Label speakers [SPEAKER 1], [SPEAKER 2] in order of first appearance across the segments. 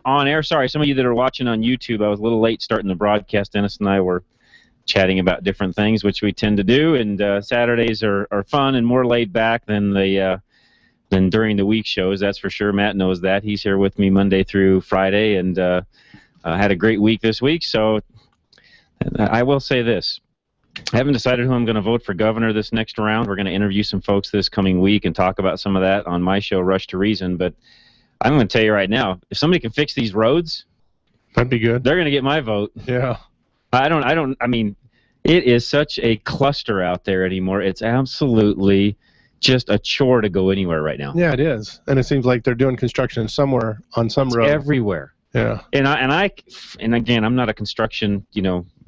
[SPEAKER 1] on air. Sorry, some of you that are watching on YouTube, I was a little late starting the broadcast. Dennis and I were chatting about different things, which we tend to do, and Saturdays are fun and more laid back than during the week shows, that's for sure. Matt knows that. He's here with me Monday through Friday, and had a great week this week. So I will say this. I haven't decided who I'm going to vote for governor this next round. We're going to interview some folks this coming week and talk about some of that on my show, Rush to Reason. But I'm going to tell you right now, if somebody can fix these roads,
[SPEAKER 2] that'd be good.
[SPEAKER 1] They're going to get my vote.
[SPEAKER 2] Yeah.
[SPEAKER 1] I mean, it is such a cluster out there anymore. It's absolutely just a chore to go anywhere right now.
[SPEAKER 2] Yeah, it is. And it seems like they're doing construction somewhere on some road.
[SPEAKER 1] Everywhere.
[SPEAKER 2] Yeah.
[SPEAKER 1] And again, I'm not a construction,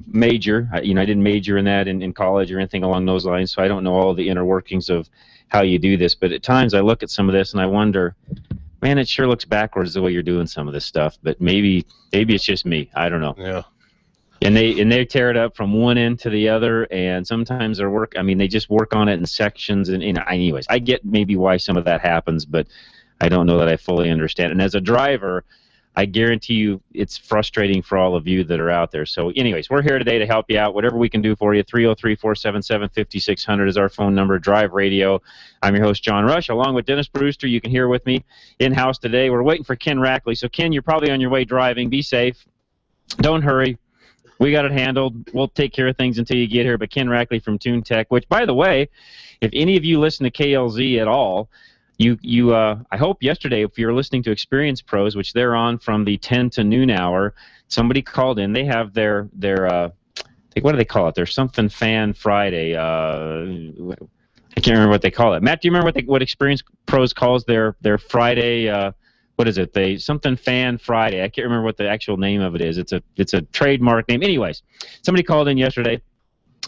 [SPEAKER 1] major. I didn't major in that in college or anything along those lines, so I don't know all the inner workings of how you do this. But at times I look at some of this and I wonder, man, it sure looks backwards the way you're doing some of this stuff. But maybe it's just me. I don't know.
[SPEAKER 2] Yeah.
[SPEAKER 1] And they tear it up from one end to the other, and sometimes they just work on it in sections. And anyways, I get maybe why some of that happens, but I don't know that I fully understand. And as a driver, I guarantee you it's frustrating for all of you that are out there. So anyways, we're here today to help you out. Whatever we can do for you, 303-477-5600 is our phone number, Drive Radio. I'm your host, John Rush, along with Dennis Brewster. You can hear with me in-house today. We're waiting for Ken Rackley. So, Ken, you're probably on your way driving. Be safe. Don't hurry. We got it handled. We'll take care of things until you get here. But Ken Rackley from Tune Tech, which, by the way, if any of you listen to KLZ at all, I hope yesterday, if you're listening to Experience Pros, which they're on from the 10 to noon hour, somebody called in. They have their what do they call it? There's something Fan Friday. I can't remember what they call it. Matt, do you remember what Experience Pros calls their Friday? What is it? Something Fan Friday. I can't remember what the actual name of it is. It's a trademark name. Anyways, somebody called in yesterday,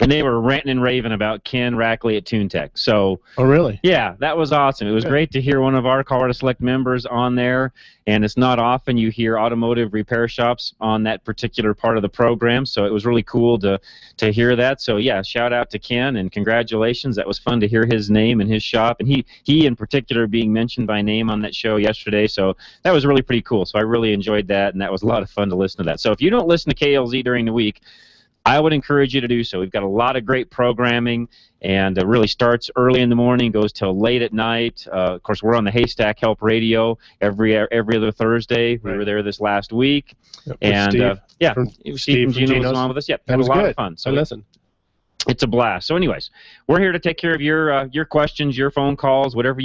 [SPEAKER 1] and they were ranting and raving about Ken Rackley at Tune Tech. So,
[SPEAKER 2] oh, really?
[SPEAKER 1] Yeah, that was awesome. It was great to hear one of our Colorado Select members on there, and it's not often you hear automotive repair shops on that particular part of the program, so it was really cool to hear that. So, yeah, shout out to Ken, and congratulations. That was fun to hear his name and his shop, and he in particular being mentioned by name on that show yesterday, so that was really pretty cool. So I really enjoyed that, and that was a lot of fun to listen to that. So if you don't listen to KLZ during the week, I would encourage you to do so. We've got a lot of great programming, and it really starts early in the morning, goes till late at night. Of course, we're on the Haystack Help Radio every other Thursday.
[SPEAKER 2] Right.
[SPEAKER 1] We were there this last week.
[SPEAKER 2] Yep,
[SPEAKER 1] and Steve and Gino was on with us. Yep,
[SPEAKER 2] that was
[SPEAKER 1] a lot
[SPEAKER 2] good.
[SPEAKER 1] of fun. So
[SPEAKER 2] listen.
[SPEAKER 1] It's a blast. So anyways, we're here to take care of your questions, your phone calls, whatever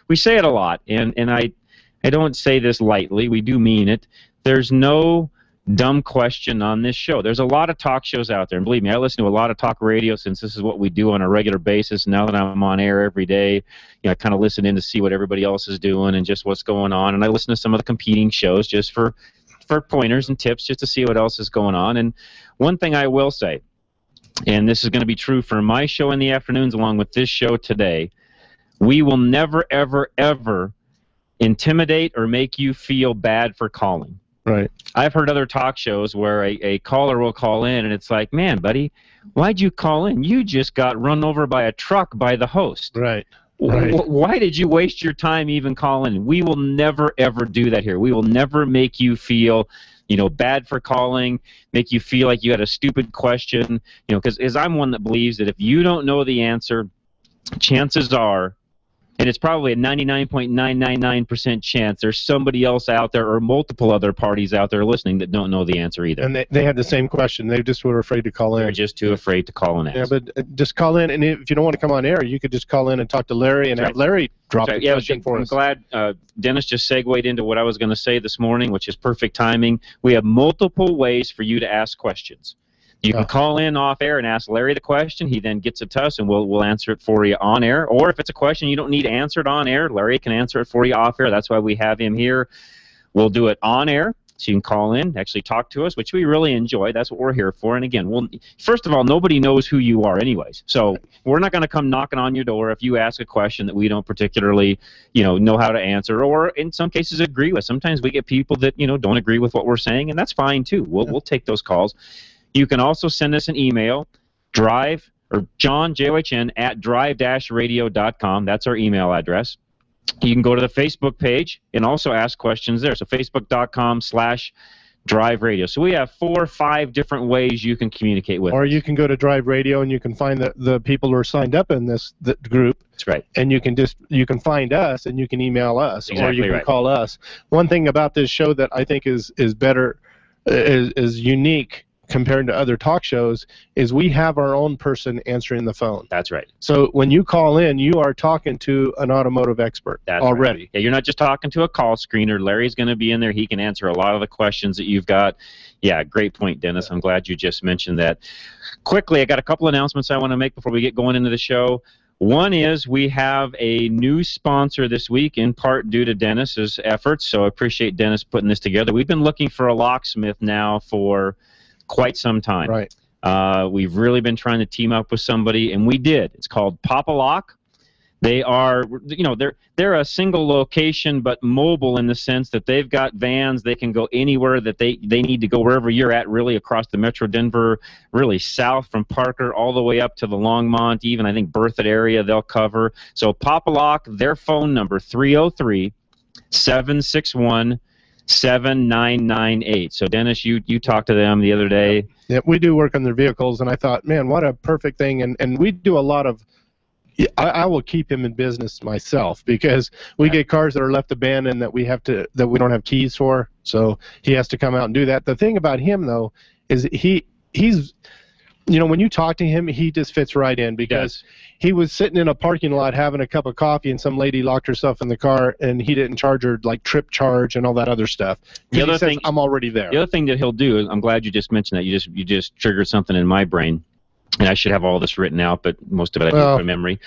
[SPEAKER 1] we say it a lot, and I don't say this lightly. We do mean it. There's no dumb question on this show. There's a lot of talk shows out there, and believe me, I listen to a lot of talk radio since this is what we do on a regular basis. Now that I'm on air every day, I kind of listen in to see what everybody else is doing and just what's going on, and I listen to some of the competing shows just for pointers and tips, just to see what else is going on. And one thing I will say, and this is going to be true for my show in the afternoons along with this show today, we will never, ever, ever intimidate or make you feel bad for calling.
[SPEAKER 2] Right.
[SPEAKER 1] I've heard other talk shows where a caller will call in, and it's like, man, buddy, why'd you call in? You just got run over by a truck by the host.
[SPEAKER 2] Right. Right.
[SPEAKER 1] Why did you waste your time even calling? We will never, ever do that here. We will never make you feel, bad for calling, make you feel like you had a stupid question, because I'm one that believes that if you don't know the answer, chances are, and it's probably a 99.999% chance there's somebody else out there or multiple other parties out there listening that don't know the answer either.
[SPEAKER 2] And they had the same question. They just were afraid to call in.
[SPEAKER 1] They're just too afraid to call and ask.
[SPEAKER 2] Yeah, but just call in, and if you don't want to come on air, you could just call in and talk to Larry and have Larry drop the question for us.
[SPEAKER 1] I'm glad Dennis just segued into what I was going to say this morning, which is perfect timing. We have multiple ways for you to ask questions. You can call in off air and ask Larry the question. He then gets it to us, and we'll answer it for you on air. Or if it's a question you don't need answered on air, Larry can answer it for you off air. That's why we have him here. We'll do it on air, so you can call in, actually talk to us, which we really enjoy. That's what we're here for. And again, first of all, nobody knows who you are anyways. So we're not going to come knocking on your door if you ask a question that we don't particularly, know how to answer, or in some cases agree with. Sometimes we get people that, don't agree with what we're saying, and that's fine too. We'll take those calls. You can also send us an email, John, John, at drive-radio.com. That's our email address. You can go to the Facebook page and also ask questions there. So facebook.com/Drive Radio. So we have 4 or 5 different ways you can communicate with us.
[SPEAKER 2] Or you can go to Drive Radio and you can find the people who are signed up in the group.
[SPEAKER 1] That's right.
[SPEAKER 2] And you can find us and you can email us,
[SPEAKER 1] exactly,
[SPEAKER 2] or you can
[SPEAKER 1] right.
[SPEAKER 2] call us. One thing about this show that I think is better, is unique compared to other talk shows, is we have our own person answering the phone.
[SPEAKER 1] That's right.
[SPEAKER 2] So when you call in, you are talking to an automotive expert.
[SPEAKER 1] That's
[SPEAKER 2] already.
[SPEAKER 1] Right. Yeah, you're not just talking to a call screener. Larry's going to be in there. He can answer a lot of the questions that you've got. Yeah, great point, Dennis. I'm glad you just mentioned that. Quickly, I got a couple announcements I want to make before we get going into the show. One is we have a new sponsor this week, in part due to Dennis's efforts, so I appreciate Dennis putting this together. We've been looking for a locksmith now for quite some time.
[SPEAKER 2] Right.
[SPEAKER 1] We've really been trying to team up with somebody, and we did. It's called Papa Lock. They are, they're a single location but mobile in the sense that they've got vans. They can go anywhere that they need to go, wherever you're at, really across the Metro Denver, really south from Parker all the way up to the Longmont, even I think Berthoud area they'll cover. So Papa Lock, their phone number, 303-761-7998. So Dennis, you talked to them the other day.
[SPEAKER 2] Yeah, we do work on their vehicles, and I thought, man, what a perfect thing. And we do a lot of, I will keep him in business myself, because we get cars that are left abandoned that we don't have keys for, so he has to come out and do that. The thing about him, though, is he's when you talk to him, he just fits right in, because he was sitting in a parking lot having a cup of coffee, and some lady locked herself in the car, and he didn't charge her, like trip charge and all that other stuff. The other thing, I'm already there.
[SPEAKER 1] The other thing that he'll do, I'm glad you just mentioned that. You just triggered something in my brain. And I should have all this written out, but most of it I do from memory.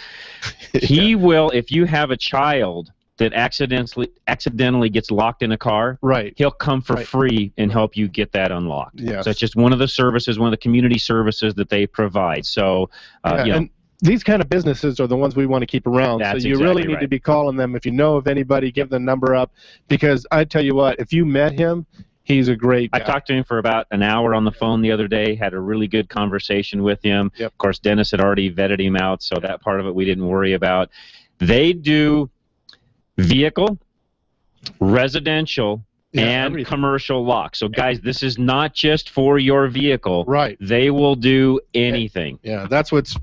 [SPEAKER 1] He will, if you have a child that accidentally gets locked in a car,
[SPEAKER 2] right,
[SPEAKER 1] he'll come for free and help you get that unlocked.
[SPEAKER 2] Yes.
[SPEAKER 1] So it's just one of the services, one of the community services that they provide. So,
[SPEAKER 2] and these kind of businesses are the ones we want to keep around.
[SPEAKER 1] That's
[SPEAKER 2] so you really need to be calling them. If you know of anybody, give the number up, because I tell you what, if you met him, he's a great guy.
[SPEAKER 1] I talked to him for about an hour on the phone the other day, had a really good conversation with him.
[SPEAKER 2] Yep.
[SPEAKER 1] Of course, Dennis had already vetted him out, so that part of it we didn't worry about. They do vehicle, residential, and
[SPEAKER 2] everything.
[SPEAKER 1] Commercial locks. So, guys, this is not just for your vehicle.
[SPEAKER 2] Right.
[SPEAKER 1] They will do anything.
[SPEAKER 2] Yeah, that's what's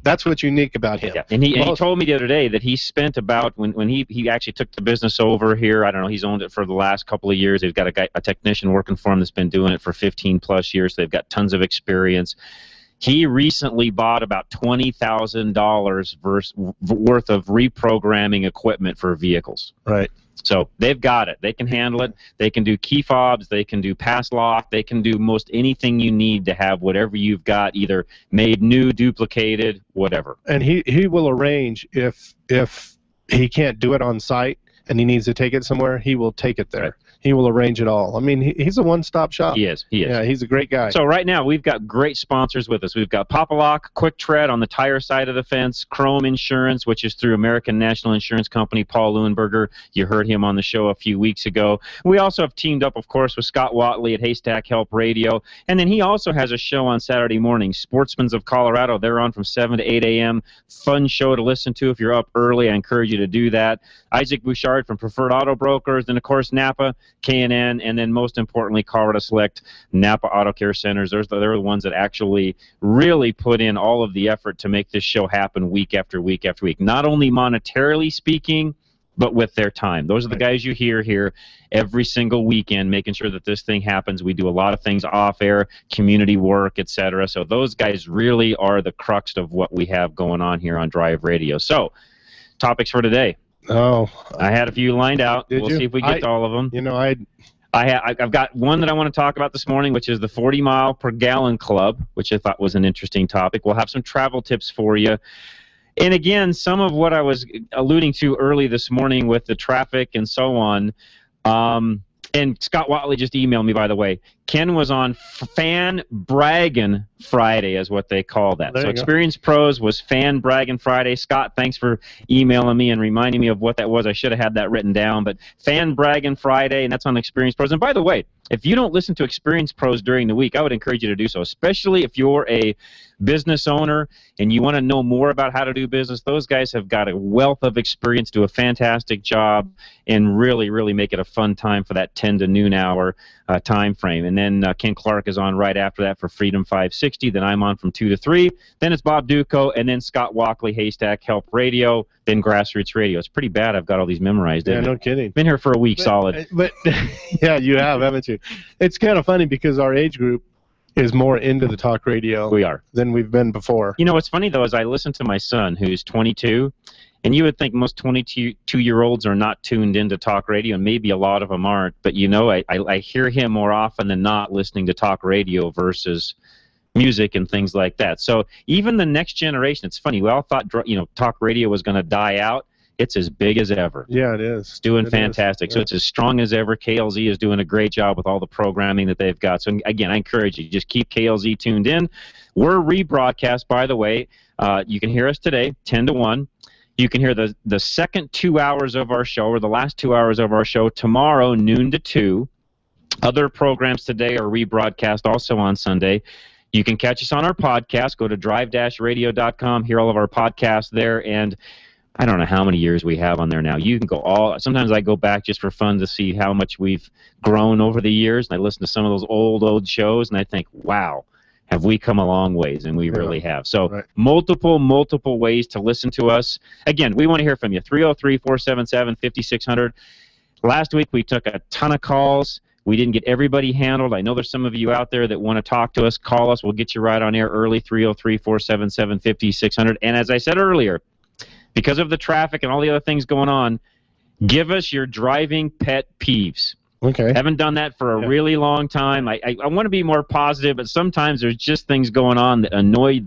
[SPEAKER 2] unique about him.
[SPEAKER 1] Yeah. And he told me the other day that he spent about, when he actually took the business over here, I don't know, he's owned it for the last couple of years. They've got a technician working for him that's been doing it for 15-plus years. So they've got tons of experience. He recently bought about $20,000 worth of reprogramming equipment for vehicles.
[SPEAKER 2] Right.
[SPEAKER 1] So they've got it. They can handle it. They can do key fobs. They can do pass lock. They can do most anything you need to have whatever you've got either made new, duplicated, whatever.
[SPEAKER 2] And he will arrange, if he can't do it on site and he needs to take it somewhere, he will take it there. Right. He will arrange it all. I mean, he's a one-stop shop.
[SPEAKER 1] He is.
[SPEAKER 2] Yeah, he's a great guy.
[SPEAKER 1] So right now we've got great sponsors with us. We've got Papa Lock, Quick Tread on the tire side of the fence, Chrome Insurance, which is through American National Insurance Company, Paul Leuenberger. You heard him on the show a few weeks ago. We also have teamed up, of course, with Scott Watley at Haystack Help Radio. And then he also has a show on Saturday mornings, Sportsmen's of Colorado. They're on from 7 to 8 a.m. Fun show to listen to if you're up early. I encourage you to do that. Isaac Bouchard from Preferred Auto Brokers, and, of course, Napa, K&N, and then most importantly, Colorado Select, Napa Auto Care Centers. They're the ones that actually really put in all of the effort to make this show happen week after week after week. Not only monetarily speaking, but with their time. Those are the guys you hear here every single weekend, making sure that this thing happens. We do a lot of things off-air, community work, etc. So those guys really are the crux of what we have going on here on Drive Radio. So, topics for today.
[SPEAKER 2] Oh,
[SPEAKER 1] I had a few lined out. We'll see if we get to all of them. I've got one that I want to talk about this morning, which is the 40 mile per gallon club, which I thought was an interesting topic. We'll have some travel tips for you. And again, some of what I was alluding to early this morning with the traffic and so on. And Scott Watley just emailed me, by the way. Ken was on Fan Braggin' Friday is what they call that. So Experience Pros was Fan Braggin' Friday. Scott, thanks for emailing me and reminding me of what that was. I should have had that written down. But Fan Braggin' Friday, and that's on Experience Pros. And by the way, if you don't listen to Experience Pros during the week, I would encourage you to do so, especially if you're a business owner and you want to know more about how to do business. Those guys have got a wealth of experience, do a fantastic job, and really, really make it a fun time for that 10 to noon hour time frame. And then Ken Clark is on right after that for Freedom 560. Then I'm on from 2 to 3. Then it's Bob Duco, and then Scott Walkley, Haystack Help Radio, then Grassroots Radio. It's pretty bad. I've got all these memorized.
[SPEAKER 2] Yeah, no kidding.
[SPEAKER 1] Been here for a week solid.
[SPEAKER 2] But yeah, you have, haven't you? It's kind of funny because our age group is more into the talk radio than we've been before.
[SPEAKER 1] You know, what's funny, though, is I listen to my son, who's 22, and you would think most 22-year-olds are not tuned into talk radio, and maybe a lot of them aren't. But, you know, I hear him more often than not listening to talk radio versus music and things like that. So even the next generation, it's funny. We all thought, you know, talk radio was going to die out. It's as big as ever.
[SPEAKER 2] Yeah, it is.
[SPEAKER 1] It's doing fantastic. So it's as strong as ever. KLZ is doing a great job with all the programming that they've got. So, again, I encourage you, just keep KLZ tuned in. We're rebroadcast, by the way. You can hear us today, 10 to 1. You can hear the second 2 hours of our show, or the last 2 hours of our show, tomorrow, noon to 2. Other programs today are rebroadcast also on Sunday. You can catch us on our podcast. Go to drive-radio.com, hear all of our podcasts there, and I don't know how many years we have on there now. You can go sometimes I go back just for fun to see how much we've grown over the years, and I listen to some of those old shows, and I think, wow, have we come a long ways, and we really have. So multiple ways to listen to us. Again, we want to hear from you, 303-477-5600. Last week we took a ton of calls. We didn't get everybody handled. I know there's some of you out there that want to talk to us. Call us. We'll get you right on air early, 303-477-5600. And as I said earlier, because of the traffic and all the other things going on, give us your driving pet peeves.
[SPEAKER 2] Okay.
[SPEAKER 1] Haven't done that for a really long time. I want to be more positive, but sometimes there's just things going on that annoy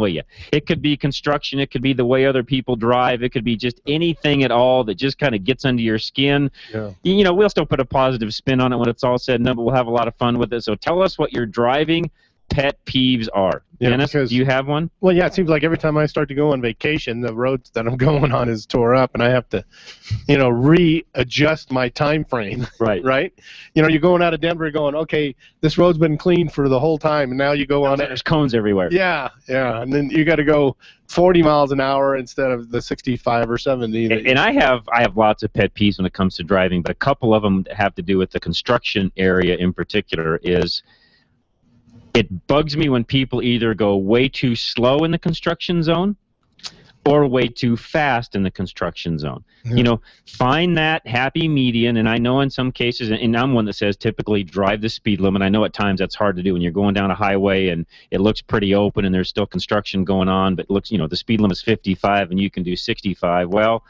[SPEAKER 1] you. It could be construction. It could be the way other people drive. It could be just anything at all that just kind of gets under your skin.
[SPEAKER 2] Yeah.
[SPEAKER 1] You know, we'll still put a positive spin on it when it's all said and done, but we'll have a lot of fun with it. So tell us what your driving pet peeves are.
[SPEAKER 2] Yeah,
[SPEAKER 1] Dennis, do you have one?
[SPEAKER 2] Well, yeah, it seems like every time I start to go on vacation, the roads that I'm going on is tore up, and I have to, you know, readjust my time frame. Right? You know, you're going out of Denver going, okay, this road's been clean for the whole time, and now you go on it.
[SPEAKER 1] There's cones everywhere.
[SPEAKER 2] Yeah, and then you got to go 40 miles an hour instead of the 65 or 70.
[SPEAKER 1] And I have lots of pet peeves when it comes to driving, but a couple of them have to do with the construction area in particular. It bugs me when people either go way too slow in the construction zone or way too fast in the construction zone. You know, find that happy median, and I know in some cases, and I'm one that says typically drive the speed limit. I know at times that's hard to do when you're going down a highway and it looks pretty open and there's still construction going on, but it looks, you know, the speed limit is 55 and you can do 65. Well,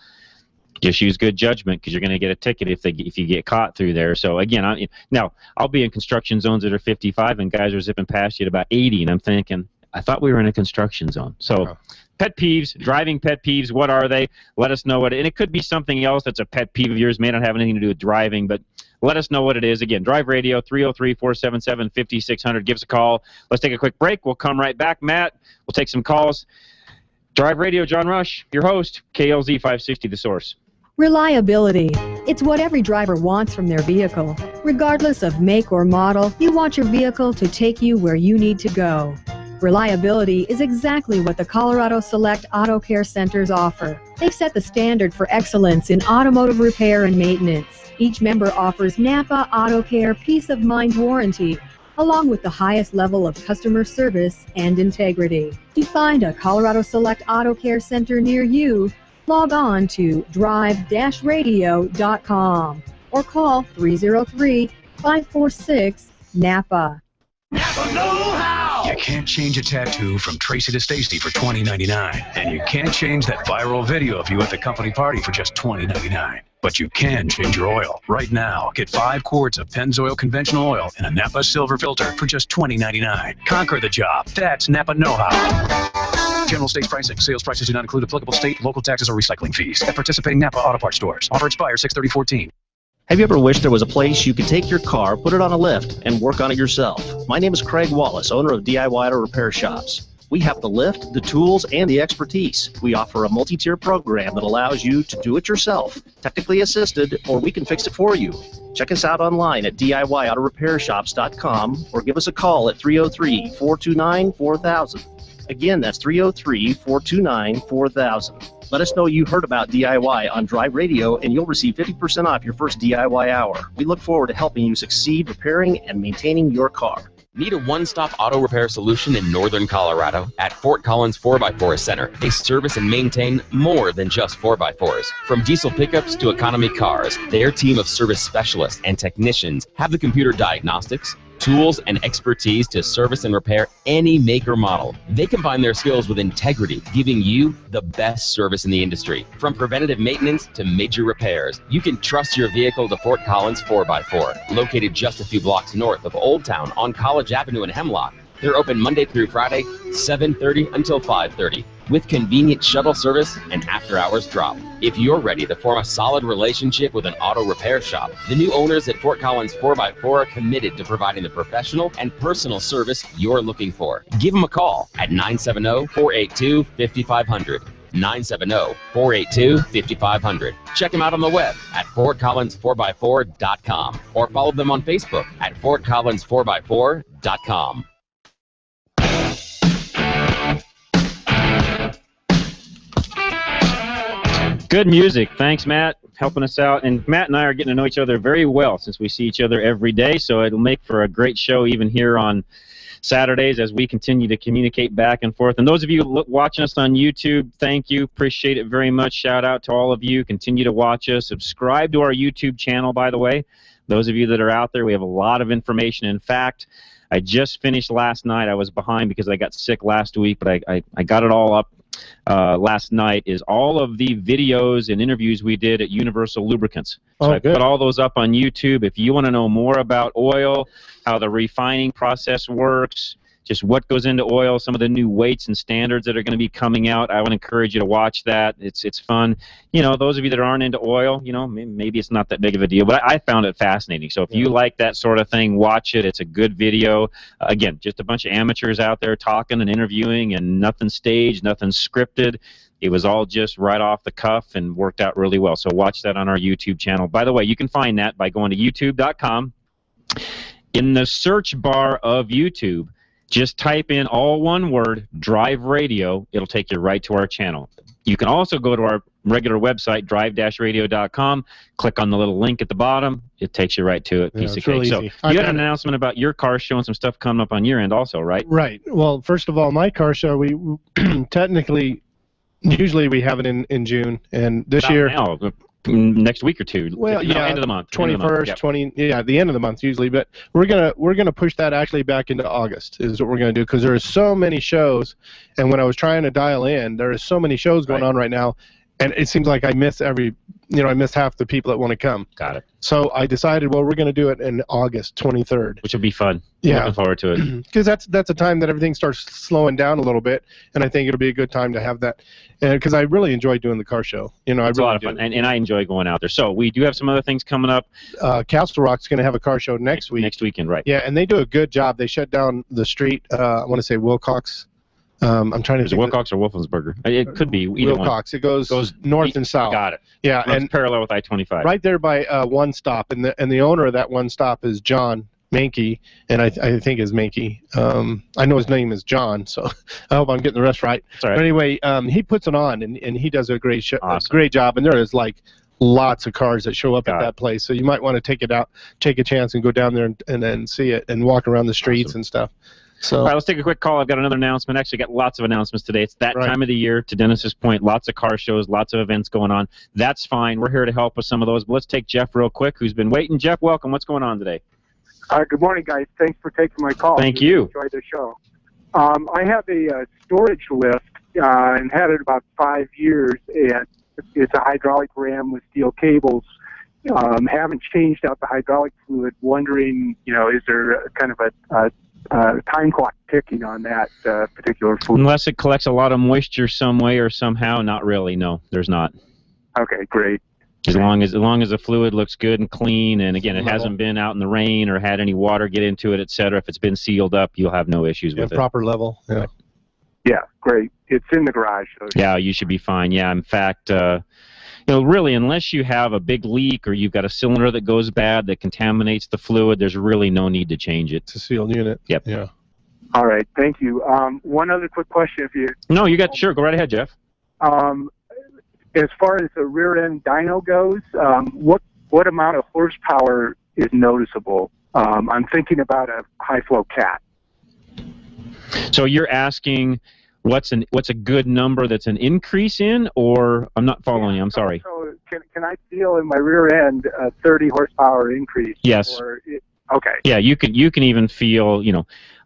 [SPEAKER 1] just use good judgment because you're going to get a ticket if you get caught through there. So again, I'll be in construction zones that are 55 and guys are zipping past you at about 80, and I'm thinking, I thought we were in a construction zone. So pet peeves, driving pet peeves, what are they? Let us know and it could be something else that's a pet peeve of yours. May not have anything to do with driving, but let us know what it is. Again, Drive Radio, 303-477-5600. Give us a call. Let's take a quick break. We'll come right back. Matt, we'll take some calls. Drive Radio, John Rush, your host, KLZ 560, The Source.
[SPEAKER 3] Reliability. It's what every driver wants from their vehicle. Regardless of make or model, you want your vehicle to take you where you need to go. Reliability is exactly what the Colorado Select Auto Care Centers offer. They set the standard for excellence in automotive repair and maintenance. Each member offers Napa Auto Care Peace of Mind Warranty, along with the highest level of customer service and integrity. To find a Colorado Select Auto Care Center near you, log on to drive-radio.com or call 303-546-NAPA.
[SPEAKER 4] Napa know-how! You can't change a tattoo from Tracy to Stacy for $20.99, and you can't change that viral video of you at the company party for just $20.99. But you can change your oil. Right now, get 5 quarts of Pennzoil conventional oil in a Napa silver filter for just $20.99. Conquer the job. That's Napa know-how. General state pricing. Sales prices do not include applicable state, local taxes, or recycling fees at participating Napa Auto Parts stores. Offer expires 6/30/14.
[SPEAKER 5] Have you ever wished there was a place you could take your car, put it on a lift, and work on it yourself? My name is Craig Wallace, owner of DIY Auto Repair Shops. We have the lift, the tools, and the expertise. We offer a multi-tier program that allows you to do it yourself, technically assisted, or we can fix it for you. Check us out online at DIYAutoRepairShops.com or give us a call at 303-429-4000. Again, that's 303-429-4000. Let us know you heard about DIY on Drive Radio, and you'll receive 50% off your first DIY hour. We look forward to helping you succeed repairing and maintaining your car.
[SPEAKER 6] Need a one-stop auto repair solution in northern Colorado? At Fort Collins 4x4 Center, they service and maintain more than just 4x4s. From diesel pickups to economy cars, their team of service specialists and technicians have the computer diagnostics, tools, and expertise to service and repair any make or model. They combine their skills with integrity, giving you the best service in the industry. From preventative maintenance to major repairs, you can trust your vehicle to Fort Collins 4x4, located just a few blocks north of Old Town on College Avenue in Hemlock. They're open Monday through Friday, 7:30 until 5:30, with convenient shuttle service and after-hours drop. If you're ready to form a solid relationship with an auto repair shop, the new owners at Fort Collins 4x4 are committed to providing the professional and personal service you're looking for. Give them a call at 970-482-5500. 970-482-5500. Check them out on the web at FortCollins4x4.com or follow them on Facebook at FortCollins4x4.com.
[SPEAKER 1] Good music. Thanks, Matt, helping us out. And Matt and I are getting to know each other very well since we see each other every day, so it'll make for a great show even here on Saturdays as we continue to communicate back and forth. And those of you watching us on YouTube, thank you. Appreciate it very much. Shout out to all of you. Continue to watch us. Subscribe to our YouTube channel, by the way. Those of you that are out there, we have a lot of information. In fact, I just finished last night. I was behind because I got sick last week, but I got it all up last night, is all of the videos and interviews we did at Universal Lubricants. So I put all those up on YouTube. If you want to know more about oil, how the refining process works, just what goes into oil, some of the new weights and standards that are going to be coming out, I would encourage you to watch that. It's fun. You know, those of you that aren't into oil, you know, maybe it's not that big of a deal, but I found it fascinating. So if you like that sort of thing, watch it. It's a good video. Again, just a bunch of amateurs out there talking and interviewing, and nothing staged, nothing scripted. It was all just right off the cuff and worked out really well. So watch that on our YouTube channel. By the way, you can find that by going to youtube.com. In the search bar of YouTube, just type in all one word, Drive Radio. It'll take you right to our channel. You can also go to our regular website, drive-radio.com, click on the little link at the bottom. It takes you right to it. Piece of cake.
[SPEAKER 2] Really
[SPEAKER 1] so
[SPEAKER 2] easy.
[SPEAKER 1] you had an announcement about your car show and some stuff coming up on your end also, right?
[SPEAKER 2] Right. Well, first of all, my car show, we technically, usually we have it in June, and this year...
[SPEAKER 1] Now, next week or two.
[SPEAKER 2] Well,
[SPEAKER 1] yeah, end of the month.
[SPEAKER 2] 21st,
[SPEAKER 1] yep.
[SPEAKER 2] 20, yeah, the end of the month usually. But we're gonna push that actually back into August is what we're gonna do, because there are so many shows, and when I was trying to dial in, there are so many shows going on right now, and it seems like I miss I miss half the people that want to come.
[SPEAKER 1] Got it.
[SPEAKER 2] So I decided, well, we're gonna do it in August 23rd,
[SPEAKER 1] which will be fun.
[SPEAKER 2] Yeah,
[SPEAKER 1] looking forward to it.
[SPEAKER 2] Because that's a time that everything starts slowing down a little bit, and I think it'll be a good time to have that. And because I really enjoy doing the car show, it's
[SPEAKER 1] a lot of fun, and I enjoy going out there. So we do have some other things coming up.
[SPEAKER 2] Castle Rock's going to have a car show next weekend,
[SPEAKER 1] right?
[SPEAKER 2] Yeah, and they do a good job. They shut down the street. I want to say Wilcox. I'm trying to.
[SPEAKER 1] Is it Wilcox or Wolfensberger? It could be either
[SPEAKER 2] Wilcox.
[SPEAKER 1] one.
[SPEAKER 2] It goes north and south.
[SPEAKER 1] Got it.
[SPEAKER 2] Yeah,
[SPEAKER 1] and parallel with I-25.
[SPEAKER 2] Right there by One Stop, and the owner of that One Stop is John Mankey, and I think is Mankey. I know his name is John, so I hope I'm getting the rest right.
[SPEAKER 1] All right.
[SPEAKER 2] But anyway, he puts it on, and he does a great
[SPEAKER 1] awesome.
[SPEAKER 2] Great job, and there is like lots of cars that show up at that place, so you might want to take a chance and go down there and then see it and walk around the streets and stuff. So,
[SPEAKER 1] all right, let's take a quick call. I've got another announcement. Actually, got lots of announcements today. It's that time of the year, to Dennis's point. Lots of car shows, lots of events going on. That's fine. We're here to help with some of those. But let's take Jeff real quick, who's been waiting. Jeff, welcome. What's going on today?
[SPEAKER 7] Good morning, guys. Thanks for taking my call.
[SPEAKER 1] Thank you.
[SPEAKER 7] Enjoy the show. I have a storage lift and had it about 5 years, and it's a hydraulic ram with steel cables. Haven't changed out the hydraulic fluid. Wondering, is there kind of a time clock ticking on that particular fluid?
[SPEAKER 1] Unless it collects a lot of moisture some way or somehow, not really. No, there's not.
[SPEAKER 7] Okay, great.
[SPEAKER 1] As long as the fluid looks good and clean, and again, it hasn't been out in the rain or had any water get into it, etc. If it's been sealed up, you'll have no issues with it.
[SPEAKER 2] Proper level. Yeah.
[SPEAKER 7] Yeah, great. It's in the garage. So
[SPEAKER 1] yeah, you should be fine. Yeah, in fact, really, unless you have a big leak or you've got a cylinder that goes bad that contaminates the fluid, there's really no need to change it.
[SPEAKER 2] It's a sealed unit.
[SPEAKER 1] Yep.
[SPEAKER 2] Yeah.
[SPEAKER 7] All right. Thank you. One other quick question, if you.
[SPEAKER 1] No, you got. Sure, go right ahead, Jeff.
[SPEAKER 7] As far as the rear end dyno goes, what amount of horsepower is noticeable? I'm thinking about a high flow cat.
[SPEAKER 1] So you're asking what's a good number that's an increase in, or I'm not following you. I'm sorry.
[SPEAKER 7] So can I feel in my rear end a 30 horsepower increase?
[SPEAKER 1] Yes.
[SPEAKER 7] Okay.
[SPEAKER 1] Yeah, you can even feel,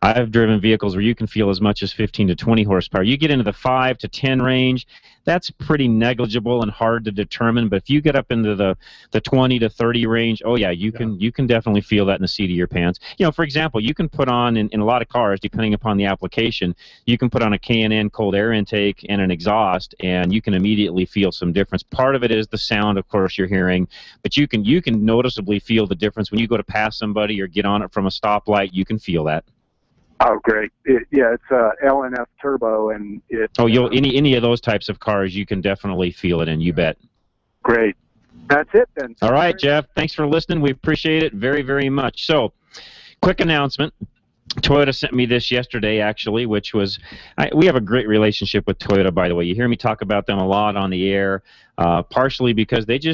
[SPEAKER 1] I've driven vehicles where you can feel as much as 15 to 20 horsepower. You get into the 5 to 10 range, that's pretty negligible and hard to determine. But if you get up into the 20 to 30 range, oh yeah, you can definitely feel that in the seat of your pants. For example, you can put on in a lot of cars, depending upon the application, you can put on a K&N cold air intake and an exhaust, and you can immediately feel some difference. Part of it is the sound, of course, you're hearing, but you can noticeably feel the difference when you go to pass somebody or get on it from a stoplight. You can feel that.
[SPEAKER 7] Oh, great! It's a LNF turbo, and it.
[SPEAKER 1] Oh, any of those types of cars, you can definitely feel it in. You bet.
[SPEAKER 7] Great. That's it then.
[SPEAKER 1] All right, Jeff. Thanks for listening. We appreciate it very, very much. So, quick announcement. Toyota sent me this yesterday, actually, which was, we have a great relationship with Toyota, by the way. You hear me talk about them a lot on the air, partially because they do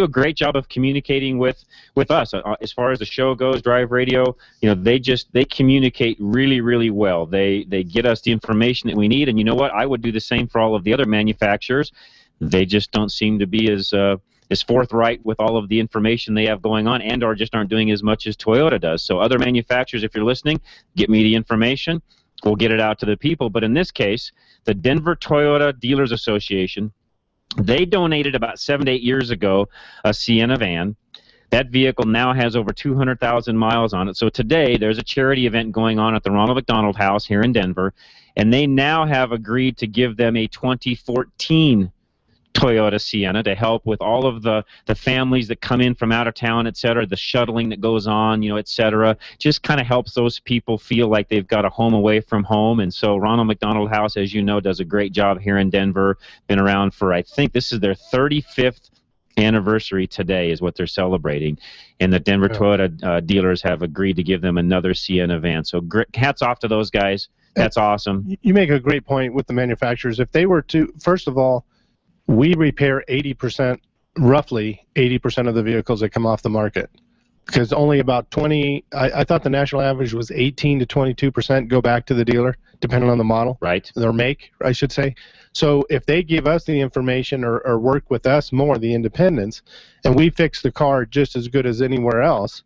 [SPEAKER 1] a great job of communicating with us. As far as the show goes, Drive Radio, they communicate really, really well. They get us the information that we need, and you know what? I would do the same for all of the other manufacturers. They just don't seem to be as forthright with all of the information they have going on, and or just aren't doing as much as Toyota does. So other manufacturers, if you're listening, get me the information. We'll get it out to the people. But in this case, the Denver Toyota Dealers Association, they donated about 7 to 8 years ago a Sienna van. That vehicle now has over 200,000 miles on it. So today there's a charity event going on at the Ronald McDonald House here in Denver, and they now have agreed to give them a 2014 Toyota Sienna to help with all of the families that come in from out of town, et cetera, the shuttling that goes on, et cetera. Just kind of helps those people feel like they've got a home away from home. And so Ronald McDonald House, as you know, does a great job here in Denver. Been around for, I think this is their 35th anniversary today is what they're celebrating. And the Denver Toyota dealers have agreed to give them another Sienna van. So hats off to those guys. That's awesome.
[SPEAKER 2] You make a great point with the manufacturers. If they were to, first of all, we repair 80%, roughly 80% of the vehicles that come off the market, because only about 20, I thought the national average was 18 to 22% go back to the dealer, depending on the model.
[SPEAKER 1] Right.
[SPEAKER 2] Or make, I should say. So if they give us the information or work with us more, the independents, and we fix the car just as good as anywhere else,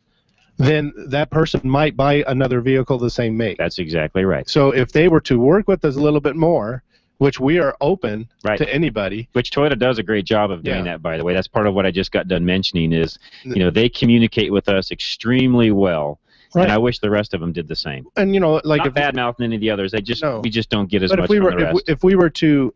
[SPEAKER 2] then that person might buy another vehicle the same make.
[SPEAKER 1] That's exactly right.
[SPEAKER 2] So if they were to work with us a little bit more, which we are open to anybody.
[SPEAKER 1] Which Toyota does a great job of doing that, by the way. That's part of what I just got done mentioning is, they communicate with us extremely well. Right. And I wish the rest of them did the same.
[SPEAKER 2] And like
[SPEAKER 1] not bad-mouthing any of the others. We just don't get as much from the rest.
[SPEAKER 2] If we were to,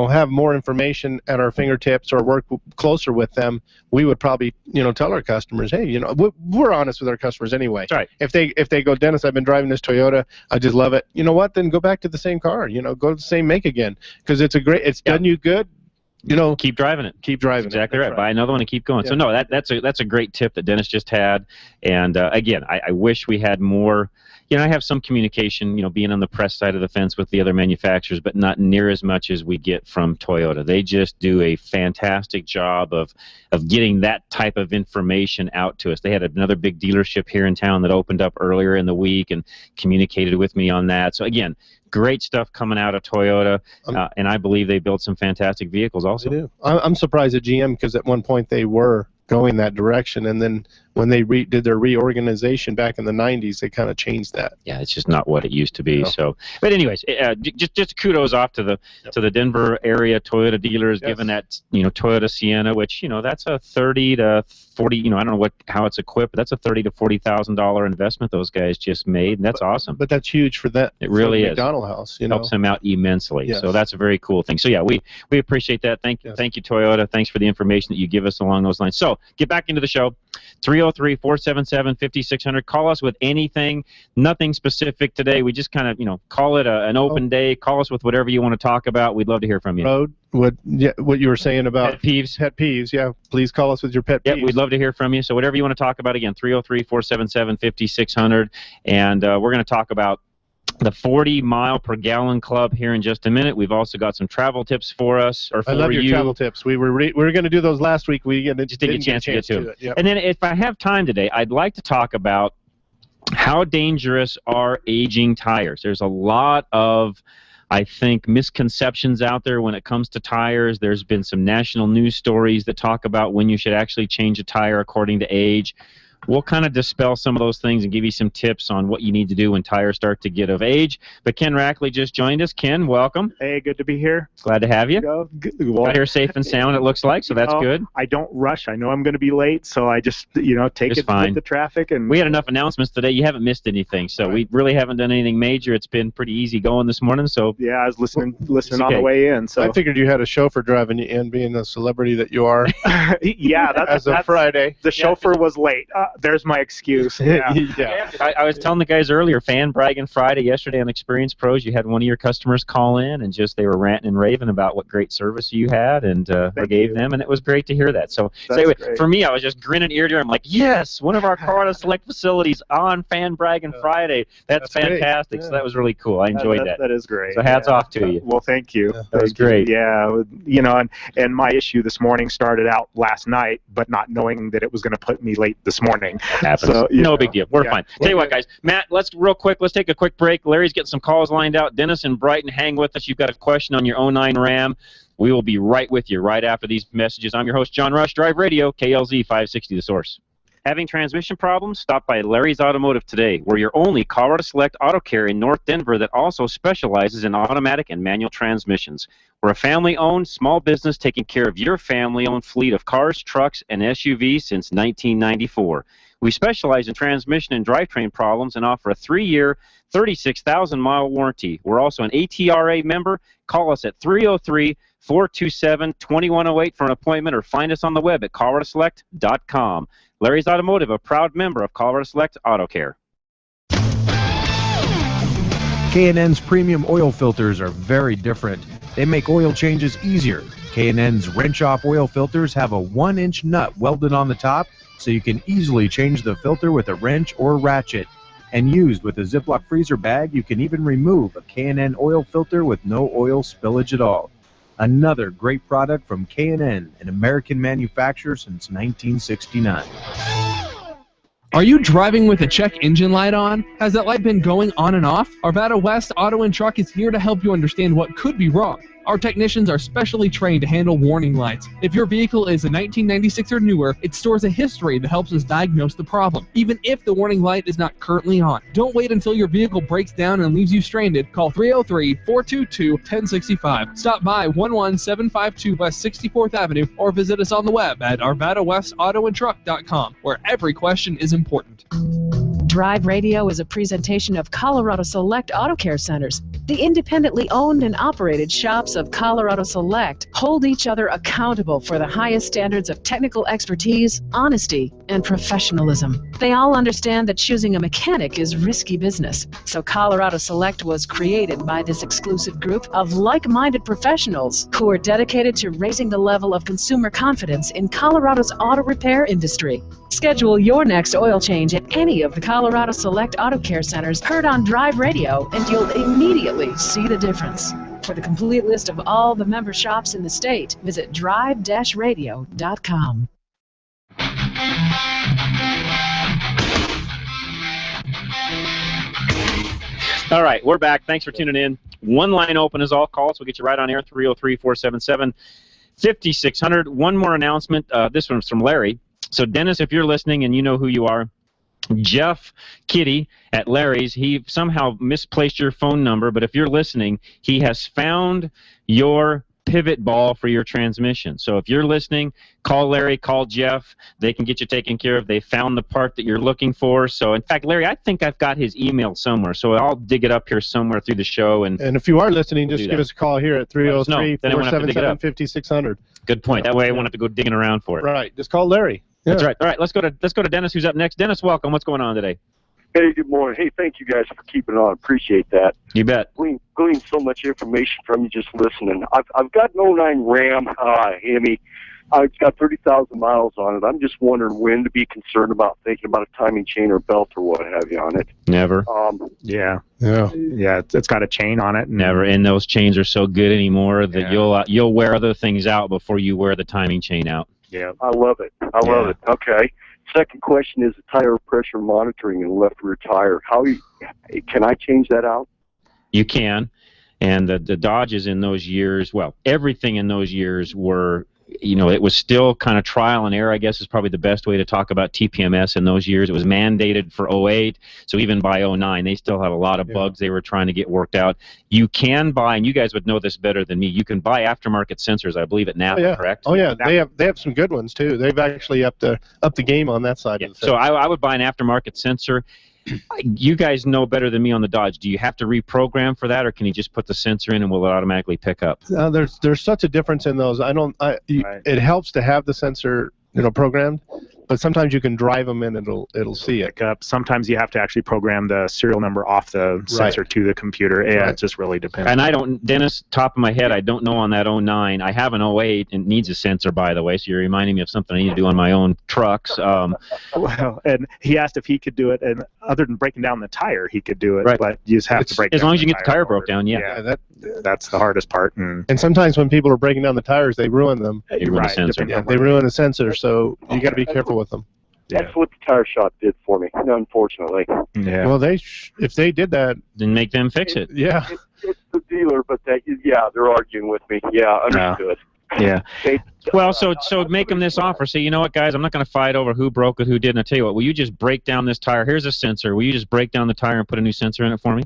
[SPEAKER 2] have more information at our fingertips or work closer with them, we would probably, tell our customers, hey, we're honest with our customers anyway.
[SPEAKER 1] That's
[SPEAKER 2] right. If they go, Dennis, I've been driving this Toyota, I just love it. You know what? Then go back to the same car. Go to the same make again, because it's done you good.
[SPEAKER 1] Keep driving it.
[SPEAKER 2] Keep driving.
[SPEAKER 1] That's exactly right. Buy another one and keep going. Yeah. So no, that's a great tip that Dennis just had. And again, I wish we had more. I have some communication, being on the press side of the fence with the other manufacturers, but not near as much as we get from Toyota. They just do a fantastic job of getting that type of information out to us. They had another big dealership here in town that opened up earlier in the week and communicated with me on that. So again, great stuff coming out of Toyota, and I believe they built some fantastic vehicles also.
[SPEAKER 2] They do. I'm surprised at GM, because at one point they were going that direction, and then when they did their reorganization back in the 90s, they kind of changed that.
[SPEAKER 1] Yeah, it's just not what it used to be.
[SPEAKER 2] No.
[SPEAKER 1] So, but anyways, just kudos off to the Denver area Toyota dealers,
[SPEAKER 2] Yes.
[SPEAKER 1] given that Toyota Sienna, which that's a 30 to 40. I don't know how it's equipped, but that's a $30,000 to $40,000 investment those guys just made, and that's awesome.
[SPEAKER 2] But that's huge for that.
[SPEAKER 1] It really
[SPEAKER 2] for
[SPEAKER 1] is.
[SPEAKER 2] McDonald House,
[SPEAKER 1] Helps them out immensely.
[SPEAKER 2] Yes.
[SPEAKER 1] So that's a very cool thing. So yeah, we appreciate that. Thank you, Toyota. Thanks for the information that you give us along those lines. So get back into the show. 303-477-5600. Call us with anything. Nothing specific today. We just kind of call it an open day. Call us with whatever you want to talk about. We'd love to hear from you.
[SPEAKER 2] Road. What you were saying about
[SPEAKER 1] pet peeves.
[SPEAKER 2] Pet peeves. Yeah. Please call us with your pet peeves.
[SPEAKER 1] Yep, we'd love to hear from you. So whatever you want to talk about, again, 303-477-5600, and we're going to talk about the 40-mile-per-gallon club here in just a minute. We've also got some travel tips for us. Or for
[SPEAKER 2] I love your travel tips. We were going to do those last week. We
[SPEAKER 1] just didn't get a chance to get to
[SPEAKER 2] it. Yep.
[SPEAKER 1] And then if I have time today, I'd like to talk about how dangerous are aging tires. There's a lot of, I think, misconceptions out there when it comes to tires. There's been some national news stories that talk about when you should actually change a tire according to age. We'll kind of dispel some of those things and give you some tips on what you need to do when tires start to get of age. But Ken Rackley just joined us. Ken, welcome.
[SPEAKER 8] Hey, good to be here.
[SPEAKER 1] Glad to have you.
[SPEAKER 8] Well,
[SPEAKER 1] got here safe and sound, it looks like, so that's good.
[SPEAKER 8] I don't rush. I know I'm going to be late, so I just take it with the traffic. And
[SPEAKER 1] we had enough announcements today. You haven't missed anything, so we really haven't done anything major. It's been pretty easy going this morning. So
[SPEAKER 8] yeah, I was listening on the way in. So
[SPEAKER 2] I figured you had a chauffeur driving you in, being the celebrity that you are.
[SPEAKER 8] Yeah,
[SPEAKER 2] that's Friday.
[SPEAKER 8] The chauffeur was late. There's my excuse. Yeah.
[SPEAKER 2] Yeah.
[SPEAKER 1] I was telling the guys earlier, fan bragging Friday yesterday on Experience Pros. You had one of your customers call in, and they were ranting and raving about what great service you had, and gave them, and it was great to hear that. So anyway, for me, I was just grinning ear to ear. I'm like, yes, one of our Colorado Select facilities on fan bragging Friday. That's fantastic. So that was really cool. I enjoyed that.
[SPEAKER 8] That is great.
[SPEAKER 1] So hats off to you.
[SPEAKER 8] Well, thank you.
[SPEAKER 1] That was great.
[SPEAKER 8] Yeah, and my issue this morning started out last night, but not knowing that it was going to put me late this morning.
[SPEAKER 1] It happens.
[SPEAKER 8] So,
[SPEAKER 1] no big deal. We're fine. Tell you what, guys. Matt, let's take a quick break. Larry's getting some calls lined out. Dennis and Brighton, hang with us. You've got a question on your 09 Ram. We will be right with you right after these messages. I'm your host, John Rush, Drive Radio, KLZ 560 The Source. Having transmission problems? Stop by Larry's Automotive today. We're your only Colorado Select Auto Care in North Denver that also specializes in automatic and manual transmissions. We're a family-owned small business taking care of your family-owned fleet of cars, trucks, and SUVs since 1994. We specialize in transmission and drivetrain problems and offer a 3-year, 36,000-mile warranty. We're also an ATRA member. Call us at 303-427-2108 for an appointment, or find us on the web at coloradoselect.com. Larry's Automotive, a proud member of Colorado Select Auto Care.
[SPEAKER 9] K&N's premium oil filters are very different. They make oil changes easier. K&N's wrench-off oil filters have a 1-inch nut welded on the top, so you can easily change the filter with a wrench or ratchet. And used with a Ziploc freezer bag, you can even remove a K&N oil filter with no oil spillage at all. Another great product from K&N, an American manufacturer since 1969.
[SPEAKER 10] Are you driving with a check engine light on? Has that light been going on and off? Arvada West Auto and Truck is here to help you understand what could be wrong. Our technicians are specially trained to handle warning lights. If your vehicle is a 1996 or newer, it stores a history that helps us diagnose the problem, even if the warning light is not currently on. Don't wait until your vehicle breaks down and leaves you stranded. Call 303-422-1065. Stop by 11752 West 64th Avenue or visit us on the web at arvadawestautoandtruck.com, where every question is important.
[SPEAKER 11] Drive Radio is a presentation of Colorado Select Auto Care Centers. The independently owned and operated shops of Colorado Select hold each other accountable for the highest standards of technical expertise, honesty, and professionalism. They all understand that choosing a mechanic is risky business, so Colorado Select was created by this exclusive group of like-minded professionals who are dedicated to raising the level of consumer confidence in Colorado's auto repair industry. Schedule your next oil change at any of the Colorado Select Auto Care Centers heard on Drive Radio, and you'll immediately see the difference. For the complete list of all the member shops in the state, visit drive-radio.com.
[SPEAKER 1] All right, we're back. Thanks for tuning in. One line open is all calls. We'll get you right on air, 303-477-5600. One more announcement. This one's from Larry. So Dennis, if you're listening and you know who you are, Jeff Kitty at Larry's, he somehow misplaced your phone number, but if you're listening, he has found your pivot ball for your transmission. So if you're listening, call Larry, call Jeff. They can get you taken care of. They found the part that you're looking for. So, in fact, Larry, I think I've got his email somewhere, so I'll dig it up here somewhere through the show. And
[SPEAKER 2] if you are listening, just give us a call here at 303-477-5600.
[SPEAKER 1] Good point. That way I won't have to go digging around for it.
[SPEAKER 2] Right. Just call Larry. Yeah.
[SPEAKER 1] That's right. All right, let's go to Dennis, who's up next. Dennis, welcome. What's going on today?
[SPEAKER 12] Hey, good morning. Hey, thank you guys for keeping it on. Appreciate that.
[SPEAKER 1] You bet.
[SPEAKER 12] Glean so much information from you just listening. I've got an 09 Ram Hemi. It's got 30,000 miles on it. I'm just wondering when to be concerned about thinking about a timing chain or belt or what have you on it.
[SPEAKER 1] Never.
[SPEAKER 8] Yeah. It's got a chain on it.
[SPEAKER 1] Never. And those chains are so good anymore that you'll wear other things out before you wear the timing chain out.
[SPEAKER 12] Yeah. I love it. I love it. Okay. Second question is the tire pressure monitoring in the left rear tire. Can I change that out?
[SPEAKER 1] You can. And the Dodges in those years, well, everything in those years were, it was still kind of trial and error, I guess is probably the best way to talk about TPMS in those years. It was mandated for 08, so even by 09, they still had a lot of bugs they were trying to get worked out. You can buy, and you guys would know this better than me, you can buy aftermarket sensors, I believe, at Napa, correct?
[SPEAKER 2] Oh, yeah. They have some good ones, too. They've actually upped the game on that side.
[SPEAKER 1] Yeah. So I would buy an aftermarket sensor. You guys know better than me on the Dodge. Do you have to reprogram for that, or can you just put the sensor in and will it automatically pick up?
[SPEAKER 2] There's such a difference in those. It helps to have the sensor programmed, but sometimes you can drive them and it'll see it.
[SPEAKER 8] Sometimes you have to actually program the serial number off the sensor to the computer. Yeah, it just really depends.
[SPEAKER 1] And Dennis, top of my head, I don't know on that 09. I have an 08 and it needs a sensor, by the way, so you're reminding me of something I need to do on my own trucks.
[SPEAKER 8] Well, and he asked if he could do it, and other than breaking down the tire, he could do it, but you just have to break
[SPEAKER 1] as
[SPEAKER 8] down
[SPEAKER 1] long as you get the tire broke down,
[SPEAKER 8] that's the hardest part.
[SPEAKER 2] And sometimes when people are breaking down the tires, they ruin them.
[SPEAKER 1] They ruin the sensor.
[SPEAKER 2] Yeah, they ruin the sensor, so you got to be careful with them.
[SPEAKER 12] That's what the tire shop did for me, unfortunately.
[SPEAKER 2] Yeah. Well, if they did that,
[SPEAKER 1] then make them fix it.
[SPEAKER 2] Yeah.
[SPEAKER 12] It's the dealer, but they're arguing with me. Yeah, understood.
[SPEAKER 8] Yeah.
[SPEAKER 1] Well, so make them this offer. Say, you know what, guys, I'm not going to fight over who broke it, who didn't. I tell you what, will you just break down this tire? Here's a sensor. Will you just break down the tire and put a new sensor in it for me?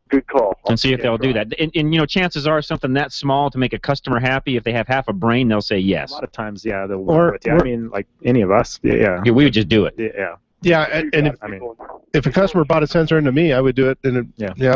[SPEAKER 12] Good call.
[SPEAKER 1] And see if they'll do that. And chances are something that small to make a customer happy, if they have half a brain, they'll say yes.
[SPEAKER 8] A lot of times, they'll work with you. I mean, like any of us, we
[SPEAKER 1] would just do it.
[SPEAKER 8] Yeah.
[SPEAKER 2] Yeah, and if a customer bought a sensor into me, I would do it. I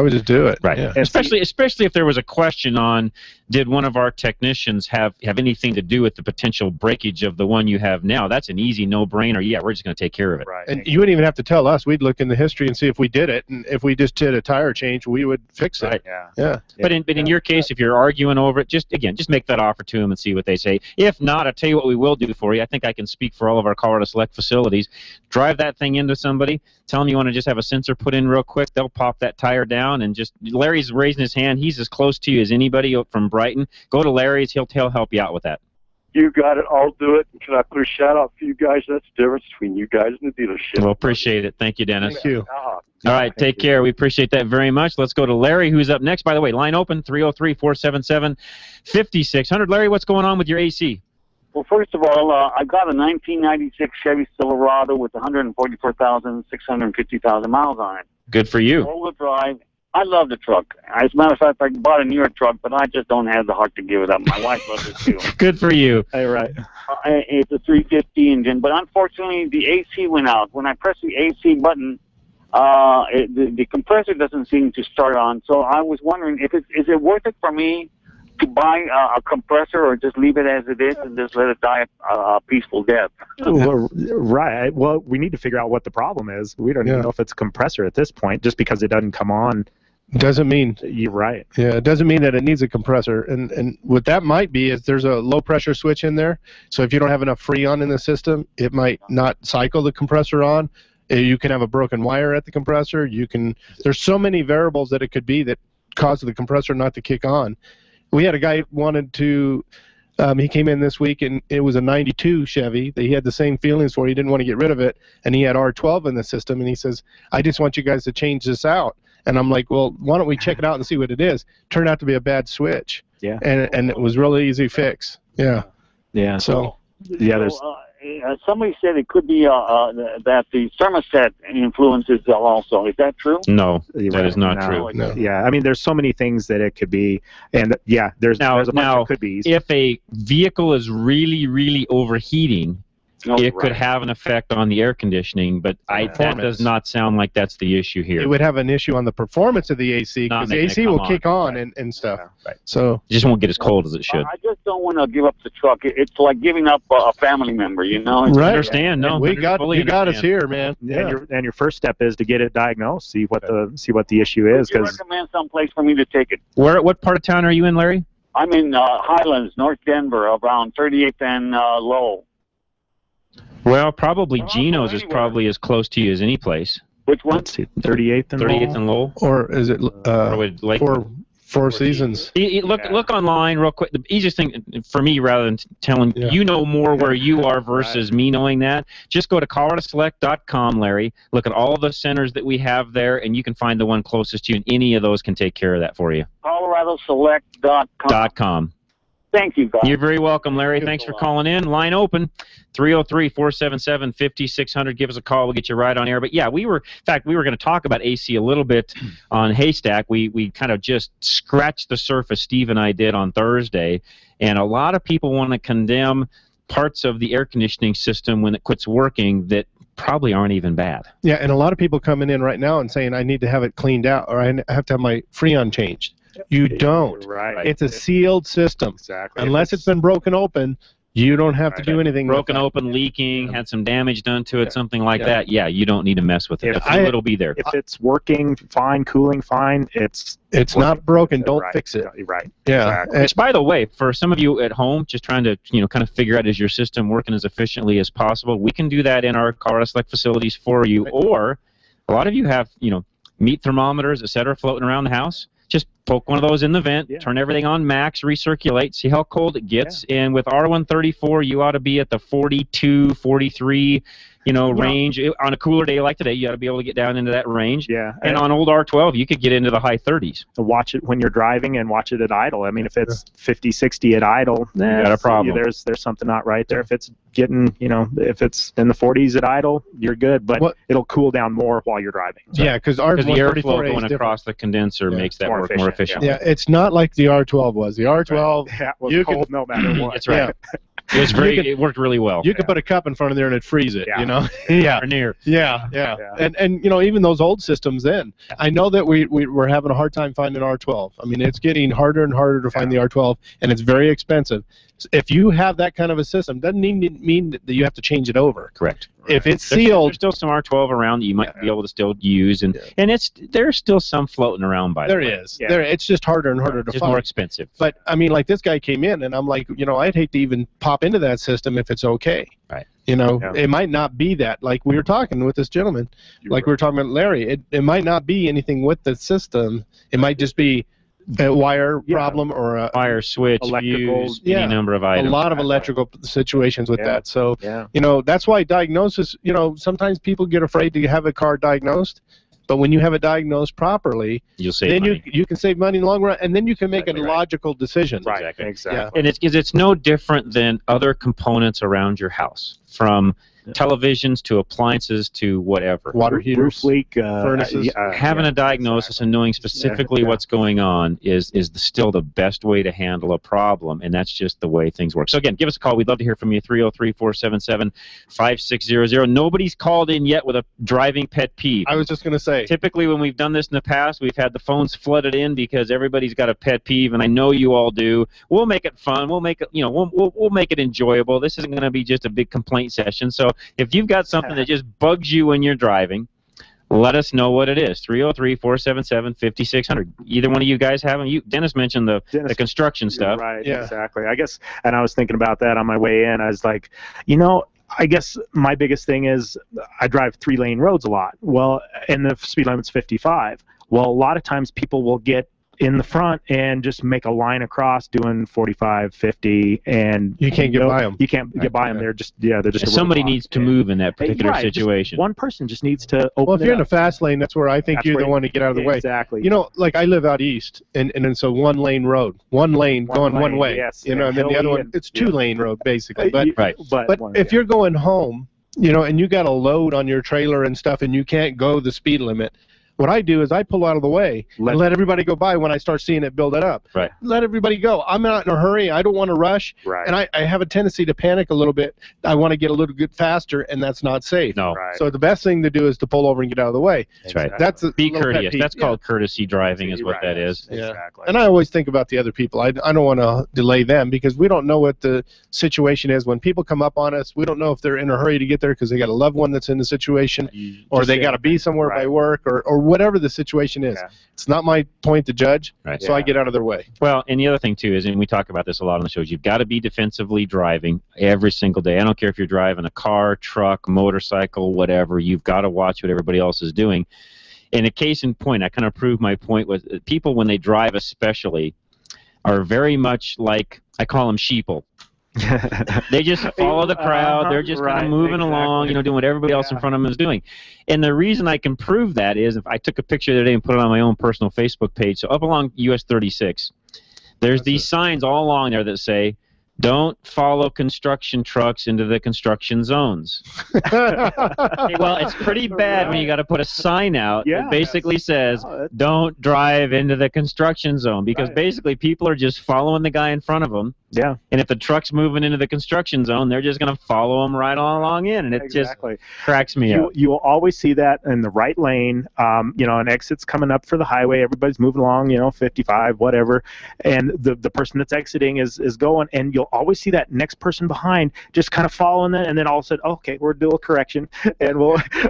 [SPEAKER 2] would just do it.
[SPEAKER 1] Right.
[SPEAKER 2] Yeah.
[SPEAKER 1] Especially if there was a question on, did one of our technicians have anything to do with the potential breakage of the one you have now? That's an easy no-brainer. Yeah, we're just going to take care of it.
[SPEAKER 8] Right.
[SPEAKER 2] And you wouldn't even have to tell us. We'd look in the history and see if we did it, and if we just did a tire change, we would fix it.
[SPEAKER 1] Right.
[SPEAKER 2] Yeah.
[SPEAKER 1] But in your case, if you're arguing over it, just make that offer to them and see what they say. If not, I'll tell you what we will do for you. I think I can speak for all of our Colorado Select facilities. Drive that thing into somebody. Tell them you want to just have a sensor put in real quick. They'll pop that tire down and Larry's raising his hand. He's as close to you as anybody from Brighton. Go to Larry's. He'll help you out with that.
[SPEAKER 12] You got it. I'll do it. Can I put a shout out for you guys? That's the difference between you guys and the dealership.
[SPEAKER 1] Well, appreciate it. Thank you, Dennis.
[SPEAKER 2] Thank you.
[SPEAKER 1] All right, take care. We appreciate that very much. Let's go to Larry, who's up next. By the way, line open, 303-477-5600. Larry, what's going on with your AC?
[SPEAKER 13] Well, first of all, I got a 1996 Chevy Silverado with 144,650,000 miles on it.
[SPEAKER 1] Good for you.
[SPEAKER 13] All-wheel drive. I love the truck. As a matter of fact, I bought a newer truck, but I just don't have the heart to give it up. My wife loves it too.
[SPEAKER 1] Good for you.
[SPEAKER 8] Hey, right.
[SPEAKER 13] It's a 350 engine, but unfortunately, the AC went out. When I press the AC button, the compressor doesn't seem to start on. So I was wondering, is it worth it for me to buy a compressor or just leave it as it is and just let it die a peaceful death?
[SPEAKER 8] Right. Well, we need to figure out what the problem is. We don't even know if it's a compressor at this point. Just because it doesn't come on
[SPEAKER 2] doesn't mean
[SPEAKER 8] you're right.
[SPEAKER 2] Yeah, it doesn't mean that it needs a compressor. And what that might be is there's a low pressure switch in there. So if you don't have enough Freon in the system, it might not cycle the compressor on. You can have a broken wire at the compressor. There's so many variables that it could be that cause the compressor not to kick on. We had a guy wanted to, he came in this week, and it was a 92 Chevy that he had the same feelings for. He didn't want to get rid of it, and he had R12 in the system, and he says, I just want you guys to change this out. And I'm like, well, why don't we check it out and see what it is? Turned out to be a bad switch.
[SPEAKER 8] Yeah.
[SPEAKER 2] And it was really easy fix. Yeah.
[SPEAKER 8] Yeah.
[SPEAKER 2] So
[SPEAKER 8] yeah, there's...
[SPEAKER 13] somebody said it could be that the thermostat influences also. Is that true?
[SPEAKER 1] No, that is not true.
[SPEAKER 2] No.
[SPEAKER 8] Yeah, I mean, there's so many things that it could be, and yeah, there's a bunch of could be's.
[SPEAKER 1] If a vehicle is really, really overheating, it could
[SPEAKER 13] right.
[SPEAKER 1] have an effect on the air conditioning, but that does not sound like that's the issue here.
[SPEAKER 2] It would have an issue on the performance of the AC because the AC will kick on and stuff.
[SPEAKER 8] Right.
[SPEAKER 2] So
[SPEAKER 1] it just won't get as cold as it should.
[SPEAKER 13] I just don't want to give up the truck. It's like giving up a family member, you know?
[SPEAKER 2] Right.
[SPEAKER 1] Understand? No,
[SPEAKER 2] you got us here, man. Yeah.
[SPEAKER 8] And your first step is to get it diagnosed, see what the issue is.
[SPEAKER 13] Would you recommend some place for me to take it?
[SPEAKER 1] What part of town are you in, Larry?
[SPEAKER 13] I'm in Highlands, North Denver, around 38th and Lowell.
[SPEAKER 1] Well, probably Geno's is probably as close to you as any place.
[SPEAKER 13] Which one?
[SPEAKER 8] 38th and
[SPEAKER 1] 38th and Lowell.
[SPEAKER 2] Or is it Four Seasons?
[SPEAKER 1] Look online real quick. The easiest thing for me, rather than telling you know more where you are versus me knowing that, just go to ColoradoSelect.com, Larry. Look at all the centers that we have there, and you can find the one closest to you, and any of those can take care of that for you.
[SPEAKER 13] ColoradoSelect.com. Thank you, guys.
[SPEAKER 1] You're very welcome, Larry. Thanks for calling in. Line open, 303-477-5600. Give us a call. We'll get you right on air. But, yeah, we were going to talk about AC a little bit on Haystack. We kind of just scratched the surface, Steve and I did on Thursday, and a lot of people want to condemn parts of the air conditioning system when it quits working that probably aren't even bad.
[SPEAKER 2] Yeah, and a lot of people coming in right now and saying, I need to have it cleaned out or I have to have my Freon changed. You don't.
[SPEAKER 8] Right.
[SPEAKER 2] It's a sealed system.
[SPEAKER 8] Exactly.
[SPEAKER 2] Unless it's been broken open, you don't have to do anything.
[SPEAKER 1] Broken open, leaking, had some damage done to it, something like that. Yeah, you don't need to mess with it. It'll be there.
[SPEAKER 8] If it's working fine, cooling fine, it's
[SPEAKER 2] not broken. Don't fix it.
[SPEAKER 8] Right.
[SPEAKER 2] Yeah.
[SPEAKER 8] Exactly.
[SPEAKER 1] Which, by the way, for some of you at home, just trying to kind of figure out is your system working as efficiently as possible, we can do that in our Colorado Select facilities for you. Or a lot of you have meat thermometers, etc., floating around the house. Just poke one of those in the vent, turn everything on max, recirculate, see how cold it gets. And with R134, you ought to be at the 42, 43, range. On a cooler day like today, you ought to be able to get down into that range.
[SPEAKER 8] Yeah.
[SPEAKER 1] And on old R12, you could get into the high 30s.
[SPEAKER 8] Watch it when you're driving and watch it at idle. I mean, if it's 50, 60 at idle,
[SPEAKER 1] you got a problem.
[SPEAKER 8] There's something not right there. If it's getting, if it's in the 40s at idle, you're good, but it'll cool down more while you're driving.
[SPEAKER 2] So. Yeah, because
[SPEAKER 1] the airflow going across the condenser makes that work more efficient.
[SPEAKER 2] Yeah, it's not like the R12 was. The R12,
[SPEAKER 8] was cold no matter what.
[SPEAKER 1] That's right. It was it worked really well.
[SPEAKER 2] You could put a cup in front of there and it'd freeze it,
[SPEAKER 1] Yeah. Or near.
[SPEAKER 2] Yeah. And even those old systems then, I know that we're having a hard time finding R12. I mean, it's getting harder and harder to find the R12, and it's very expensive. If you have that kind of a system, doesn't mean that you have to change it over.
[SPEAKER 1] Correct.
[SPEAKER 2] If it's sealed,
[SPEAKER 1] there's still some R12 around that you might be able to still use, and there's still some floating around by the way.
[SPEAKER 2] There is. It's just harder and harder to find.
[SPEAKER 1] It's more expensive.
[SPEAKER 2] But I mean, like this guy came in, and I'm like, I'd hate to even pop into that system if it's okay.
[SPEAKER 1] Right.
[SPEAKER 2] It might not be that. Like we were talking with this gentleman, we were talking about Larry. It might not be anything with the system. It might just be a wire problem or a
[SPEAKER 1] wire switch,
[SPEAKER 8] electrical,
[SPEAKER 1] any number of items.
[SPEAKER 2] A lot of electrical situations with that. So, that's why diagnosis, sometimes people get afraid to have a car diagnosed, but when you have it diagnosed properly,
[SPEAKER 1] you'll save money.
[SPEAKER 2] You can save money in the long run, and then you can make a logical decision.
[SPEAKER 8] Right, exactly.
[SPEAKER 2] Yeah.
[SPEAKER 1] And it's no different than other components around your house, from televisions to appliances to whatever.
[SPEAKER 2] Water heaters,
[SPEAKER 8] roof leak,
[SPEAKER 2] furnaces.
[SPEAKER 1] Having a diagnosis and knowing specifically what's going on is still the best way to handle a problem, and that's just the way things work. So again, give us a call. We'd love to hear from you. 303-477-5600. Nobody's called in yet with a driving pet peeve.
[SPEAKER 2] I was just going to say.
[SPEAKER 1] Typically, when we've done this in the past, we've had the phones flooded in because everybody's got a pet peeve, and I know you all do. We'll make it fun. We'll make it, we'll make it enjoyable. This isn't going to be just a big complaint session. So if you've got something that just bugs you when you're driving, let us know what it is. 303-477-5600. Either one of you guys have them. Dennis mentioned the construction stuff.
[SPEAKER 8] Right, exactly. I guess, and I was thinking about that on my way in. I was like, I guess my biggest thing is I drive 3-lane roads a lot. Well, and the speed limit's 55. Well, a lot of times people will get in the front and just make a line across doing 45, 50, and
[SPEAKER 2] you can't get by them.
[SPEAKER 8] You can't get by them. They're just they're just.
[SPEAKER 1] Somebody needs to move in that particular situation.
[SPEAKER 8] One person just needs to open.
[SPEAKER 2] Well, if
[SPEAKER 8] it
[SPEAKER 2] you're
[SPEAKER 8] up.
[SPEAKER 2] in a fast lane, that's where I think you're the one to get out of the way.
[SPEAKER 8] Exactly.
[SPEAKER 2] You know, like I live out east, and it's a one-lane road, one lane going one way.
[SPEAKER 8] Yes,
[SPEAKER 2] you know, and then the other one, it's two-lane road basically. But but if you're going home, you know, and you got a load on your trailer and stuff, and you can't go the speed limit. What I do is I pull out of the way and let everybody go by when I start seeing it build it up.
[SPEAKER 1] Right.
[SPEAKER 2] Let everybody go. I'm not in a hurry. I don't want to rush.
[SPEAKER 8] Right.
[SPEAKER 2] And I have a tendency to panic a little bit. I want to get a little bit faster, and that's not safe.
[SPEAKER 1] No.
[SPEAKER 8] Right.
[SPEAKER 2] So the best thing to do is to pull over and get out of the way.
[SPEAKER 1] That's right.
[SPEAKER 2] That's
[SPEAKER 1] Be courteous. That's called courtesy driving is what that is.
[SPEAKER 2] Yeah.
[SPEAKER 8] Exactly.
[SPEAKER 2] And I always think about the other people. I don't want to delay them because we don't know what the situation is. When people come up on us, we don't know if they're in a hurry to get there because they got a loved one that's in the situation, or they got to be somewhere by work, or whatever the situation is.
[SPEAKER 8] Yeah.
[SPEAKER 2] It's not my point to judge,
[SPEAKER 1] Right.
[SPEAKER 2] so I get out of their way.
[SPEAKER 1] Well, and the other thing, too, is, and we talk about this a lot on the shows, you've got to be defensively driving every single day. I don't care if you're driving a car, truck, motorcycle, whatever. You've got to watch what everybody else is doing. And a case in point, I kind of proved my point with people when they drive especially are very much like, I call them sheeple. They just follow the crowd. They're just kind of moving along, you know, doing what everybody else in front of them is doing. And the reason I can prove that is if I took a picture the other day and put it on my own personal Facebook page. So up along US 36, there's these signs all along there that say, "Don't follow construction trucks into the construction zones." Well, it's pretty bad when you got to put a sign out that basically says, "Don't drive into the construction zone," because basically people are just following the guy in front of them.
[SPEAKER 8] Yeah.
[SPEAKER 1] And if the truck's moving into the construction zone, they're just going to follow them right along in, and it just cracks me up.
[SPEAKER 8] You will always see that in the right lane. You know, an exit's coming up for the highway. Everybody's moving along, you know, 55, whatever, and the person that's exiting is going, and you'll always see that next person behind just kind of following that, and then all of a sudden, okay, we're doing a correction, and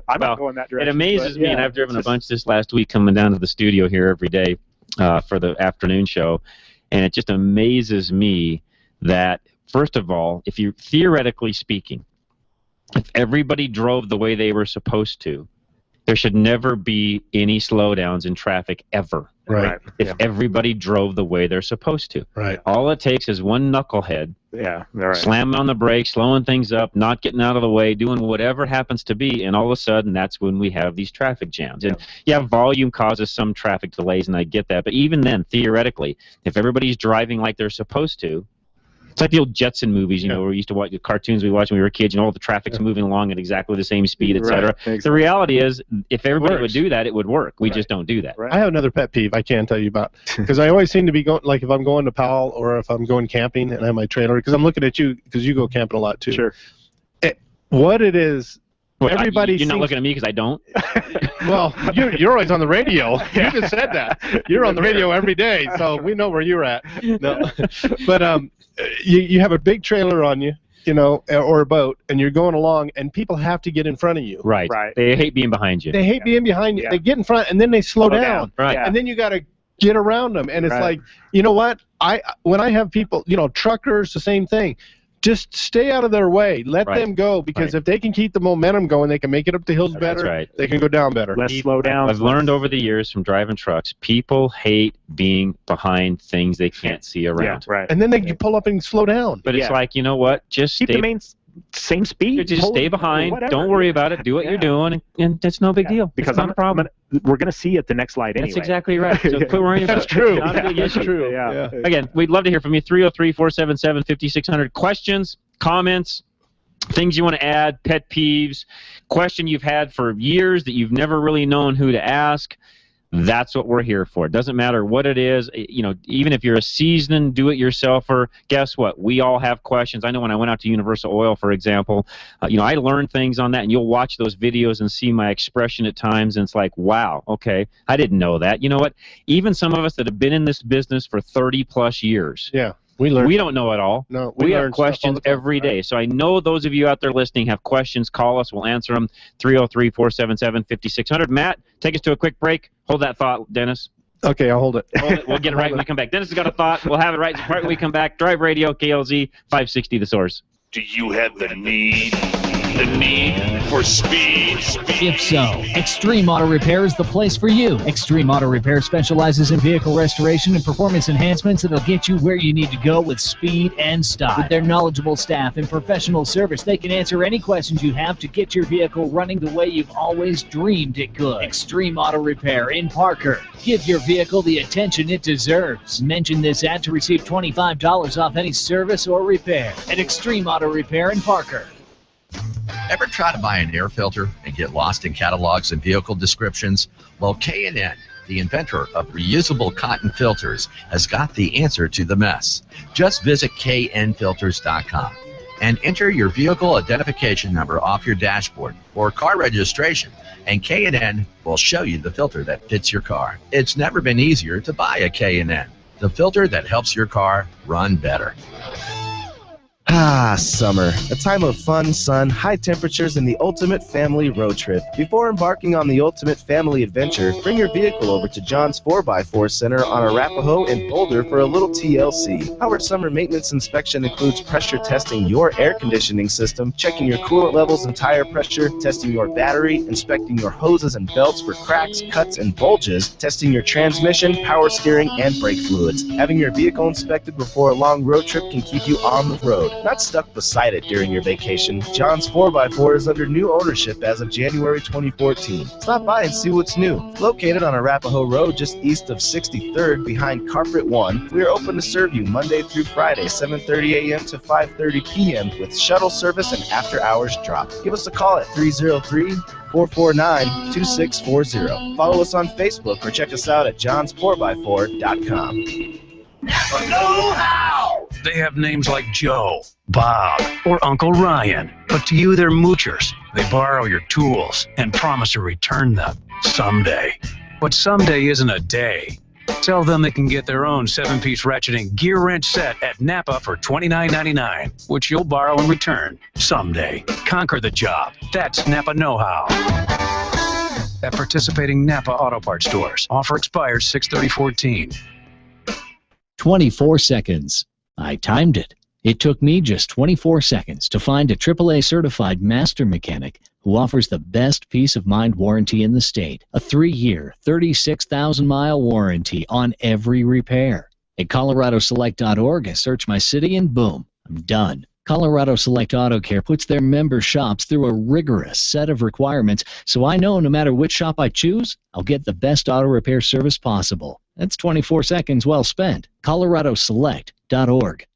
[SPEAKER 8] I'm not going that direction.
[SPEAKER 1] It amazes me, and I've driven a bunch this last week coming down to the studio here every day for the afternoon show, and it just amazes me that, first of all, if you, theoretically speaking, if everybody drove the way they were supposed to, there should never be any slowdowns in traffic ever.
[SPEAKER 2] Right.
[SPEAKER 1] If everybody drove the way they're supposed to.
[SPEAKER 2] Right.
[SPEAKER 1] All it takes is one knucklehead
[SPEAKER 8] right.
[SPEAKER 1] slamming on the brakes, slowing things up, not getting out of the way, doing whatever happens to be, and all of a sudden that's when we have these traffic jams. And volume causes some traffic delays, and I get that, but even then, theoretically, if everybody's driving like they're supposed to, it's like the old Jetson movies, you know, where we used to watch the cartoons we watched when we were kids, and all the traffic's moving along at exactly the same speed, etc.
[SPEAKER 2] Exactly.
[SPEAKER 1] The reality is, if everybody would do that, it would work. We just don't do that.
[SPEAKER 2] I have another pet peeve I can tell you about, because I always seem to be going, like if I'm going to Powell or if I'm going camping and I have my trailer, because I'm looking at you because you go camping a lot too.
[SPEAKER 8] Sure.
[SPEAKER 2] What it is,
[SPEAKER 1] Well,
[SPEAKER 2] everybody
[SPEAKER 1] you're not
[SPEAKER 2] seems-
[SPEAKER 1] looking at me because I don't.
[SPEAKER 2] Well, you're always on the radio. You just said that. You're on the radio every day, so we know where you're at. No, but you have a big trailer on you, you know, or a boat, and you're going along, and people have to get in front of you.
[SPEAKER 1] Right. They hate being behind you.
[SPEAKER 2] They hate being behind you. They get in front, and then they slow down.
[SPEAKER 1] Right.
[SPEAKER 2] And then you got to get around them, and it's
[SPEAKER 1] Right.
[SPEAKER 2] like, you know what? When I have people, you know, truckers, the same thing. Just stay out of their way. Let them go, because if they can keep the momentum going, they can make it up the hills better.
[SPEAKER 1] That's right.
[SPEAKER 2] They can go down better.
[SPEAKER 8] Slow down.
[SPEAKER 1] I've learned over the years from driving trucks, people hate being behind things they can't see around.
[SPEAKER 8] Right.
[SPEAKER 2] And then they can pull up and slow down.
[SPEAKER 1] But it's like, you know what? Just
[SPEAKER 8] keep
[SPEAKER 1] stay,
[SPEAKER 8] the same speed.
[SPEAKER 1] just stay behind.
[SPEAKER 8] Whatever.
[SPEAKER 1] Don't worry about it. Do what you're doing, and that's no big deal.
[SPEAKER 8] Because
[SPEAKER 1] it's not a problem.
[SPEAKER 8] We're going to see you at the next light anyway.
[SPEAKER 1] That's exactly right. So quit worrying about it.
[SPEAKER 2] That's true.
[SPEAKER 1] Not a big
[SPEAKER 2] That's
[SPEAKER 1] issue.
[SPEAKER 2] true.
[SPEAKER 8] Yeah.
[SPEAKER 1] Again, we'd love to hear from you. 303-477-5600. Questions, comments, things you want to add, pet peeves, question you've had for years that you've never really known who to ask. That's what we're here for. It doesn't matter what it is. You know, even if you're a seasoned do-it-yourselfer, guess what? We all have questions. I know when I went out to Universal Oil, for example, you know, I learned things on that, and you'll watch those videos and see my expression at times, and it's like, wow, okay, I didn't know that. You know what? Even some of us that have been in this business for 30-plus years,
[SPEAKER 2] we learn.
[SPEAKER 1] We don't know it all.
[SPEAKER 2] No,
[SPEAKER 1] we have
[SPEAKER 2] learn stuff all
[SPEAKER 1] questions
[SPEAKER 2] the time.
[SPEAKER 1] every day. So I know those of you out there listening have questions. Call us. We'll answer them. 303-477-5600. Matt, take us to a quick break. Hold that thought, Dennis.
[SPEAKER 2] Okay, I'll hold it.
[SPEAKER 1] Hold it. We'll get it right when we come back. Dennis has got a thought. We'll have it right when we come back. Drive Radio, KLZ, 560 The Source.
[SPEAKER 14] Do you have the need? The need for speed.
[SPEAKER 15] If so, Extreme Auto Repair is the place for you. Extreme Auto Repair specializes in vehicle restoration and performance enhancements that'll get you where you need to go with speed and style. With their knowledgeable staff and professional service, they can answer any questions you have to get your vehicle running the way you've always dreamed it could. Extreme Auto Repair in Parker. Give your vehicle the attention it deserves. Mention this ad to receive $25 off any service or repair at Extreme Auto Repair in Parker.
[SPEAKER 16] Ever try to buy an air filter and get lost in catalogs and vehicle descriptions? Well, K&N, the inventor of reusable cotton filters, has got the answer to the mess. Just visit knfilters.com and enter your vehicle identification number off your dashboard or car registration, and K&N will show you the filter that fits your car. It's never been easier to buy a K&N, the filter that helps your car run better.
[SPEAKER 17] Ah, summer. A time of fun, sun, high temperatures, and the ultimate family road trip. Before embarking on the ultimate family adventure, bring your vehicle over to John's 4x4 Center on Arapahoe and Boulder for a little TLC. Our summer maintenance inspection includes pressure testing your air conditioning system, checking your coolant levels and tire pressure, testing your battery, inspecting your hoses and belts for cracks, cuts, and bulges, testing your transmission, power steering, and brake fluids. Having your vehicle inspected before a long road trip can keep you on the road, not stuck beside it during your vacation. John's 4x4 is under new ownership as of January 2014. Stop by and see what's new. Located on Arapahoe Road just east of 63rd behind Carpet 1, we are open to serve you Monday through Friday, 7:30 a.m. to 5:30 p.m. with shuttle service and after-hours drop. Give us a call at 303-449-2640. Follow us on Facebook or check us out at johns4x4.com.
[SPEAKER 4] Know-how! They have names like Joe, Bob, or Uncle Ryan. But to you, they're moochers. They borrow your tools and promise to return them someday. But someday isn't a day. Tell them they can get their own 7-piece ratcheting gear wrench set at Napa for $29.99, which you'll borrow and return someday. Conquer the job. That's Napa Know-how. At participating Napa Auto Parts stores. Offer expires 6/30/14.
[SPEAKER 15] 24 seconds. I timed it. It took me just 24 seconds to find a AAA certified master mechanic who offers the best peace of mind warranty in the state. A 3-year, 36,000-mile warranty on every repair. At coloradoselect.org, I search my city and boom, I'm done. Colorado Select Auto Care puts their member shops through a rigorous set of requirements, so I know no matter which shop I choose, I'll get the best auto repair service possible. That's 24 seconds well spent. coloradoselect.org.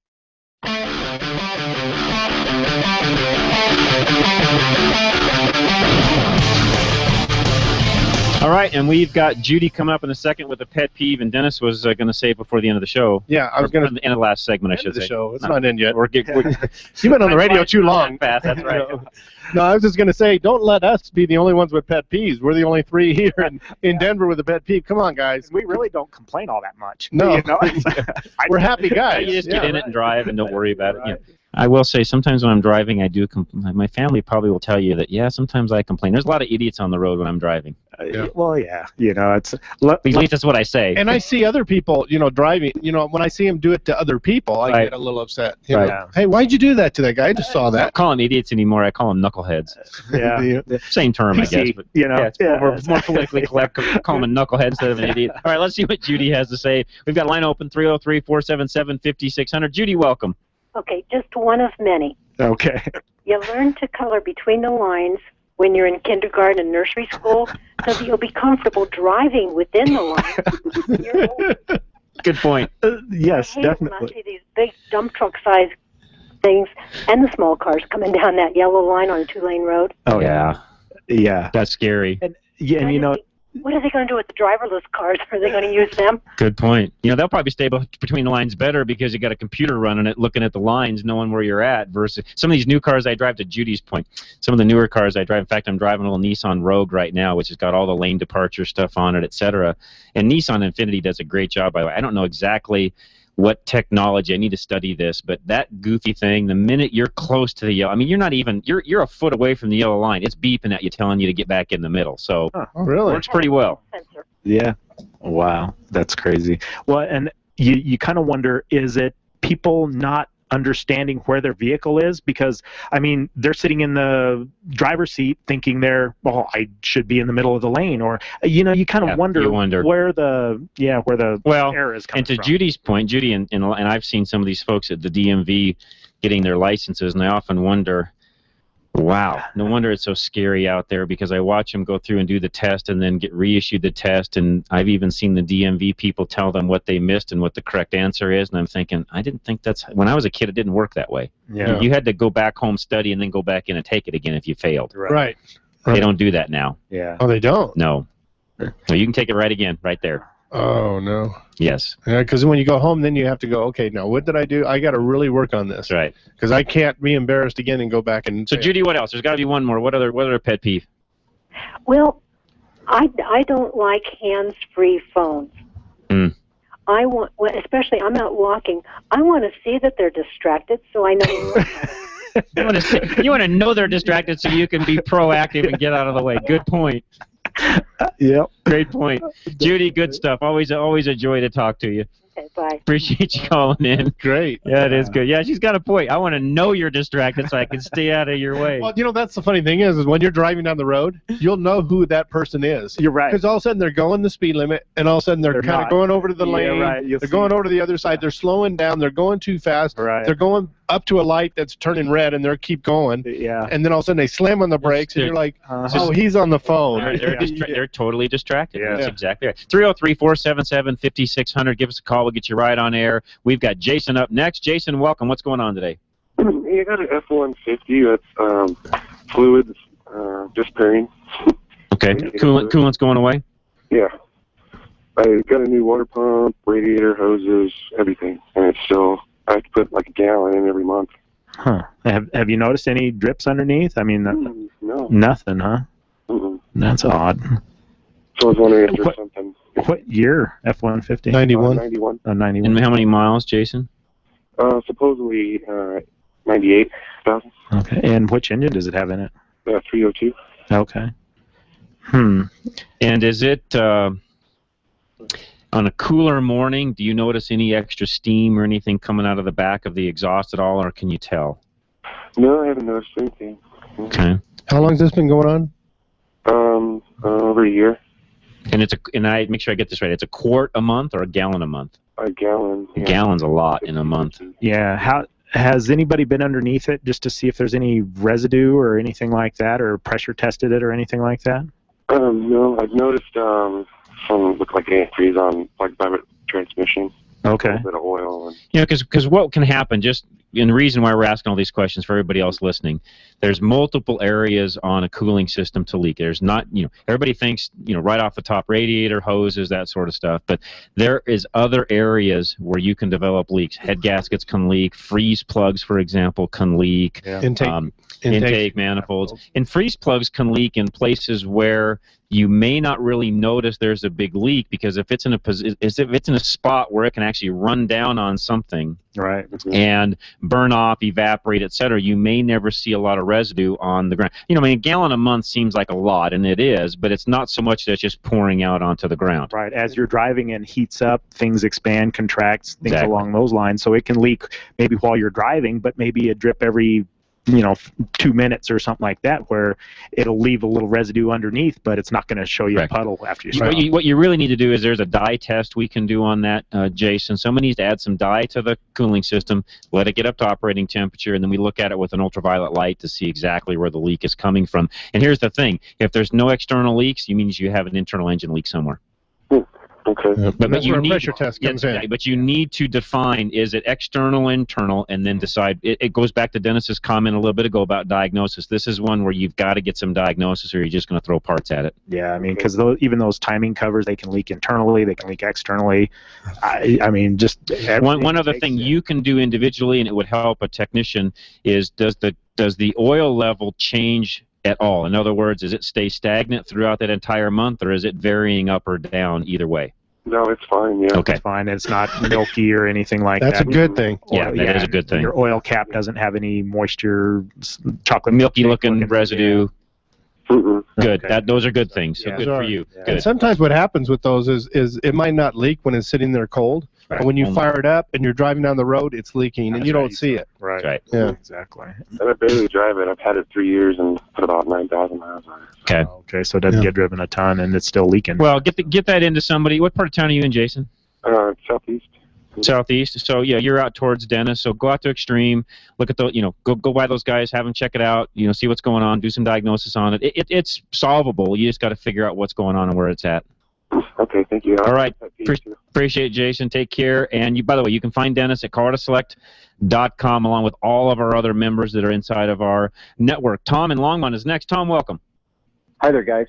[SPEAKER 1] All right, and we've got Judy coming up in a second with a pet peeve, and Dennis was going to say before the end of the show.
[SPEAKER 2] Yeah, I was going to
[SPEAKER 1] the end of the last segment, I should say.
[SPEAKER 2] The show. It's not in yet.
[SPEAKER 1] You've
[SPEAKER 2] been on the radio too long.
[SPEAKER 1] Fast, that's right.
[SPEAKER 2] No, I was just going to say, don't let us be the only ones with pet peeves. We're the only 3 here in Denver with a pet peeve. Come on, guys.
[SPEAKER 8] We really don't complain all that much.
[SPEAKER 2] No.
[SPEAKER 8] You know?
[SPEAKER 2] We're happy guys.
[SPEAKER 1] You just get in it and drive and don't worry about it. Yeah. I will say sometimes when I'm driving, I do. My family probably will tell you that. Yeah, sometimes I complain. There's a lot of idiots on the road when I'm driving.
[SPEAKER 8] Well, yeah, you know, it's.
[SPEAKER 1] At least that's what I say.
[SPEAKER 2] And I see other people, driving. When I see them do it to other people, I get a little upset. Hey, why'd you do that to that guy? I just saw that.
[SPEAKER 1] I don't call them idiots anymore. I call them knuckleheads.
[SPEAKER 8] Yeah.
[SPEAKER 1] Same term, I guess. But
[SPEAKER 8] it's
[SPEAKER 1] more politically correct. Call him a knucklehead instead of an idiot. All right, let's see what Judy has to say. We've got a line open 303-477-5600. Judy, welcome.
[SPEAKER 18] Okay, just one of many.
[SPEAKER 8] Okay.
[SPEAKER 18] You learn to color between the lines when you're in kindergarten and nursery school so that you'll be comfortable driving within the lines.
[SPEAKER 1] Good point.
[SPEAKER 8] Yes, definitely.
[SPEAKER 18] When I see these big dump truck size things and the small cars coming down that yellow line on a 2-lane road.
[SPEAKER 1] Oh, yeah.
[SPEAKER 8] Yeah.
[SPEAKER 1] That's scary.
[SPEAKER 8] And
[SPEAKER 18] what are they going to do with the driverless cars? Are they going to use them?
[SPEAKER 1] Good point. They'll probably stay between the lines better because you got a computer running it, looking at the lines, knowing where you're at, versus some of these new cars I drive, to Judy's point. Some of the newer cars I drive, in fact, I'm driving a little Nissan Rogue right now, which has got all the lane departure stuff on it, etc. And Nissan Infiniti does a great job, by the way. I don't know exactly what technology, I need to study this, but that goofy thing, the minute you're close to the yellow, you're not even, you're a foot away from the yellow line, it's beeping at you, telling you to get back in the middle. So
[SPEAKER 2] really?
[SPEAKER 1] Works pretty well.
[SPEAKER 8] Yeah. Wow, that's crazy. Well, and you kind of wonder, is it people not understanding where their vehicle is, because I mean they're sitting in the driver's seat thinking I should be in the middle of the lane, or you kind of wonder where the error is coming
[SPEAKER 1] and to
[SPEAKER 8] from.
[SPEAKER 1] Judy's point, Judy and I've seen some of these folks at the DMV getting their licenses, and I often wonder, wow, no wonder it's so scary out there, because I watch them go through and do the test and then get reissued the test, and I've even seen the DMV people tell them what they missed and what the correct answer is, and I'm thinking, I didn't think when I was a kid, it didn't work that way.
[SPEAKER 2] Yeah.
[SPEAKER 1] You had to go back home, study, and then go back in and take it again if you failed.
[SPEAKER 2] Right.
[SPEAKER 1] They don't do that now.
[SPEAKER 8] Yeah.
[SPEAKER 2] Oh, they don't?
[SPEAKER 1] No. So you can take it right again, right there.
[SPEAKER 2] Oh, no.
[SPEAKER 1] Yes.
[SPEAKER 2] Yeah, because when you go home, then you have to go, okay, now what did I do? I got to really work on this.
[SPEAKER 1] Right.
[SPEAKER 2] Because I can't be embarrassed again and go back and...
[SPEAKER 1] So, Judy, what else? There's got to be one more. What other pet peeve?
[SPEAKER 18] Well, I don't like hands-free phones. I want, especially I'm out walking, I want to see that they're distracted so I know.
[SPEAKER 1] You want to know they're distracted so you can be proactive and get out of the way. Good point.
[SPEAKER 8] Yep.
[SPEAKER 1] Great point. Judy, good stuff. Always a joy to talk to you.
[SPEAKER 18] Okay, bye.
[SPEAKER 1] Appreciate you calling in.
[SPEAKER 2] Great.
[SPEAKER 1] Yeah, it is good. Yeah, she's got a point. I want to know you're distracted so I can stay out of your way.
[SPEAKER 2] Well, that's the funny thing is when you're driving down the road, you'll know who that person is.
[SPEAKER 8] You're right.
[SPEAKER 2] Because all of a sudden they're going the speed limit, and all of a sudden they're kind of going over to the lane.
[SPEAKER 8] Right.
[SPEAKER 2] They're going over to the other side. They're slowing down. They're going too fast.
[SPEAKER 8] Right.
[SPEAKER 2] They're going up to a light that's turning red, and they keep going.
[SPEAKER 8] Yeah.
[SPEAKER 2] And then all of a sudden they slam on the brakes, and you're like, oh, he's on the phone.
[SPEAKER 1] They're totally distracted.
[SPEAKER 8] Yeah.
[SPEAKER 1] That's exactly right. 303-477-5600. Give us a call. We'll get you right on air. We've got Jason up next. Jason, welcome. What's going on today?
[SPEAKER 19] You got an F-150 that's fluids disappearing.
[SPEAKER 1] Okay. Coolant's going away?
[SPEAKER 19] Yeah. I got a new water pump, radiator, hoses, everything, and it's still, I have to put like a gallon in every month.
[SPEAKER 8] Huh. Have you noticed any drips underneath? I mean,
[SPEAKER 19] no.
[SPEAKER 8] Nothing, huh?
[SPEAKER 19] Mm-mm.
[SPEAKER 8] That's odd.
[SPEAKER 19] So I was wondering if there's something.
[SPEAKER 8] What year F-150?
[SPEAKER 2] 91.
[SPEAKER 19] 91.
[SPEAKER 8] 91.
[SPEAKER 1] And how many miles, Jason?
[SPEAKER 19] Supposedly 98,000.
[SPEAKER 8] Okay. And which engine does it have in it?
[SPEAKER 19] 302.
[SPEAKER 8] Okay.
[SPEAKER 1] And is it on a cooler morning? Do you notice any extra steam or anything coming out of the back of the exhaust at all, or can you tell?
[SPEAKER 19] No, I haven't noticed anything.
[SPEAKER 1] Okay.
[SPEAKER 2] How long has this been going on?
[SPEAKER 19] Over a year.
[SPEAKER 1] And I make sure I get this right. It's a quart a month or a gallon a month?
[SPEAKER 19] A gallon.
[SPEAKER 1] Yeah. A gallon's a lot in a month.
[SPEAKER 8] Yeah. How has anybody been underneath it just to see if there's any residue or anything like that, or pressure tested it or anything like that?
[SPEAKER 19] No, I've noticed some look like antifreeze on like my transmission.
[SPEAKER 8] Okay.
[SPEAKER 19] A little bit of oil.
[SPEAKER 1] Because what can happen, and the reason why we're asking all these questions for everybody else listening, there's multiple areas on a cooling system to leak. There's not, everybody thinks, right off the top, radiator, hoses, that sort of stuff, but there is other areas where you can develop leaks. Head gaskets can leak, freeze plugs, for example, can leak.
[SPEAKER 2] Yeah.
[SPEAKER 1] Intake manifolds. And freeze plugs can leak in places where you may not really notice there's a big leak, because if it's in a spot where it can actually run down on something,
[SPEAKER 8] right,
[SPEAKER 1] and burn off, evaporate, etc., you may never see a lot of residue on the ground. A gallon a month seems like a lot, and it is, but it's not so much that it's just pouring out onto the ground.
[SPEAKER 8] Right. As you're driving and heats up, things expand, contracts, things
[SPEAKER 1] Exactly.
[SPEAKER 8] along those lines. So it can leak maybe while you're driving, but maybe a drip every 2 minutes or something like that, where it'll leave a little residue underneath, but it's not going to show you a puddle after you stop.
[SPEAKER 1] What you really need to do is there's a dye test we can do on that, Jason. Somebody needs to add some dye to the cooling system, let it get up to operating temperature, and then we look at it with an ultraviolet light to see exactly where the leak is coming from. And here's the thing. If there's no external leaks, it means you have an internal engine leak somewhere.
[SPEAKER 19] Okay.
[SPEAKER 1] But
[SPEAKER 2] that's
[SPEAKER 1] you
[SPEAKER 2] where a
[SPEAKER 1] need,
[SPEAKER 2] pressure test comes in.
[SPEAKER 1] But you need to define, is it external, internal, and then decide. It goes back to Dennis's comment a little bit ago about diagnosis. This is one where you've got to get some diagnosis, or you're just going to throw parts at it.
[SPEAKER 8] Yeah, I mean, because even those timing covers, they can leak internally, they can leak externally. I mean, just
[SPEAKER 1] one other thing you can do individually, and it would help a technician, is does the oil level change at all? In other words, does it stay stagnant throughout that entire month, or is it varying up or down either way?
[SPEAKER 19] No, it's fine, yeah.
[SPEAKER 1] Okay.
[SPEAKER 8] It's fine. It's not milky or anything like that.
[SPEAKER 2] That's a good thing.
[SPEAKER 1] Yeah, that is a good thing.
[SPEAKER 8] Your oil cap doesn't have any moisture, chocolate
[SPEAKER 1] milky-looking residue. Good.
[SPEAKER 19] Okay.
[SPEAKER 1] Those are good things. So
[SPEAKER 2] Yeah.
[SPEAKER 1] good for you.
[SPEAKER 2] And
[SPEAKER 1] Good.
[SPEAKER 2] sometimes what happens with those is it might not leak when it's sitting there cold, And when you fire it up and you're driving down the road, it's leaking, and you don't see it.
[SPEAKER 8] Right.
[SPEAKER 1] Right.
[SPEAKER 2] Yeah.
[SPEAKER 8] Exactly.
[SPEAKER 19] And I barely drive it. I've had it 3 years and put about 9,000 miles on it.
[SPEAKER 1] Okay.
[SPEAKER 8] Okay, so it doesn't get driven a ton, and it's still leaking.
[SPEAKER 1] Well, get that into somebody. What part of town are you in, Jason?
[SPEAKER 19] Southeast.
[SPEAKER 1] Southeast. So yeah, you're out towards Dennis. So go out to Extreme. Look at the, go by those guys. Have them check it out. See what's going on. Do some diagnosis on it. It's solvable. You just got to figure out what's going on and where it's at.
[SPEAKER 19] Okay, thank you.
[SPEAKER 1] All right. Appreciate it, Jason. Take care. And by the way, you can find Dennis at ColoradoSelect.com along with all of our other members that are inside of our network. Tom in Longmont is next. Tom, welcome.
[SPEAKER 20] Hi there, guys.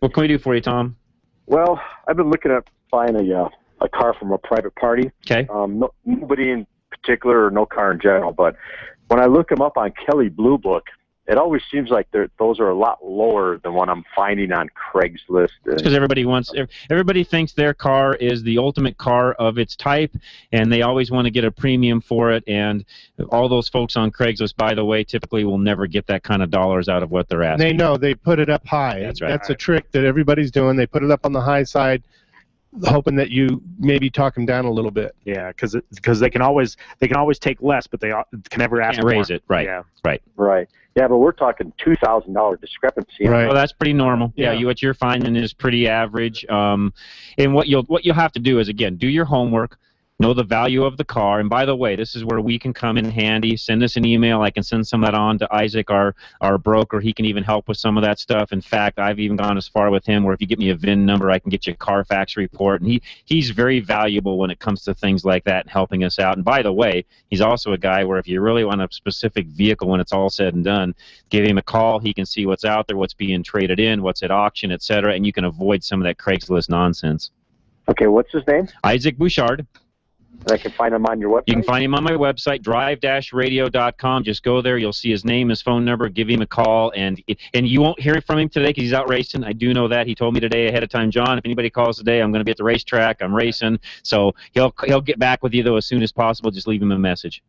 [SPEAKER 1] What can we do for you, Tom?
[SPEAKER 20] Well, I've been looking at buying a car from a private party.
[SPEAKER 1] Okay.
[SPEAKER 20] Nobody in particular, or no car in general, but when I look them up on Kelley Blue Book, it always seems like those are a lot lower than what I'm finding on Craigslist.
[SPEAKER 1] Because everybody thinks their car is the ultimate car of its type, and they always want to get a premium for it. And all those folks on Craigslist, by the way, typically will never get that kind of dollars out of what they're asking.
[SPEAKER 2] They know. They put it up high.
[SPEAKER 1] That's right.
[SPEAKER 2] That's a trick that everybody's doing. They put it up on the high side, hoping that you maybe talk them down a little bit.
[SPEAKER 8] Yeah, because they can always take less, but they can never ask
[SPEAKER 1] Can't
[SPEAKER 8] more.
[SPEAKER 1] raise it. Right.
[SPEAKER 8] Yeah.
[SPEAKER 1] Right.
[SPEAKER 20] Right. Yeah, but we're talking $2,000 discrepancy.
[SPEAKER 1] Right. Well, that's pretty normal. Yeah,
[SPEAKER 20] Yeah.
[SPEAKER 1] what you're finding is pretty average. And what you'll have to do is, again, do your homework, know the value of the car. And by the way, this is where we can come in handy. Send us an email. I can send some of that on to Isaac, our broker. He can even help with some of that stuff. In fact, I've even gone as far with him where if you get me a VIN number, I can get you a Carfax report. And he's very valuable when it comes to things like that and helping us out. And by the way, he's also a guy where if you really want a specific vehicle when it's all said and done, give him a call. He can see what's out there, what's being traded in, what's at auction, etc. And you can avoid some of that Craigslist nonsense.
[SPEAKER 20] Okay, what's his name?
[SPEAKER 1] Isaac Bouchard.
[SPEAKER 20] And I can find him on your website?
[SPEAKER 1] You can find him on my website, drive-radio.com. Just go there. You'll see his name, his phone number. Give him a call. And you won't hear from him today because he's out racing. I do know that. He told me today ahead of time, John, if anybody calls today, I'm going to be at the racetrack. I'm racing. So he'll get back with you, though, as soon as possible. Just leave him a message.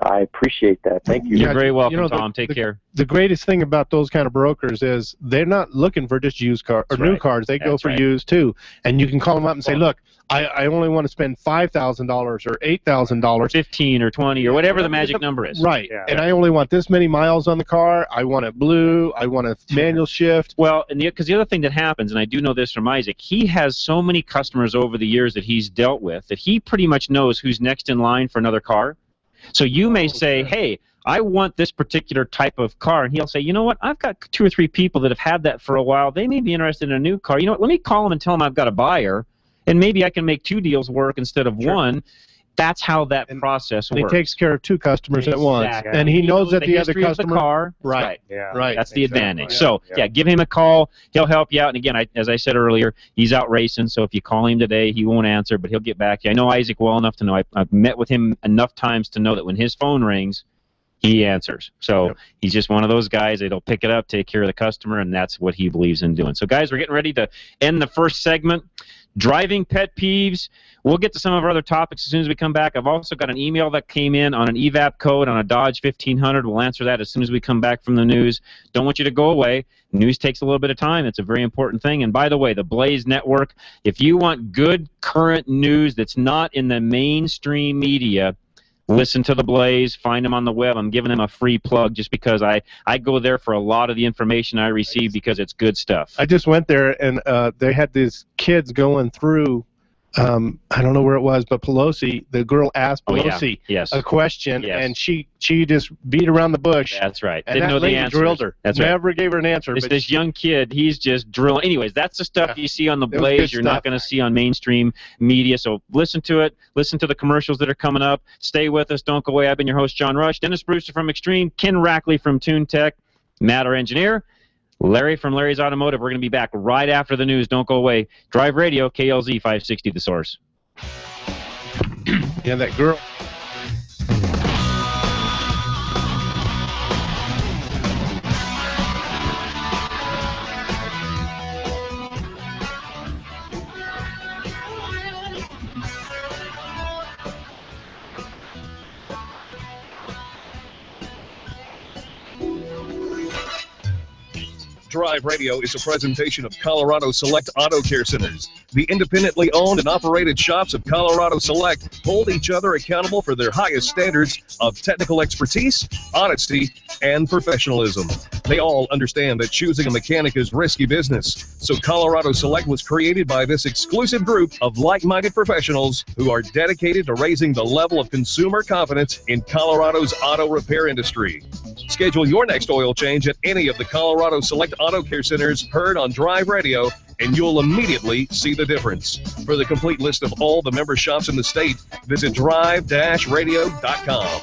[SPEAKER 20] I appreciate that. Thank you.
[SPEAKER 1] You're very welcome, Tom. Take care.
[SPEAKER 2] The greatest thing about those kind of brokers is they're not looking for just used cars or new cars. They go for used too. And you can call them up and say, look, I only want to spend $5,000 or $8,000,
[SPEAKER 1] 15 or 20 or whatever the magic number is.
[SPEAKER 2] Right. And I only want this many miles on the car. I want it blue. I want a manual shift.
[SPEAKER 1] Well, and because the other thing that happens, and I do know this from Isaac, he has so many customers over the years that he's dealt with that he pretty much knows who's next in line for another car. So you may say, hey, I want this particular type of car, and he'll say, you know what, I've got 2 or 3 people that have had that for a while. They may be interested in a new car. You know what, let me call them and tell them I've got a buyer, and maybe I can make 2 deals work instead of one. That's how that process works.
[SPEAKER 2] He takes care of 2 customers at once, and he knows that the other customer.
[SPEAKER 1] Car.
[SPEAKER 2] Right.
[SPEAKER 1] Right. That's the advantage. So yeah, give him a call. He'll help you out. And again, as I said earlier, he's out racing. So if you call him today, he won't answer, but he'll get back to you. I know Isaac well enough to know. I've met with him enough times to know that when his phone rings, he answers. So he's just one of those guys that'll pick it up, take care of the customer, and that's what he believes in doing. So guys, we're getting ready to end the first segment. Driving pet peeves. We'll get to some of our other topics as soon as we come back. I've also got an email that came in on an EVAP code on a Dodge 1500. We'll answer that as soon as we come back from the news. Don't want you to go away. News takes a little bit of time. It's a very important thing. And by the way, the Blaze Network, if you want good current news that's not in the mainstream media, listen to the Blaze, find them on the web. I'm giving them a free plug just because I go there for a lot of the information I receive because it's good stuff.
[SPEAKER 2] I just went there, and they had these kids going through, I don't know where it was, but Pelosi, the girl asked Pelosi a question, and she just beat around the bush.
[SPEAKER 1] That's right.
[SPEAKER 2] And
[SPEAKER 1] Didn't
[SPEAKER 2] that
[SPEAKER 1] know the
[SPEAKER 2] lady
[SPEAKER 1] answers.
[SPEAKER 2] drilled her.
[SPEAKER 1] That's right.
[SPEAKER 2] Never gave her an answer. But
[SPEAKER 1] This young kid, he's just drilling. Anyways, that's the stuff you see on the
[SPEAKER 2] was
[SPEAKER 1] Blaze.
[SPEAKER 2] good
[SPEAKER 1] You're
[SPEAKER 2] stuff.
[SPEAKER 1] not going to see on mainstream media. So listen to it. Listen to the commercials that are coming up. Stay with us. Don't go away. I've been your host, John Rush. Dennis Brewster from Extreme. Ken Rackley from TuneTech. Matt, our engineer. Larry from Larry's Automotive. We're going to be back right after the news. Don't go away. Drive Radio, KLZ 560, The Source.
[SPEAKER 2] Yeah, that girl.
[SPEAKER 21] Drive Radio is a presentation of Colorado Select Auto Care Centers. The independently owned and operated shops of Colorado Select hold each other accountable for their highest standards of technical expertise, honesty, and professionalism. They all understand that choosing a mechanic is risky business, so Colorado Select was created by this exclusive group of like-minded professionals who are dedicated to raising the level of consumer confidence in Colorado's auto repair industry. Schedule your next oil change at any of the Colorado Select Auto Care Centers heard on Drive Radio, and you'll immediately see the difference. For the complete list of all the member shops in the state, visit drive-radio.com.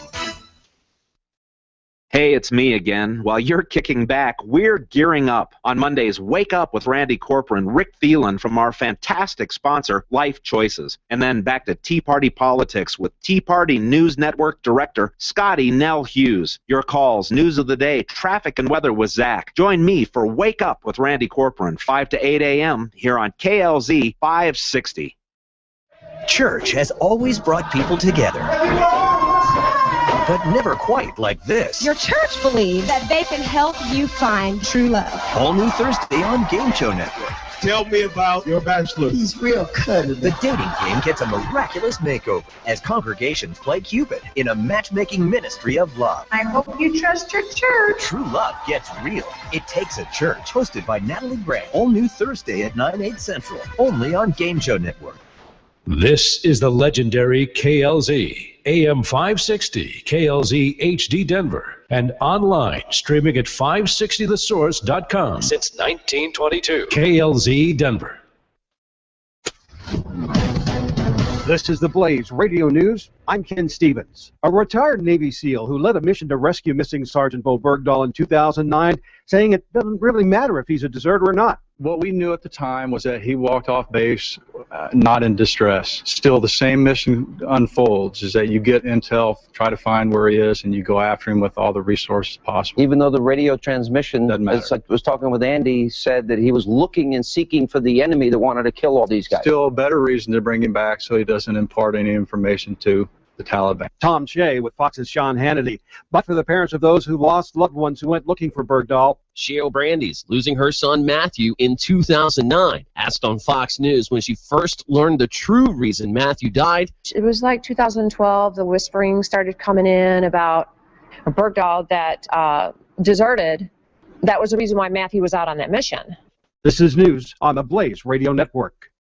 [SPEAKER 22] Hey, it's me again. While you're kicking back, we're gearing up. On Mondays, Wake Up with Randy Corcoran, Rick Thielen from our fantastic sponsor, Life Choices. And then back to Tea Party Politics with Tea Party News Network Director Scotty Nell Hughes. Your calls, news of the day, traffic and weather with Zach. Join me for Wake Up with Randy Corcoran, 5 to 8 a.m. here on KLZ 560.
[SPEAKER 23] Church has always brought people together, but never quite like this.
[SPEAKER 24] Your church believes that they can help you find true love.
[SPEAKER 23] All new Thursday on Game Show Network.
[SPEAKER 25] Tell me about your bachelor.
[SPEAKER 23] He's real cunning. The dating game gets a miraculous makeover as congregations play Cupid in a matchmaking ministry of love.
[SPEAKER 24] I hope you trust your church.
[SPEAKER 23] True love gets real. It Takes a Church, hosted by Natalie Gray. All new Thursday at 9/8 Central, only on Game Show Network.
[SPEAKER 26] This is the legendary KLZ, AM 560, KLZ HD Denver, and online streaming at 560thesource.com.
[SPEAKER 27] Since 1922.
[SPEAKER 26] KLZ Denver.
[SPEAKER 28] This is the Blaze Radio News. I'm Ken Stevens. A retired Navy SEAL who led a mission to rescue missing Sergeant Bo Bergdahl in 2009, saying it doesn't really matter if he's a deserter or not.
[SPEAKER 29] What we knew at the time was that he walked off base not in distress. Still, the same mission unfolds, is that you get intel, try to find where he is, and you go after him with all the resources possible.
[SPEAKER 30] Even though the radio transmission, it's like I was talking with Andy, said that he was looking and seeking for the enemy that wanted to kill all these guys.
[SPEAKER 29] Still a better reason to bring him back so he doesn't impart any information to the Taliban.
[SPEAKER 28] Tom Shea with Fox's Sean Hannity. But for the parents of those who lost loved ones who went looking for Bergdahl.
[SPEAKER 31] Sheo Brandes losing her son Matthew in 2009. Asked on Fox News when she first learned the true reason Matthew died.
[SPEAKER 32] It was like 2012, the whispering started coming in about Bergdahl that deserted. That was the reason why Matthew was out on that mission.
[SPEAKER 28] This is news on the Blaze Radio Network.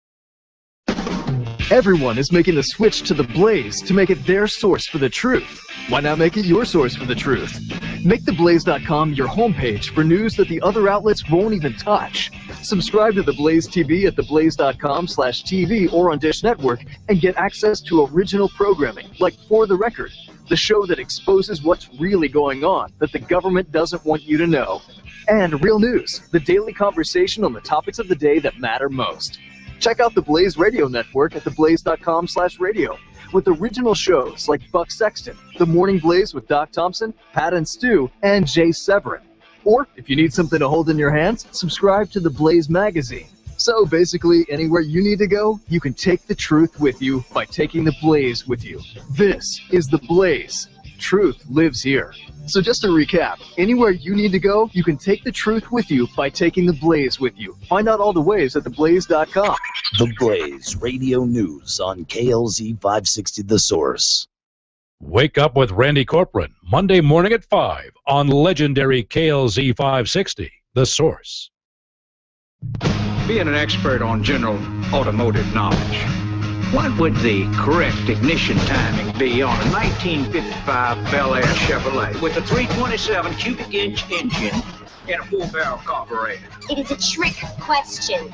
[SPEAKER 33] Everyone is making the switch to the Blaze to make it their source for the truth. Why not make it your source for the truth? Make theblaze.com your homepage for news that the other outlets won't even touch. Subscribe to the Blaze TV at theblaze.com/TV or on Dish Network and get access to original programming like For the Record, the show that exposes what's really going on that the government doesn't want you to know. And Real News, the daily conversation on the topics of the day that matter most. Check out the Blaze Radio Network at theblaze.com/radio with original shows like Buck Sexton, The Morning Blaze with Doc Thompson, Pat and Stu, and Jay Severin. Or, if you need something to hold in your hands, subscribe to the Blaze magazine. So basically, anywhere you need to go, you can take the truth with you by taking the Blaze with you. This is the Blaze. Truth lives here. So just to recap, anywhere you need to go, you can take the truth with you by taking the Blaze with you. Find out all the ways at theblaze.com.
[SPEAKER 23] The Blaze Radio News on KLZ 560 The Source.
[SPEAKER 26] Wake Up with Randy Corcoran, Monday morning at 5 on legendary KLZ 560, The Source.
[SPEAKER 34] Being an expert on general automotive knowledge, what would the correct ignition timing be on a 1955 Bel Air Chevrolet with a 327 cubic inch engine and a 4-barrel carburetor?
[SPEAKER 35] It is a trick question.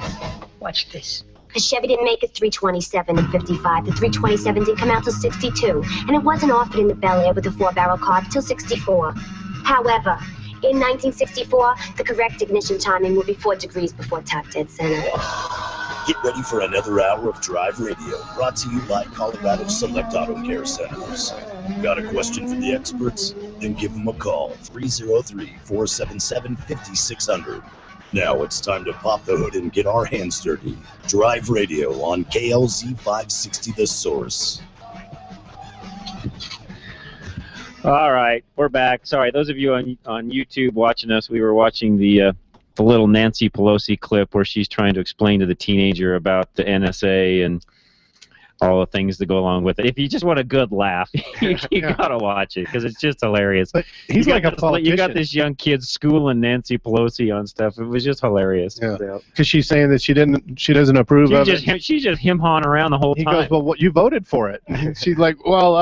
[SPEAKER 34] Watch this.
[SPEAKER 35] Because Chevy didn't make a 327 in 55. The 327 didn't come out till 62. And it wasn't offered in the Bel Air with a 4-barrel carb till 64. However, in 1964, the correct ignition timing will be 4 degrees before top dead center.
[SPEAKER 23] Get ready for another hour of Drive Radio, brought to you by Colorado Select Auto Care Centers. Got a question for the experts? Then give them a call, 303-477-5600. Now it's time to pop the hood and get our hands dirty. Drive Radio on KLZ 560 The Source.
[SPEAKER 1] All right, we're back. Sorry, those of you on YouTube watching us, we were watching the the little Nancy Pelosi clip where she's trying to explain to the teenager about the NSA and all the things that go along with it. If you just want a good laugh, you gotta watch it because it's just hilarious.
[SPEAKER 2] But he's like a politician.
[SPEAKER 1] You got this young kid schooling Nancy Pelosi on stuff. It was just hilarious.
[SPEAKER 2] Yeah, because she's saying that she doesn't approve of it.
[SPEAKER 1] She's just him-hawing around the whole time.
[SPEAKER 2] He goes, well, what, you voted for it. She's like, well,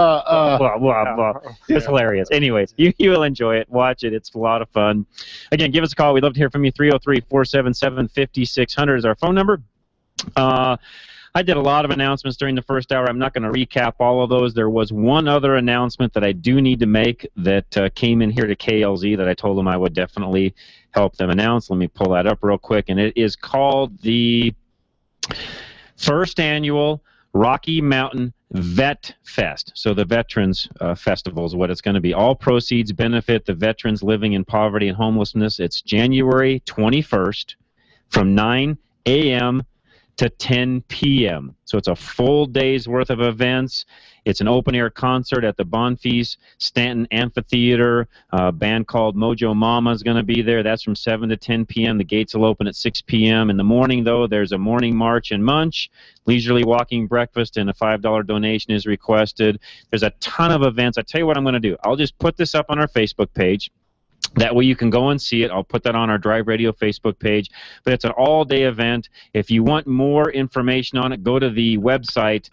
[SPEAKER 1] It's hilarious. Anyways, you will enjoy it. Watch it. It's a lot of fun. Again, give us a call. We'd love to hear from you. 303-477-5600 is our phone number. I did a lot of announcements during the first hour. I'm not going to recap all of those. There was one other announcement that I do need to make that came in here to KLZ that I told them I would definitely help them announce. Let me pull that up real quick. And it is called the first annual Rocky Mountain Vet Fest. So the Veterans Festival is what it's going to be. All proceeds benefit the veterans living in poverty and homelessness. It's January 21st from 9 a.m. to 10 p.m. So it's a full day's worth of events. It's an open-air concert at the Bonfils Stanton Amphitheater. A band called Mojo Mama is going to be there. That's from 7 to 10 p.m. The gates will open at 6 p.m. In the morning, though, there's a morning march and munch, leisurely walking breakfast, and a $5 donation is requested. There's a ton of events. I tell you what I'm going to do. I'll just put this up on our Facebook page. That way you can go and see it. I'll put that on our Drive Radio Facebook page. But it's an all-day event. If you want more information on it, go to the website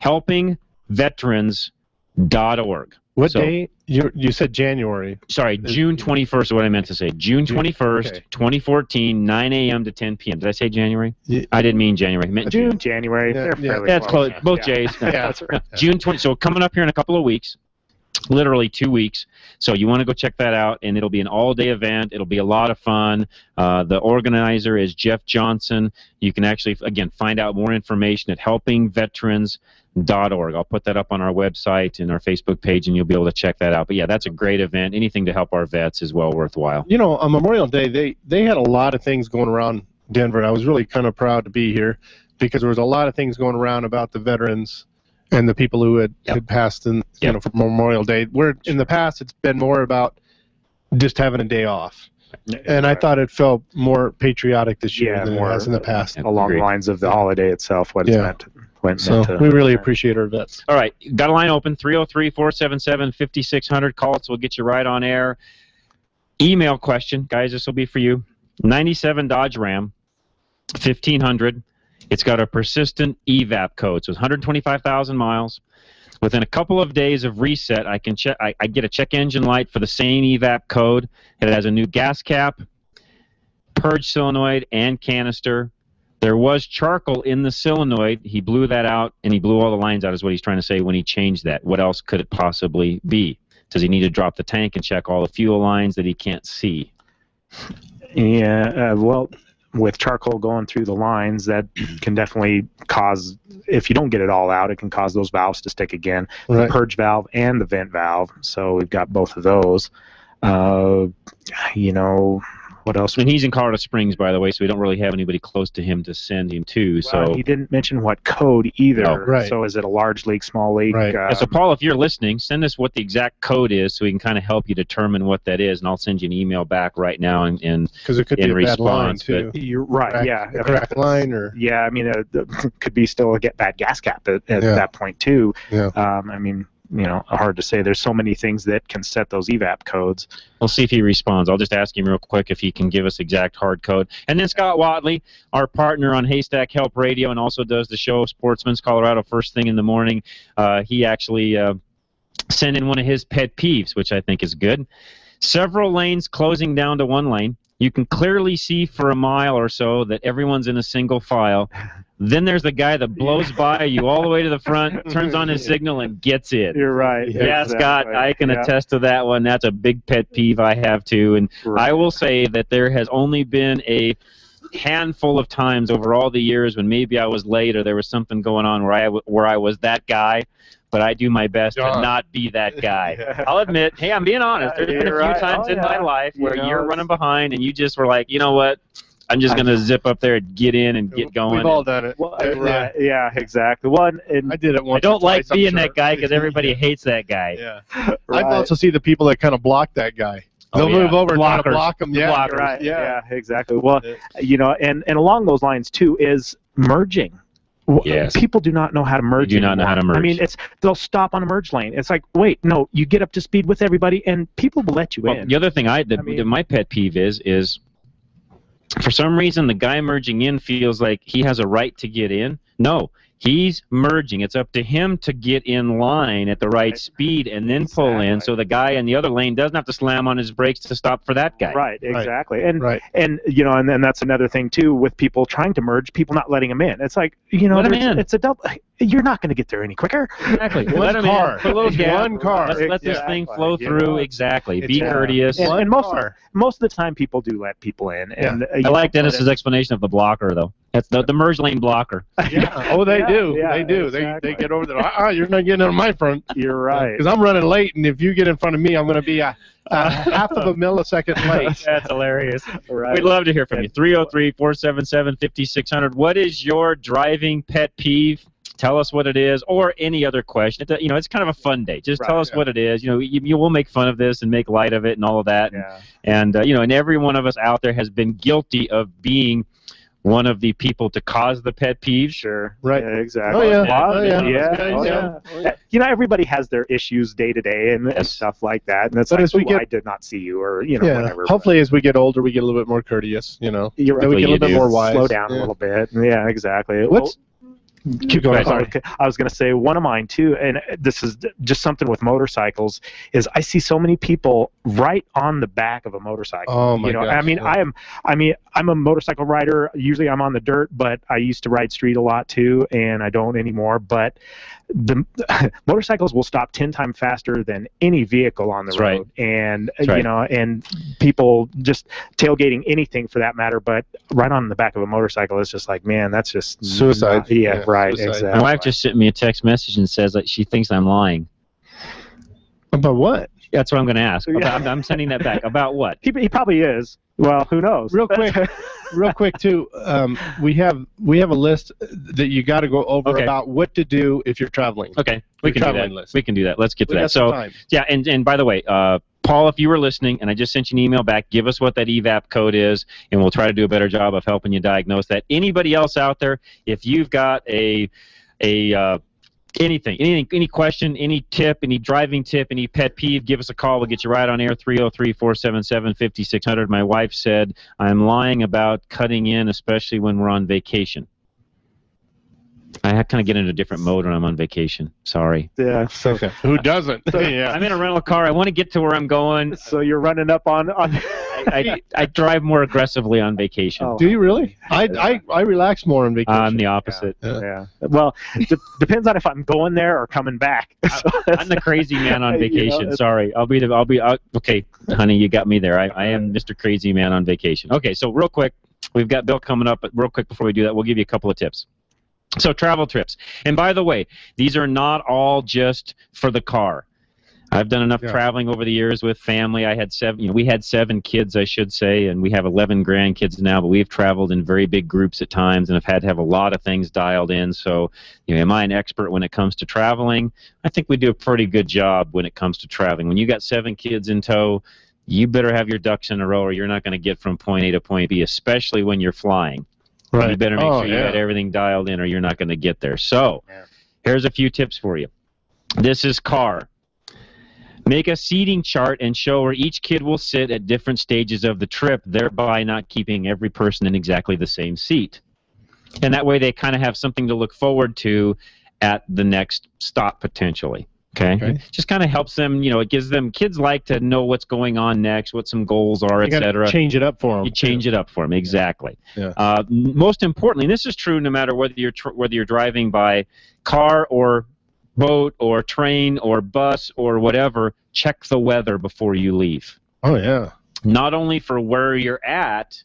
[SPEAKER 1] helpingveterans.org.
[SPEAKER 2] What day? You said January.
[SPEAKER 1] Sorry, June 21st is what I meant to say. June 21st, 2014, 9 a.m. to 10 p.m. Did I say January?
[SPEAKER 2] Yeah.
[SPEAKER 1] I didn't mean January. I meant June.
[SPEAKER 8] January.
[SPEAKER 2] Yeah,
[SPEAKER 1] That's close. Both J's.
[SPEAKER 8] That's right.
[SPEAKER 1] June 20. So coming up here in a couple of weeks. Literally 2 weeks. So you want to go check that out, and it'll be an all-day event. It'll be a lot of fun. The organizer is Jeff Johnson. You can actually, again, find out more information at helpingveterans.org. I'll put that up on our website and our Facebook page, and you'll be able to check that out. But, yeah, that's a great event. Anything to help our vets is well worthwhile.
[SPEAKER 2] You know, on Memorial Day, they had a lot of things going around Denver. I was really kind of proud to be here because there was a lot of things going around about the veterans and the people who had passed in, you know, for Memorial Day. Where in the past it's been more about just having a day off. And I thought it felt more patriotic this year than it has in the past.
[SPEAKER 8] Along the lines of the holiday itself, what it's meant.
[SPEAKER 2] So we really appreciate our vets.
[SPEAKER 1] All right, got a line open, 303-477-5600. Call it, so we'll get you right on air. Email question, guys, this will be for you. 97 Dodge Ram, 1500. It's got a persistent EVAP code, so it's 125,000 miles. Within a couple of days of reset, I can check. I get a check engine light for the same EVAP code. It has a new gas cap, purge solenoid, and canister. There was charcoal in the solenoid. He blew that out, and he blew all the lines out, is what he's trying to say when he changed that. What else could it possibly be? Does he need to drop the tank and check all the fuel lines that he can't see?
[SPEAKER 8] Yeah, well, with charcoal going through the lines, that can definitely cause, if you don't get it all out, it can cause those valves to stick again.
[SPEAKER 2] Right.
[SPEAKER 8] The purge valve and the vent valve. So we've got both of those. You know, what else?
[SPEAKER 1] And he's in Colorado Springs, by the way, so we don't really have anybody close to him to send him to. So
[SPEAKER 8] he didn't mention what code either.
[SPEAKER 1] Oh, right.
[SPEAKER 8] So is it a large leak, small leak?
[SPEAKER 2] Right.
[SPEAKER 1] So, Paul, if you're listening, send us what the exact code is so we can kind of help you determine what that is, and I'll send you an email back right now and
[SPEAKER 2] because it could be a bad line, too.
[SPEAKER 8] You're right,
[SPEAKER 2] A cracked line or...
[SPEAKER 8] Yeah, I mean, could be still a bad gas cap at that point, too.
[SPEAKER 2] Yeah.
[SPEAKER 8] I mean, you know, hard to say. There's so many things that can set those EVAP codes.
[SPEAKER 1] We'll see if he responds. I'll just ask him real quick if he can give us exact hard code. And then Scott Watley, our partner on Haystack Help Radio and also does the show Sportsman's Colorado first thing in the morning. He actually sent in one of his pet peeves, which I think is good. Several lanes closing down to one lane. You can clearly see for a mile or so that everyone's in a single file. Then there's the guy that blows by you all the way to the front, turns on his signal, and gets in.
[SPEAKER 8] You're right.
[SPEAKER 1] Yeah, exactly. Scott, I can attest to that one. That's a big pet peeve I have, too. And I will say that there has only been a handful of times over all the years when maybe I was late or there was something going on where I was that guy. But I do my best to not be that guy. I'll admit, hey, I'm being honest. There's been a few times in my life where you're running behind and you just were like, you know what? I'm just going to zip up there and get in and get going.
[SPEAKER 2] We've all done it.
[SPEAKER 8] Well, yeah, exactly. I
[SPEAKER 2] did it once.
[SPEAKER 1] I don't like being that guy because everybody hates that guy.
[SPEAKER 2] Yeah. I'd also see the people that kind of block that guy. They'll move over and try to
[SPEAKER 1] Blockers.
[SPEAKER 2] block them. Yeah,
[SPEAKER 1] Blockers.
[SPEAKER 8] Right. Yeah. Exactly. Well, and along those lines too is merging.
[SPEAKER 1] Yes.
[SPEAKER 8] People do not know how to merge.
[SPEAKER 1] They do not know how to merge.
[SPEAKER 8] I mean, they'll stop on a merge lane. It's like, wait, no, you get up to speed with everybody, and people will let you in.
[SPEAKER 1] The other thing my pet peeve is for some reason the guy merging in feels like he has a right to get in. No. He's merging. It's up to him to get in line at the right speed and then pull in, so the guy in the other lane doesn't have to slam on his brakes to stop for that guy.
[SPEAKER 8] Right, exactly. And and then that's another thing too with people trying to merge, people not letting them in. It's like,
[SPEAKER 1] Let 'em in.
[SPEAKER 8] it's a double. You're not going to get there any quicker.
[SPEAKER 1] Exactly.
[SPEAKER 2] One car.
[SPEAKER 1] Put a little gap.
[SPEAKER 2] One car.
[SPEAKER 1] Let this thing flow through. Exactly. Be courteous.
[SPEAKER 8] And most of the time, people do let people in. And
[SPEAKER 1] I like Dennis's explanation of the blocker, though. That's the merge lane blocker.
[SPEAKER 2] Oh, they do.
[SPEAKER 8] Yeah,
[SPEAKER 2] they do.
[SPEAKER 8] exactly.
[SPEAKER 2] They get over there. You're not getting on my front.
[SPEAKER 8] You're right.
[SPEAKER 2] Because I'm running late, and if you get in front of me, I'm going to be half of a millisecond late.
[SPEAKER 1] That's hilarious.
[SPEAKER 8] Right.
[SPEAKER 1] We'd love to hear from you. 303-477-5600. What is your driving pet peeve? Tell us what it is, or any other question. It's kind of a fun day. Just tell us what it is. You will make fun of this and make light of it and all of that.
[SPEAKER 8] Yeah.
[SPEAKER 1] And every one of us out there has been guilty of being one of the people to cause the pet peeve.
[SPEAKER 8] Sure.
[SPEAKER 2] Right.
[SPEAKER 8] Yeah, exactly. Everybody has their issues day to day and stuff like that. And it's
[SPEAKER 2] But
[SPEAKER 8] like,
[SPEAKER 2] as we get-
[SPEAKER 8] I did not see you, or whatever.
[SPEAKER 2] Hopefully, as we get older, we get a little bit more courteous.
[SPEAKER 8] You're right.
[SPEAKER 2] We get a little bit more wise.
[SPEAKER 8] Slow down a little bit. Yeah, exactly.
[SPEAKER 2] Keep going. Sorry.
[SPEAKER 8] I was going to say one of mine too, and this is just something with motorcycles. Is I see so many people right on the back of a motorcycle.
[SPEAKER 2] Oh my gosh,
[SPEAKER 8] I'm a motorcycle rider. Usually I'm on the dirt, but I used to ride street a lot too, and I don't anymore. But the motorcycles will stop 10 times faster than any vehicle on the road, and and people just tailgating anything for that matter. But right on the back of a motorcycle is just like, man, that's just
[SPEAKER 2] suicide.
[SPEAKER 8] Right,
[SPEAKER 2] suicide.
[SPEAKER 8] exactly.
[SPEAKER 1] My wife just sent me a text message and says that she thinks I'm lying.
[SPEAKER 2] About what?
[SPEAKER 1] That's what I'm going to ask. I'm sending that back. About what?
[SPEAKER 8] He probably is. Well, who knows?
[SPEAKER 2] Real quick too. We have a list that you got to go over about what to do if you're traveling.
[SPEAKER 1] Okay, we can do that.
[SPEAKER 2] List.
[SPEAKER 1] We can do that. Let's get to that.
[SPEAKER 2] got some time.
[SPEAKER 1] Yeah, and by the way, Paul, if you were listening, and I just sent you an email back, give us what that EVAP code is, and we'll try to do a better job of helping you diagnose that. Anybody else out there, if you've got anything, any question, any tip, any driving tip, any pet peeve, give us a call. We'll get you right on air, 303-477-5600. My wife said, I'm lying about cutting in, especially when we're on vacation. I kind of get into a different mode when I'm on vacation. Sorry.
[SPEAKER 8] Yeah.
[SPEAKER 2] Okay. Who doesn't? Yeah.
[SPEAKER 1] I'm in a rental car. I want to get to where I'm going.
[SPEAKER 8] So you're running up on
[SPEAKER 1] I drive more aggressively on vacation.
[SPEAKER 2] Do you really? I relax more on vacation.
[SPEAKER 1] I'm the opposite.
[SPEAKER 8] Yeah. Well, depends on if I'm going there or coming back.
[SPEAKER 1] I'm the crazy man on vacation. Sorry. Okay, honey, you got me there. I am Mr. Crazy Man on vacation. Okay, so real quick, we've got Bill coming up, but real quick before we do that, we'll give you a couple of tips. So travel trips. And by the way, these are not all just for the car. I've done enough traveling over the years with family. We had 7 kids, I should say, and we have 11 grandkids now, but we've traveled in very big groups at times and have had to have a lot of things dialed in. So, am I an expert when it comes to traveling? I think we do a pretty good job when it comes to traveling. When you got 7 kids in tow, you better have your ducks in a row or you're not going to get from point A to point B, especially when you're flying.
[SPEAKER 2] Right.
[SPEAKER 1] You better make sure you got everything dialed in or you're not going to get there. So, here's a few tips for you. This is car. Make a seating chart and show where each kid will sit at different stages of the trip, thereby not keeping every person in exactly the same seat. And that way they kind of have something to look forward to at the next stop potentially. Okay. Just kind of helps them, it gives them, kids like to know what's going on next, what some goals are, etc.
[SPEAKER 2] Change it up for them.
[SPEAKER 1] You change it up for them, exactly.
[SPEAKER 2] Yeah.
[SPEAKER 1] Most importantly, and this is true no matter whether you're driving by car or boat or train or bus or whatever, check the weather before you leave.
[SPEAKER 2] Oh, yeah.
[SPEAKER 1] Not only for where you're at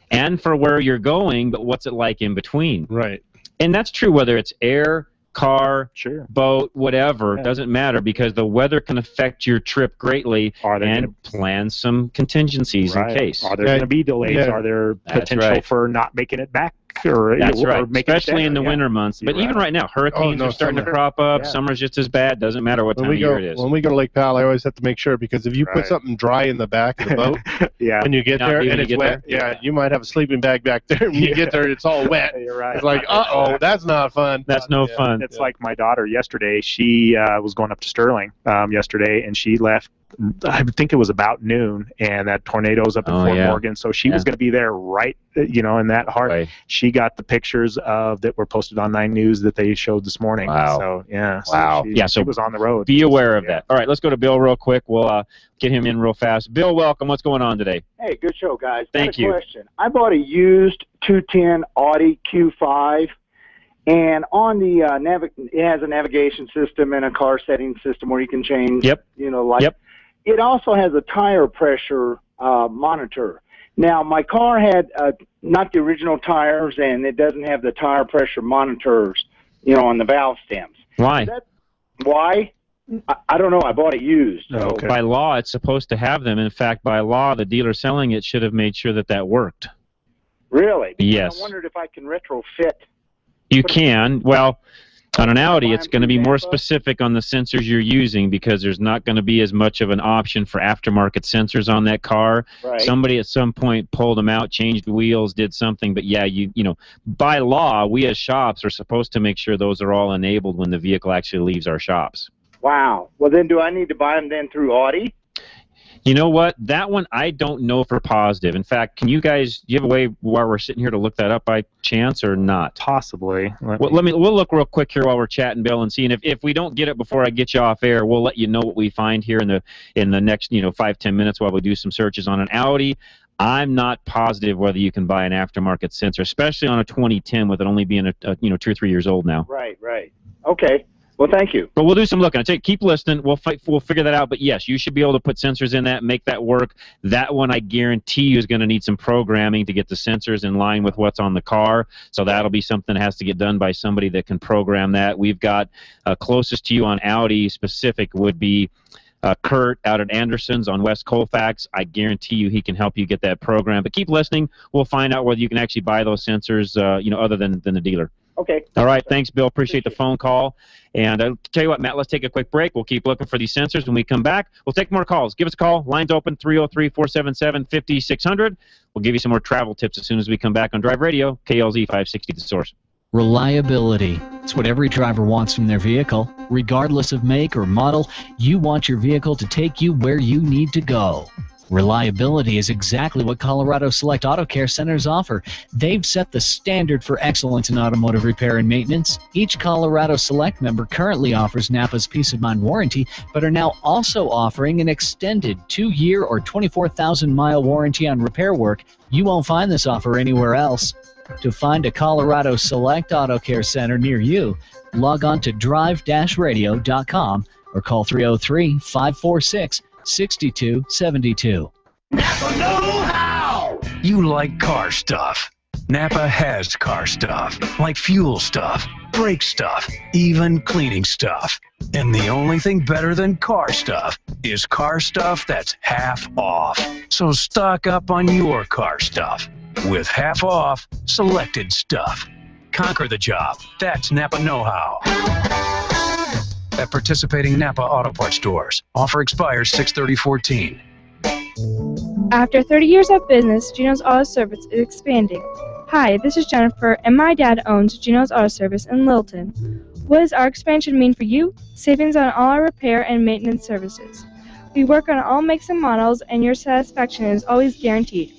[SPEAKER 1] and for where you're going, but what's it like in between.
[SPEAKER 2] Right.
[SPEAKER 1] And that's true whether it's air, car, boat, whatever, doesn't matter because the weather can affect your trip greatly and plan some contingencies in case.
[SPEAKER 8] Are there going to be delays? Are there potential for not making it back or
[SPEAKER 1] That's right,
[SPEAKER 8] make it
[SPEAKER 1] especially in the
[SPEAKER 8] better,
[SPEAKER 1] winter months. But even right now, hurricanes are starting to crop up.
[SPEAKER 8] Yeah.
[SPEAKER 1] Summer's just as bad. Doesn't matter what time of year it is.
[SPEAKER 2] When we go to Lake Powell, I always have to make sure, because if you put something dry in the back of the boat, when you get there and it's wet, you might have a sleeping bag back there. When you get there, it's all wet.
[SPEAKER 8] You're right.
[SPEAKER 2] It's like, uh-oh, that's not fun.
[SPEAKER 1] That's no fun.
[SPEAKER 8] It's like my daughter yesterday. She was going up to Sterling yesterday, and she left, I think it was about noon, and that tornado's up in Fort Morgan, so she was going to be there right, in that heart.
[SPEAKER 1] Right.
[SPEAKER 8] She got the pictures that were posted on 9 News that they showed this morning.
[SPEAKER 1] Wow.
[SPEAKER 8] So, yeah.
[SPEAKER 1] Wow.
[SPEAKER 8] So she was on the road.
[SPEAKER 1] Be aware of that. All right, let's go to Bill real quick. We'll get him in real fast. Bill, welcome. What's going on today?
[SPEAKER 3] Hey, good show, guys.
[SPEAKER 1] Thank you.
[SPEAKER 3] Question. I bought a used 210 Audi Q5, and on the it has a navigation system and a car setting system where you can change, light.
[SPEAKER 1] Yep.
[SPEAKER 3] It also has a tire pressure monitor. Now, my car had not the original tires, and it doesn't have the tire pressure monitors, on the valve stems.
[SPEAKER 1] Why?
[SPEAKER 3] Why? I don't know. I bought it used. So.
[SPEAKER 1] By law, it's supposed to have them. In fact, by law, the dealer selling it should have made sure that worked.
[SPEAKER 3] Really? Because
[SPEAKER 1] yes.
[SPEAKER 3] I wondered if I can retrofit.
[SPEAKER 1] You can. Well, on an Audi, it's going to be more specific on the sensors you're using, because there's not going to be as much of an option for aftermarket sensors on that car.
[SPEAKER 3] Right.
[SPEAKER 1] Somebody at some point pulled them out, changed the wheels, did something. But yeah, by law, we as shops are supposed to make sure those are all enabled when the vehicle actually leaves our shops.
[SPEAKER 3] Wow. Well, then do I need to buy them then through Audi?
[SPEAKER 1] You know what? That one I don't know for positive. In fact, do you have a way while we're sitting here to look that up by chance or not?
[SPEAKER 8] Possibly.
[SPEAKER 1] We'll look real quick here while we're chatting, Bill, and seeing if we don't get it before I get you off air, we'll let you know what we find here in the next 5-10 minutes while we do some searches on an Audi. I'm not positive whether you can buy an aftermarket sensor, especially on a 2010 with it only being 2 or 3 years old now.
[SPEAKER 3] Right. Okay. Well, thank you.
[SPEAKER 1] But we'll do some looking. I tell you, keep listening. We'll figure that out. But yes, you should be able to put sensors in that, make that work. That one, I guarantee you, is going to need some programming to get the sensors in line with what's on the car. So that'll be something that has to get done by somebody that can program that. We've got closest to you on Audi specific would be Kurt out at Anderson's on West Colfax. I guarantee you he can help you get that program. But keep listening. We'll find out whether you can actually buy those sensors, other than the dealer.
[SPEAKER 3] Okay.
[SPEAKER 1] All right. Thanks, Bill. Appreciate the phone call. And I'll tell you what, Matt, let's take a quick break. We'll keep looking for these sensors. When we come back, we'll take more calls. Give us a call. Lines open, 303-477-5600. We'll give you some more travel tips as soon as we come back on Drive Radio, KLZ 560 The Source.
[SPEAKER 4] Reliability. It's what every driver wants from their vehicle. Regardless of make or model, you want your vehicle to take you where you need to go. Reliability is exactly what Colorado Select Auto Care Centers offer. They've set the standard for excellence in automotive repair and maintenance. Each Colorado Select member currently offers Napa's Peace of Mind warranty, but are now also offering an extended 2-year or 24,000-mile warranty on repair work. You won't find this offer anywhere else. To find a Colorado Select Auto Care Center near you, log on to drive-radio.com or call 303-546-6272.
[SPEAKER 5] Napa know-how! You like car stuff. Napa has car stuff, like fuel stuff, brake stuff, even cleaning stuff. And the only thing better than car stuff is car stuff that's half off. So stock up on your car stuff with half off selected stuff. Conquer the job. That's Napa know-how. At participating Napa Auto Parts stores. Offer expires 6/30/14.
[SPEAKER 6] After 30 years of business, Gino's Auto Service is expanding. Hi, this is Jennifer, and my dad owns Gino's Auto Service in Littleton. What does our expansion mean for you? Savings on all our repair and maintenance services. We work on all makes and models, and your satisfaction is always guaranteed.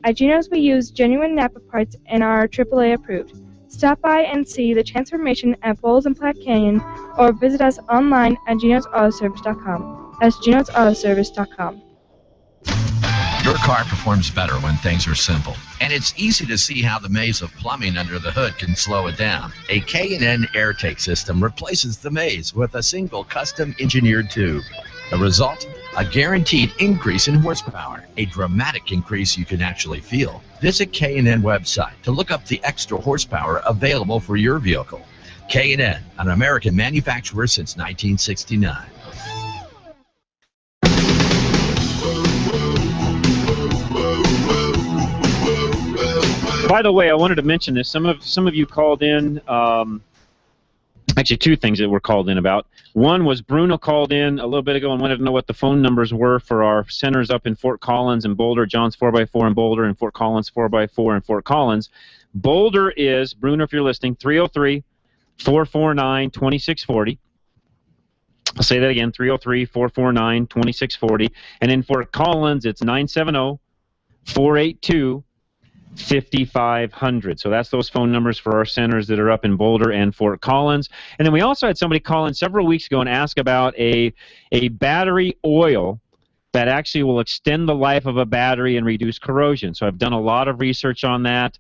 [SPEAKER 6] At Gino's, we use genuine Napa parts and are AAA approved. Stop by and see the transformation at Bowles and Platte Canyon, or visit us online at genosautoservice.com. That's genosautoservice.com.
[SPEAKER 7] Your car performs better when things are simple, and it's easy to see how the maze of plumbing under the hood can slow it down. A K&N AirTake system replaces the maze with a single custom-engineered tube. The result? A guaranteed increase in horsepower, a dramatic increase you can actually feel. Visit K&N website to look up the extra horsepower available for your vehicle. K&N, an American manufacturer since 1969.
[SPEAKER 1] By the way, I wanted to mention this. Some of you called in. Actually, two things that were called in about. One was Bruno called in a little bit ago and wanted to know what the phone numbers were for our centers up in Fort Collins and Boulder, John's 4x4 in Boulder, and Fort Collins 4x4 in Fort Collins. Boulder is, Bruno, if you're listening, 303-449-2640. I'll say that again, 303-449-2640. And in Fort Collins, it's 970-482-5500. So that's those phone numbers for our centers that are up in Boulder and Fort Collins. And then we also had somebody call in several weeks ago and ask about a battery oil that actually will extend the life of a battery and reduce corrosion. So I've done a lot of research on that.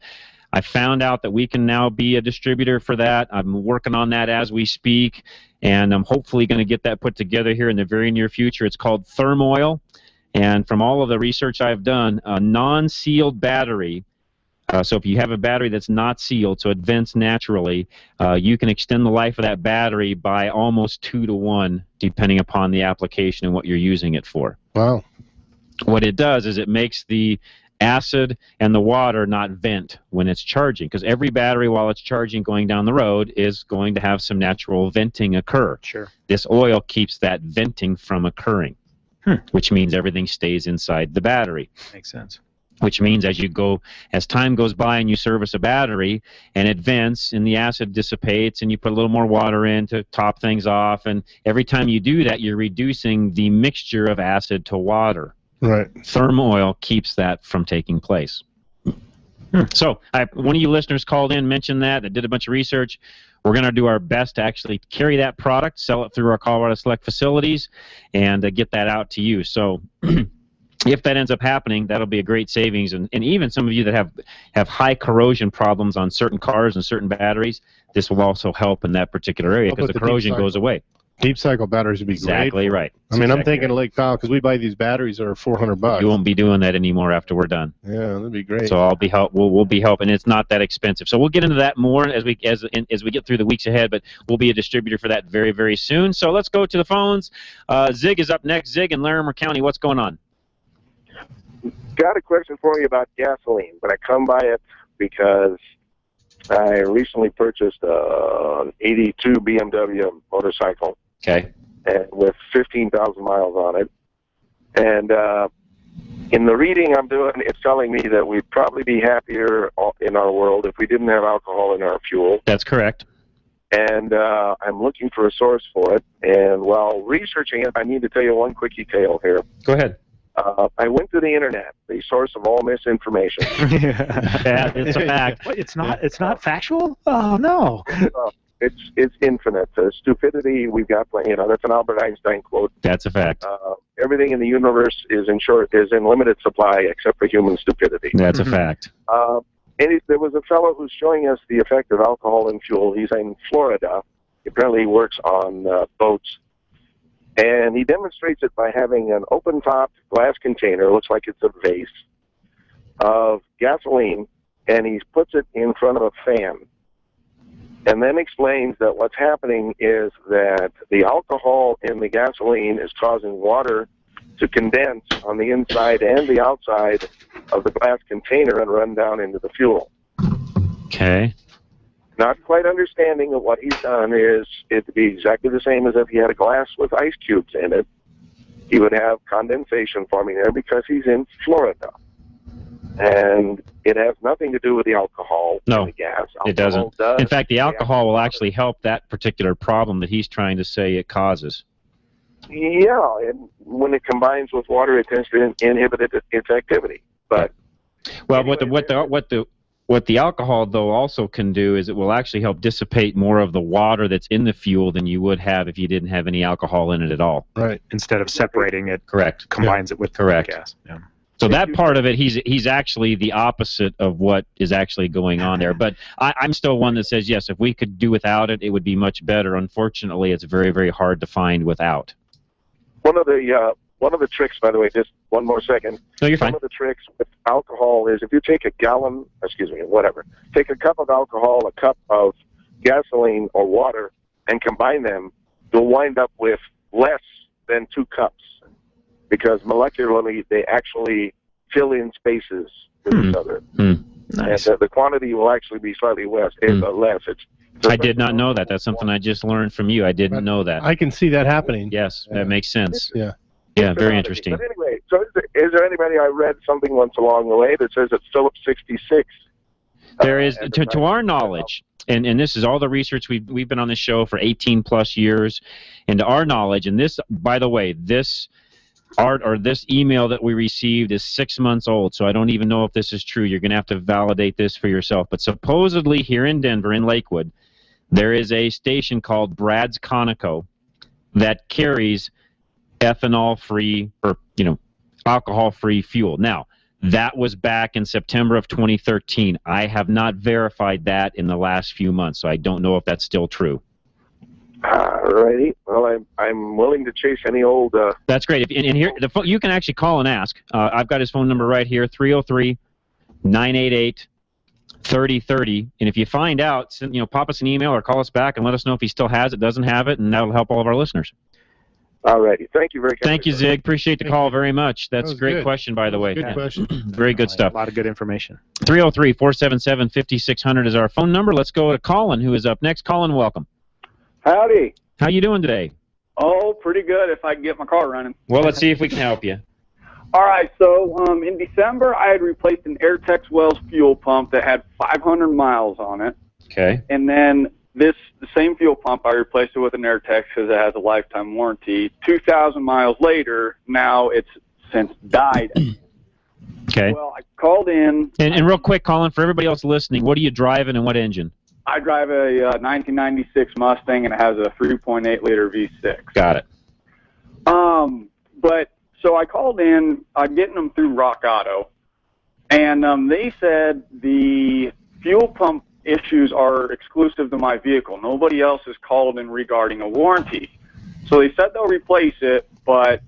[SPEAKER 1] I found out that we can now be a distributor for that. I'm working on that as we speak, and I'm hopefully going to get that put together here in the very near future. It's called Thermoil, and from all of the research I've done, a non-sealed battery, so if you have a battery that's not sealed, so it vents naturally, you can extend the life of that battery by almost 2 to 1, depending upon the application and what you're using it for.
[SPEAKER 2] Wow.
[SPEAKER 1] What it does is it makes the acid and the water not vent when it's charging, because every battery while it's charging going down the road is going to have some natural venting occur.
[SPEAKER 8] Sure.
[SPEAKER 1] This oil keeps that venting from occurring, which means everything stays inside the battery.
[SPEAKER 8] Makes sense.
[SPEAKER 1] Which means as time goes by and you service a battery and it vents and the acid dissipates and you put a little more water in to top things off, and every time you do that you're reducing the mixture of acid to water.
[SPEAKER 2] Right.
[SPEAKER 1] Thermoil keeps that from taking place. So one of you listeners called in, mentioned that. I did a bunch of research. We're going to do our best to actually carry that product, sell it through our Colorado Select facilities, and get that out to you. So if that ends up happening, that'll be a great savings. And even some of you that have high corrosion problems on certain cars and certain batteries, this will also help in that particular area because the corrosion goes away.
[SPEAKER 2] Deep cycle batteries would be
[SPEAKER 1] exactly
[SPEAKER 2] great.
[SPEAKER 1] Right.
[SPEAKER 2] I mean, I'm thinking of Lake Powell because we buy these batteries that are $400.
[SPEAKER 1] You won't be doing that anymore after we're done.
[SPEAKER 2] Yeah, that'd be great.
[SPEAKER 1] So we'll be helping. It's not that expensive. So we'll get into that more as we get through the weeks ahead. But we'll be a distributor for that very, very soon. So let's go to the phones. Zig is up next. Zig in Larimer County. What's going on?
[SPEAKER 9] Got a question for you about gasoline, but I come by it because I recently purchased an 82 BMW motorcycle.
[SPEAKER 1] Okay.
[SPEAKER 9] And with 15,000 miles on it. And in the reading I'm doing, it's telling me that we'd probably be happier in our world if we didn't have alcohol in our fuel.
[SPEAKER 1] That's correct.
[SPEAKER 9] And I'm looking for a source for it. And while researching it, I need to tell you one quick detail here.
[SPEAKER 1] Go ahead.
[SPEAKER 9] I went to the internet, the source of all misinformation.
[SPEAKER 1] Yeah, it's a fact.
[SPEAKER 8] What, it's not factual? Oh no.
[SPEAKER 9] It's infinite. Stupidity, we've got plenty. That's an Albert Einstein quote.
[SPEAKER 1] That's a fact.
[SPEAKER 9] Everything in the universe is in limited supply except for human stupidity.
[SPEAKER 1] That's a fact.
[SPEAKER 9] There was a fellow who's showing us the effect of alcohol in fuel. He's in Florida. Apparently he works on boats. And he demonstrates it by having an open-topped glass container, looks like it's a vase, of gasoline, and he puts it in front of a fan. And then explains that what's happening is that the alcohol in the gasoline is causing water to condense on the inside and the outside of the glass container and run down into the fuel.
[SPEAKER 1] Okay.
[SPEAKER 9] Not quite understanding of what he's done is it to be exactly the same as if he had a glass with ice cubes in it. He would have condensation forming there because he's in Florida. And it has nothing to do with the alcohol
[SPEAKER 1] no,
[SPEAKER 9] and the gas.
[SPEAKER 1] It doesn't. In fact, the alcohol will actually help that particular problem that he's trying to say it causes.
[SPEAKER 9] Yeah, and when it combines with water, it tends to inhibit its activity. But
[SPEAKER 1] well, what the alcohol though also can do is it will actually help dissipate more of the water that's in the fuel than you would have if you didn't have any alcohol in it at all.
[SPEAKER 2] Right.
[SPEAKER 8] Instead of separating it,
[SPEAKER 1] correct.
[SPEAKER 8] Combines it with
[SPEAKER 1] correct
[SPEAKER 8] gas. Yeah.
[SPEAKER 1] So that part of it, he's actually the opposite of what is actually going on there. But I'm still one that says, yes, if we could do without it, it would be much better. Unfortunately, it's very, very hard to find without.
[SPEAKER 9] One of the tricks, by the way, just one more second.
[SPEAKER 1] No, you're fine.
[SPEAKER 9] One of the tricks with alcohol is if you take take a cup of alcohol, a cup of gasoline or water, and combine them, you'll wind up with less than 2 cups. Because molecularly, they actually fill in spaces with each other.
[SPEAKER 8] Nice.
[SPEAKER 9] And the quantity will actually be slightly less.
[SPEAKER 1] I did not know that. That's something I just learned from you. I didn't know that.
[SPEAKER 2] I can see that happening.
[SPEAKER 1] Yes, that makes sense.
[SPEAKER 2] Yeah.
[SPEAKER 1] Yeah, very interesting.
[SPEAKER 9] But anyway, so is there anybody, I read something once along the way that says it's Phillips 66?
[SPEAKER 1] There is, to our knowledge, and this is all the research, we've been on this show for 18 plus years, and to our knowledge, and this, by the way, this email that we received is 6 months old, so I don't even know if this is true. You're going to have to validate this for yourself. But supposedly here in Denver, in Lakewood, there is a station called Brad's Conoco that carries ethanol-free or alcohol-free fuel. Now, that was back in September of 2013. I have not verified that in the last few months, so I don't know if that's still true.
[SPEAKER 9] Alrighty. Well, I'm willing to chase any old.
[SPEAKER 1] That's great. And here, you can actually call and ask. I've got his phone number right here: 303-988-3030. And if you find out, pop us an email or call us back and let us know if he still has it, doesn't have it, and that'll help all of our listeners.
[SPEAKER 9] All righty. Thank you very much.
[SPEAKER 1] Thank you, Zig. Appreciate the call very much. That's a great question, by the way.
[SPEAKER 2] Good question.
[SPEAKER 1] Very good stuff.
[SPEAKER 8] A lot of good information.
[SPEAKER 1] 303-477-5600 is our phone number. Let's go to Colin, who is up next. Colin, welcome.
[SPEAKER 10] Howdy.
[SPEAKER 1] How you doing today?
[SPEAKER 10] Oh, pretty good if I can get my car running.
[SPEAKER 1] Well, let's see if we can help you.
[SPEAKER 10] All right, so in December, I had replaced an Airtex Wells fuel pump that had 500 miles on it.
[SPEAKER 1] Okay.
[SPEAKER 10] And then the same fuel pump, I replaced it with an Airtex because it has a lifetime warranty. 2,000 miles later, now it's since died.
[SPEAKER 1] Okay.
[SPEAKER 10] Well, I called in.
[SPEAKER 1] And real quick, Colin, for everybody else listening, what are you driving and what engine?
[SPEAKER 10] I drive a 1996 Mustang, and it has a 3.8-liter V6.
[SPEAKER 1] Got it.
[SPEAKER 10] But so I called in, I'm getting them through Rock Auto, and they said the fuel pump issues are exclusive to my vehicle. Nobody else has called in regarding a warranty. So they said they'll replace it, but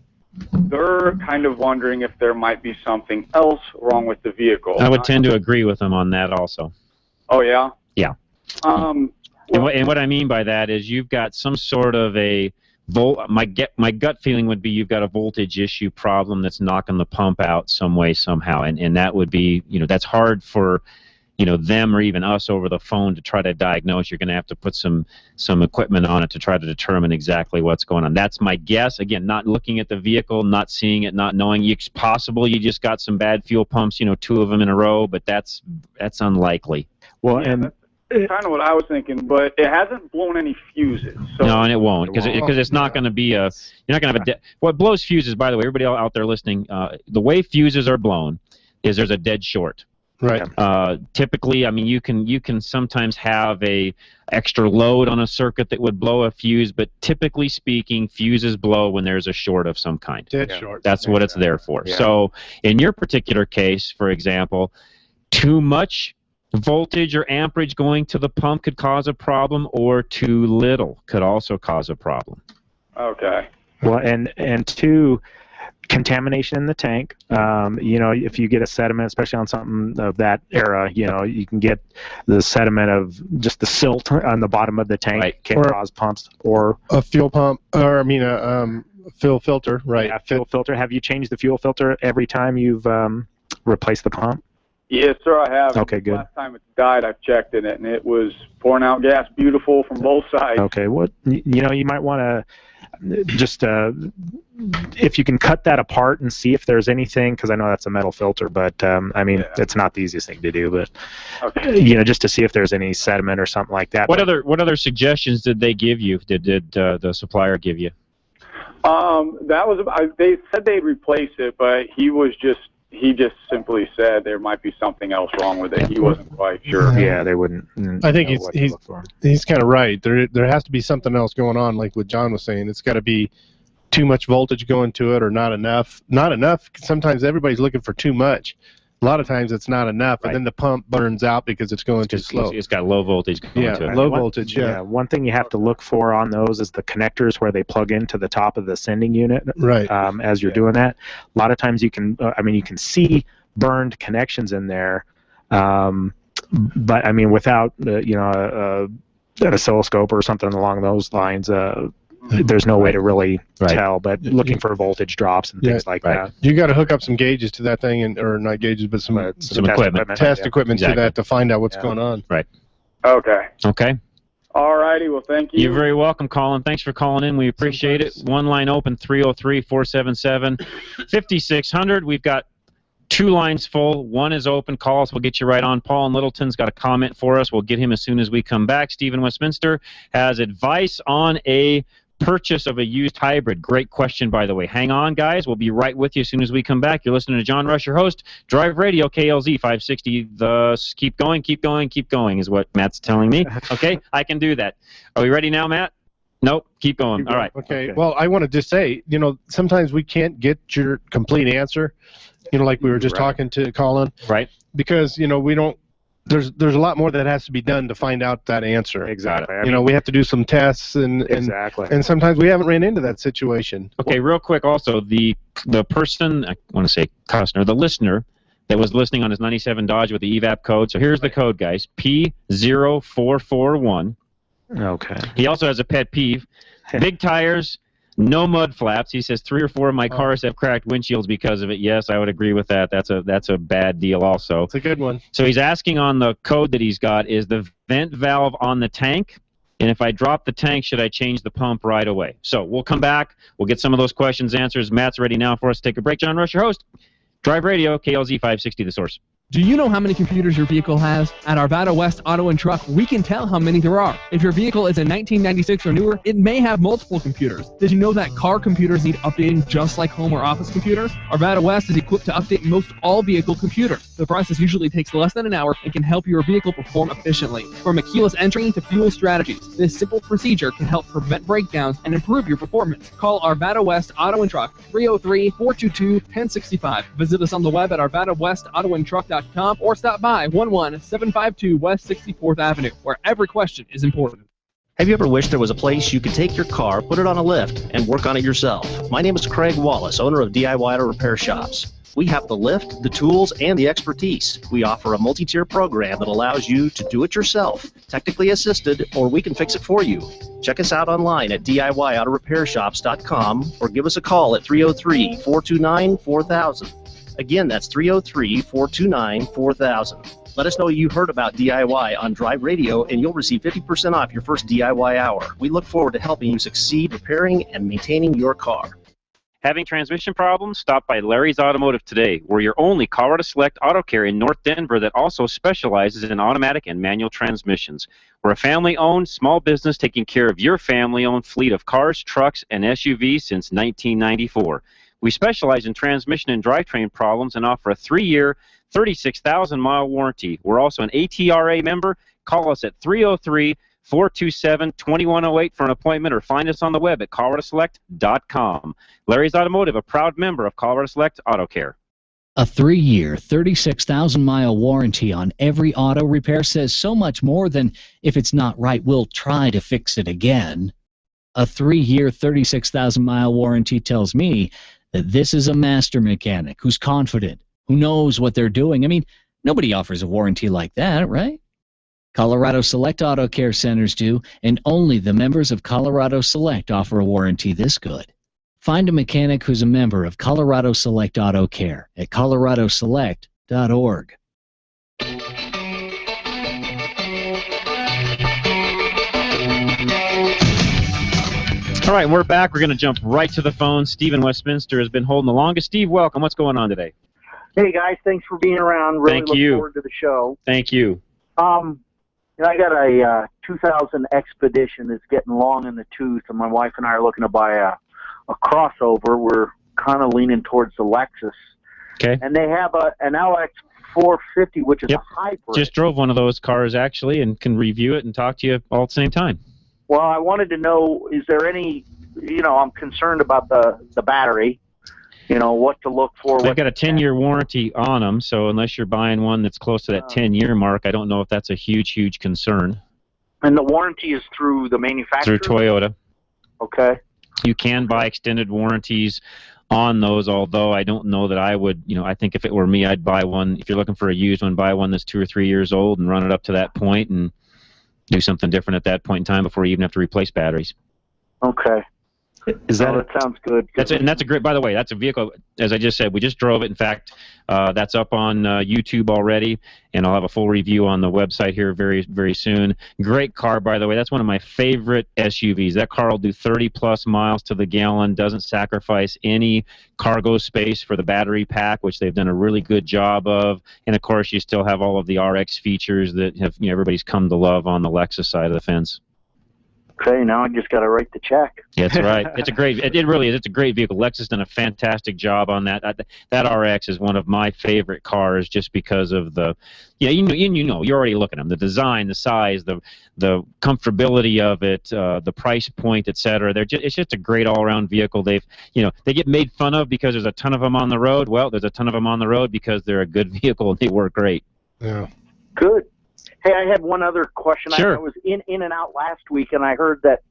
[SPEAKER 10] they're kind of wondering if there might be something else wrong with the vehicle.
[SPEAKER 1] I would tend to agree with them on that also.
[SPEAKER 10] Oh, yeah?
[SPEAKER 1] Yeah. And what I mean by that is you've got some sort of a my gut feeling would be you've got a voltage issue problem that's knocking the pump out some way, somehow. And that would be, that's hard for them or even us over the phone to try to diagnose. You're going to have to put some equipment on it to try to determine exactly what's going on. That's my guess. Again, not looking at the vehicle, not seeing it, not knowing. It's possible you just got some bad fuel pumps, 2 of them in a row, but that's unlikely.
[SPEAKER 10] Well, yeah, and that's kind of what I was thinking, but it hasn't blown any fuses. So
[SPEAKER 1] no, and it won't, because it's not going to be a. You're not going to have a. What blows fuses, by the way, everybody out there listening, the way fuses are blown is there's a dead short.
[SPEAKER 2] Right.
[SPEAKER 1] Typically, I mean, you can sometimes have a extra load on a circuit that would blow a fuse, but typically speaking, fuses blow when there's a short of some kind.
[SPEAKER 2] Dead short.
[SPEAKER 1] That's what it's there for. Yeah. So, in your particular case, for example, too much voltage or amperage going to the pump could cause a problem, or too little could also cause a problem.
[SPEAKER 10] Okay.
[SPEAKER 8] Well, and two, contamination in the tank. If you get a sediment, especially on something of that era, you can get the sediment of just the silt on the bottom of the tank can cause pumps, or
[SPEAKER 2] a fuel pump, or fuel filter, right?
[SPEAKER 8] Yeah, fuel filter. Have you changed the fuel filter every time you've replaced the pump?
[SPEAKER 10] Yes, sir, I have.
[SPEAKER 8] Okay, good.
[SPEAKER 10] Last time it died, I've checked it, and it was pouring out gas, beautiful from both sides.
[SPEAKER 8] Okay, you might want to just if you can cut that apart and see if there's anything, because I know that's a metal filter, but it's not the easiest thing to do, but just to see if there's any sediment or something like that.
[SPEAKER 1] What other suggestions did they give you? Did the supplier give you?
[SPEAKER 10] They said they'd replace it, but he just simply said there might be something else wrong with it. He wasn't quite sure.
[SPEAKER 8] Yeah, they wouldn't.
[SPEAKER 2] I think he's kind of right. There has to be something else going on, like what John was saying. It's got to be too much voltage going to it, or not enough. Not enough. Sometimes everybody's looking for too much. A lot of times it's not enough, and then the pump burns out because it's going too slow.
[SPEAKER 1] It's got low voltage going to it.
[SPEAKER 2] Low voltage, yeah.
[SPEAKER 8] One thing you have to look for on those is the connectors where they plug into the top of the sending unit.
[SPEAKER 2] Right.
[SPEAKER 8] As you're doing that, a lot of times you can see burned connections in there, but without an oscilloscope or something along those lines, there's no way to really tell, but looking for voltage drops and things like that.
[SPEAKER 2] You got to hook up some gauges to that thing, or not gauges, but some equipment, test equipment to that to find out what's going on.
[SPEAKER 1] Right.
[SPEAKER 10] Okay.
[SPEAKER 1] Okay.
[SPEAKER 10] All righty. Well, thank you.
[SPEAKER 1] You're very welcome, Colin. Thanks for calling in. We appreciate it. One line open, 303-477-5600. We've got 2 lines full. One is open. Call us. We'll get you right on. Paul in Littleton's got a comment for us. We'll get him as soon as we come back. Stephen Westminster has advice on a purchase of a used hybrid. Great question, by the way. Hang on, guys. We'll be right with you as soon as we come back. You're listening to John Rush, your host, Drive Radio, KLZ 560. Keep going, keep going, keep going is what Matt's telling me. Okay, I can do that. Are we ready now, Matt? Nope, keep going. All right.
[SPEAKER 2] Okay, well, I want to just say, sometimes we can't get your complete answer, like we were just talking to Colin.
[SPEAKER 1] Right.
[SPEAKER 2] Because, we don't, there's a lot more that has to be done to find out that answer.
[SPEAKER 8] Exactly.
[SPEAKER 2] We have to do some tests, and sometimes we haven't ran into that situation.
[SPEAKER 1] Okay, real quick also, the person, I want to say customer, the listener that was listening on his 97 Dodge with the EVAP code. So here's the code, guys, P0441.
[SPEAKER 8] Okay.
[SPEAKER 1] He also has a pet peeve. Big tires, no mud flaps. He says 3 or 4 of my cars have cracked windshields because of it. Yes, I would agree with that. That's a bad deal also.
[SPEAKER 2] It's a good one.
[SPEAKER 1] So he's asking on the code that he's got, is the vent valve on the tank? And if I drop the tank, should I change the pump right away? So we'll come back. We'll get some of those questions answered. Matt's ready now for us to take a break. John Rush, your host. Drive Radio, KLZ 560, The Source.
[SPEAKER 11] Do you know how many computers your vehicle has? At Arvada West Auto and Truck, we can tell how many there are. If your vehicle is a 1996 or newer, it may have multiple computers. Did you know that car computers need updating just like home or office computers? Arvada West is equipped to update most all vehicle computers. The process usually takes less than an hour and can help your vehicle perform efficiently. From a keyless entry to fuel strategies, this simple procedure can help prevent breakdowns and improve your performance. Call Arvada West Auto and Truck, 303-422-1065. Visit us on the web at arvadawestautoandtruck.com or stop by 11752 West 64th Avenue, where every question is important.
[SPEAKER 12] Have you ever wished there was a place you could take your car, put it on a lift, and work on it yourself? My name is Craig Wallace, owner of DIY Auto Repair Shops. We have the lift, the tools, and the expertise. We offer a multi-tier program that allows you to do it yourself, technically assisted, or we can fix it for you. Check us out online at DIYAutoRepairShops.com or give us a call at 303-429-4000. Again, that's 303-429-4000. Let us know you heard about DIY on Drive Radio, and you'll receive 50% off your first DIY hour. We look forward to helping you succeed repairing and maintaining your car.
[SPEAKER 1] Having transmission problems? Stop by Larry's Automotive today. We're your only Colorado Select Auto Care in North Denver that also specializes in automatic and manual transmissions. We're a family-owned small business taking care of your family-owned fleet of cars, trucks, and SUVs since 1994. We specialize in transmission and drivetrain problems and offer a 3-year, 36,000-mile warranty. We're also an ATRA member. Call us at 303-427-2108 for an appointment or find us on the web at coloradoselect.com. Larry's Automotive, a proud member of Colorado Select Auto Care.
[SPEAKER 4] A 3-year, 36,000-mile warranty on every auto repair says so much more than, if it's not right, we'll try to fix it again. A 3-year, 36,000-mile warranty tells me that this is a master mechanic who's confident, who knows what they're doing. I mean, nobody offers a warranty like that, right? Colorado Select Auto Care Centers do, and only the members of Colorado Select offer a warranty this good. Find a mechanic who's a member of Colorado Select Auto Care at coloradoselect.org.
[SPEAKER 1] All right, we're back. We're going to jump right to the phone. Stephen Westminster has been holding the longest. Steve, welcome. What's going on today?
[SPEAKER 13] Hey, guys. Thanks for being around. Really
[SPEAKER 1] Thank you.
[SPEAKER 13] Look forward to the show.
[SPEAKER 1] Thank you.
[SPEAKER 13] I got a 2000 Expedition that's getting long in the tooth, and my wife and I are looking to buy a crossover. We're kind of leaning towards the Lexus.
[SPEAKER 1] Okay.
[SPEAKER 13] And they have an LX 450, which is a hybrid.
[SPEAKER 1] Just drove one of those cars, actually, and can review it and talk to you all at the same time.
[SPEAKER 13] Well, I wanted to know, is there any, I'm concerned about the battery, what to look for.
[SPEAKER 1] They've got a 10-year warranty on them, so unless you're buying one that's close to that 10-year mark, I don't know if that's a huge, huge concern.
[SPEAKER 13] And the warranty is through the manufacturer?
[SPEAKER 1] Through Toyota.
[SPEAKER 13] Okay.
[SPEAKER 1] You can buy extended warranties on those, although I don't know that I would, I think if it were me, I'd buy one. If you're looking for a used one, buy one that's 2 or 3 years old and run it up to that point and do something different at that point in time before you even have to replace batteries.
[SPEAKER 13] Okay. That sounds good.
[SPEAKER 1] That's a great. By the way, that's a vehicle. As I just said, we just drove it. In fact, that's up on YouTube already, and I'll have a full review on the website here very, very soon. Great car, by the way. That's one of my favorite SUVs. That car will do 30+ miles to the gallon. Doesn't sacrifice any cargo space for the battery pack, which they've done a really good job of. And of course, you still have all of the RX features that have everybody's come to love on the Lexus side of the fence.
[SPEAKER 13] Okay, now I just got to write the check.
[SPEAKER 1] That's right. It's a great. It really is. It's a great vehicle. Lexus done a fantastic job on that. That RX is one of my favorite cars, just because of the, you're already looking at them. The design, the size, the comfortability of it, the price point, etc. It's just a great all-around vehicle. They get made fun of because there's a ton of them on the road. Well, there's a ton of them on the road because they're a good vehicle and they work great.
[SPEAKER 2] Yeah.
[SPEAKER 13] Good. Hey, I had one other question.
[SPEAKER 1] Sure.
[SPEAKER 13] I was in and out last week, and I heard that.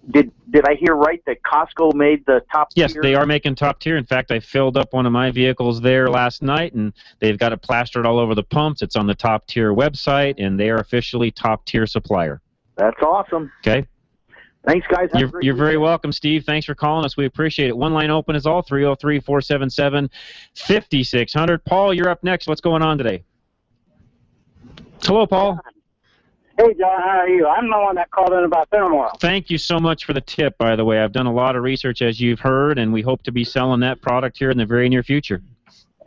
[SPEAKER 13] Did I hear right that Costco made the top tier?
[SPEAKER 1] Yes, they are making top tier. In fact, I filled up one of my vehicles there last night, and they've got it plastered all over the pumps. It's on the top tier website, and they are officially top tier supplier.
[SPEAKER 13] That's awesome.
[SPEAKER 1] Okay.
[SPEAKER 13] Thanks, guys.
[SPEAKER 1] You're very welcome, Steve. Thanks for calling us. We appreciate it. One line open is all, 303-477-5600. Paul, you're up next. What's going on today? Hello, Paul.
[SPEAKER 14] Hey, John, how are you? I'm the one that called in about thermal.
[SPEAKER 1] Thank you so much for the tip, by the way. I've done a lot of research, as you've heard, and we hope to be selling that product here in the very near future.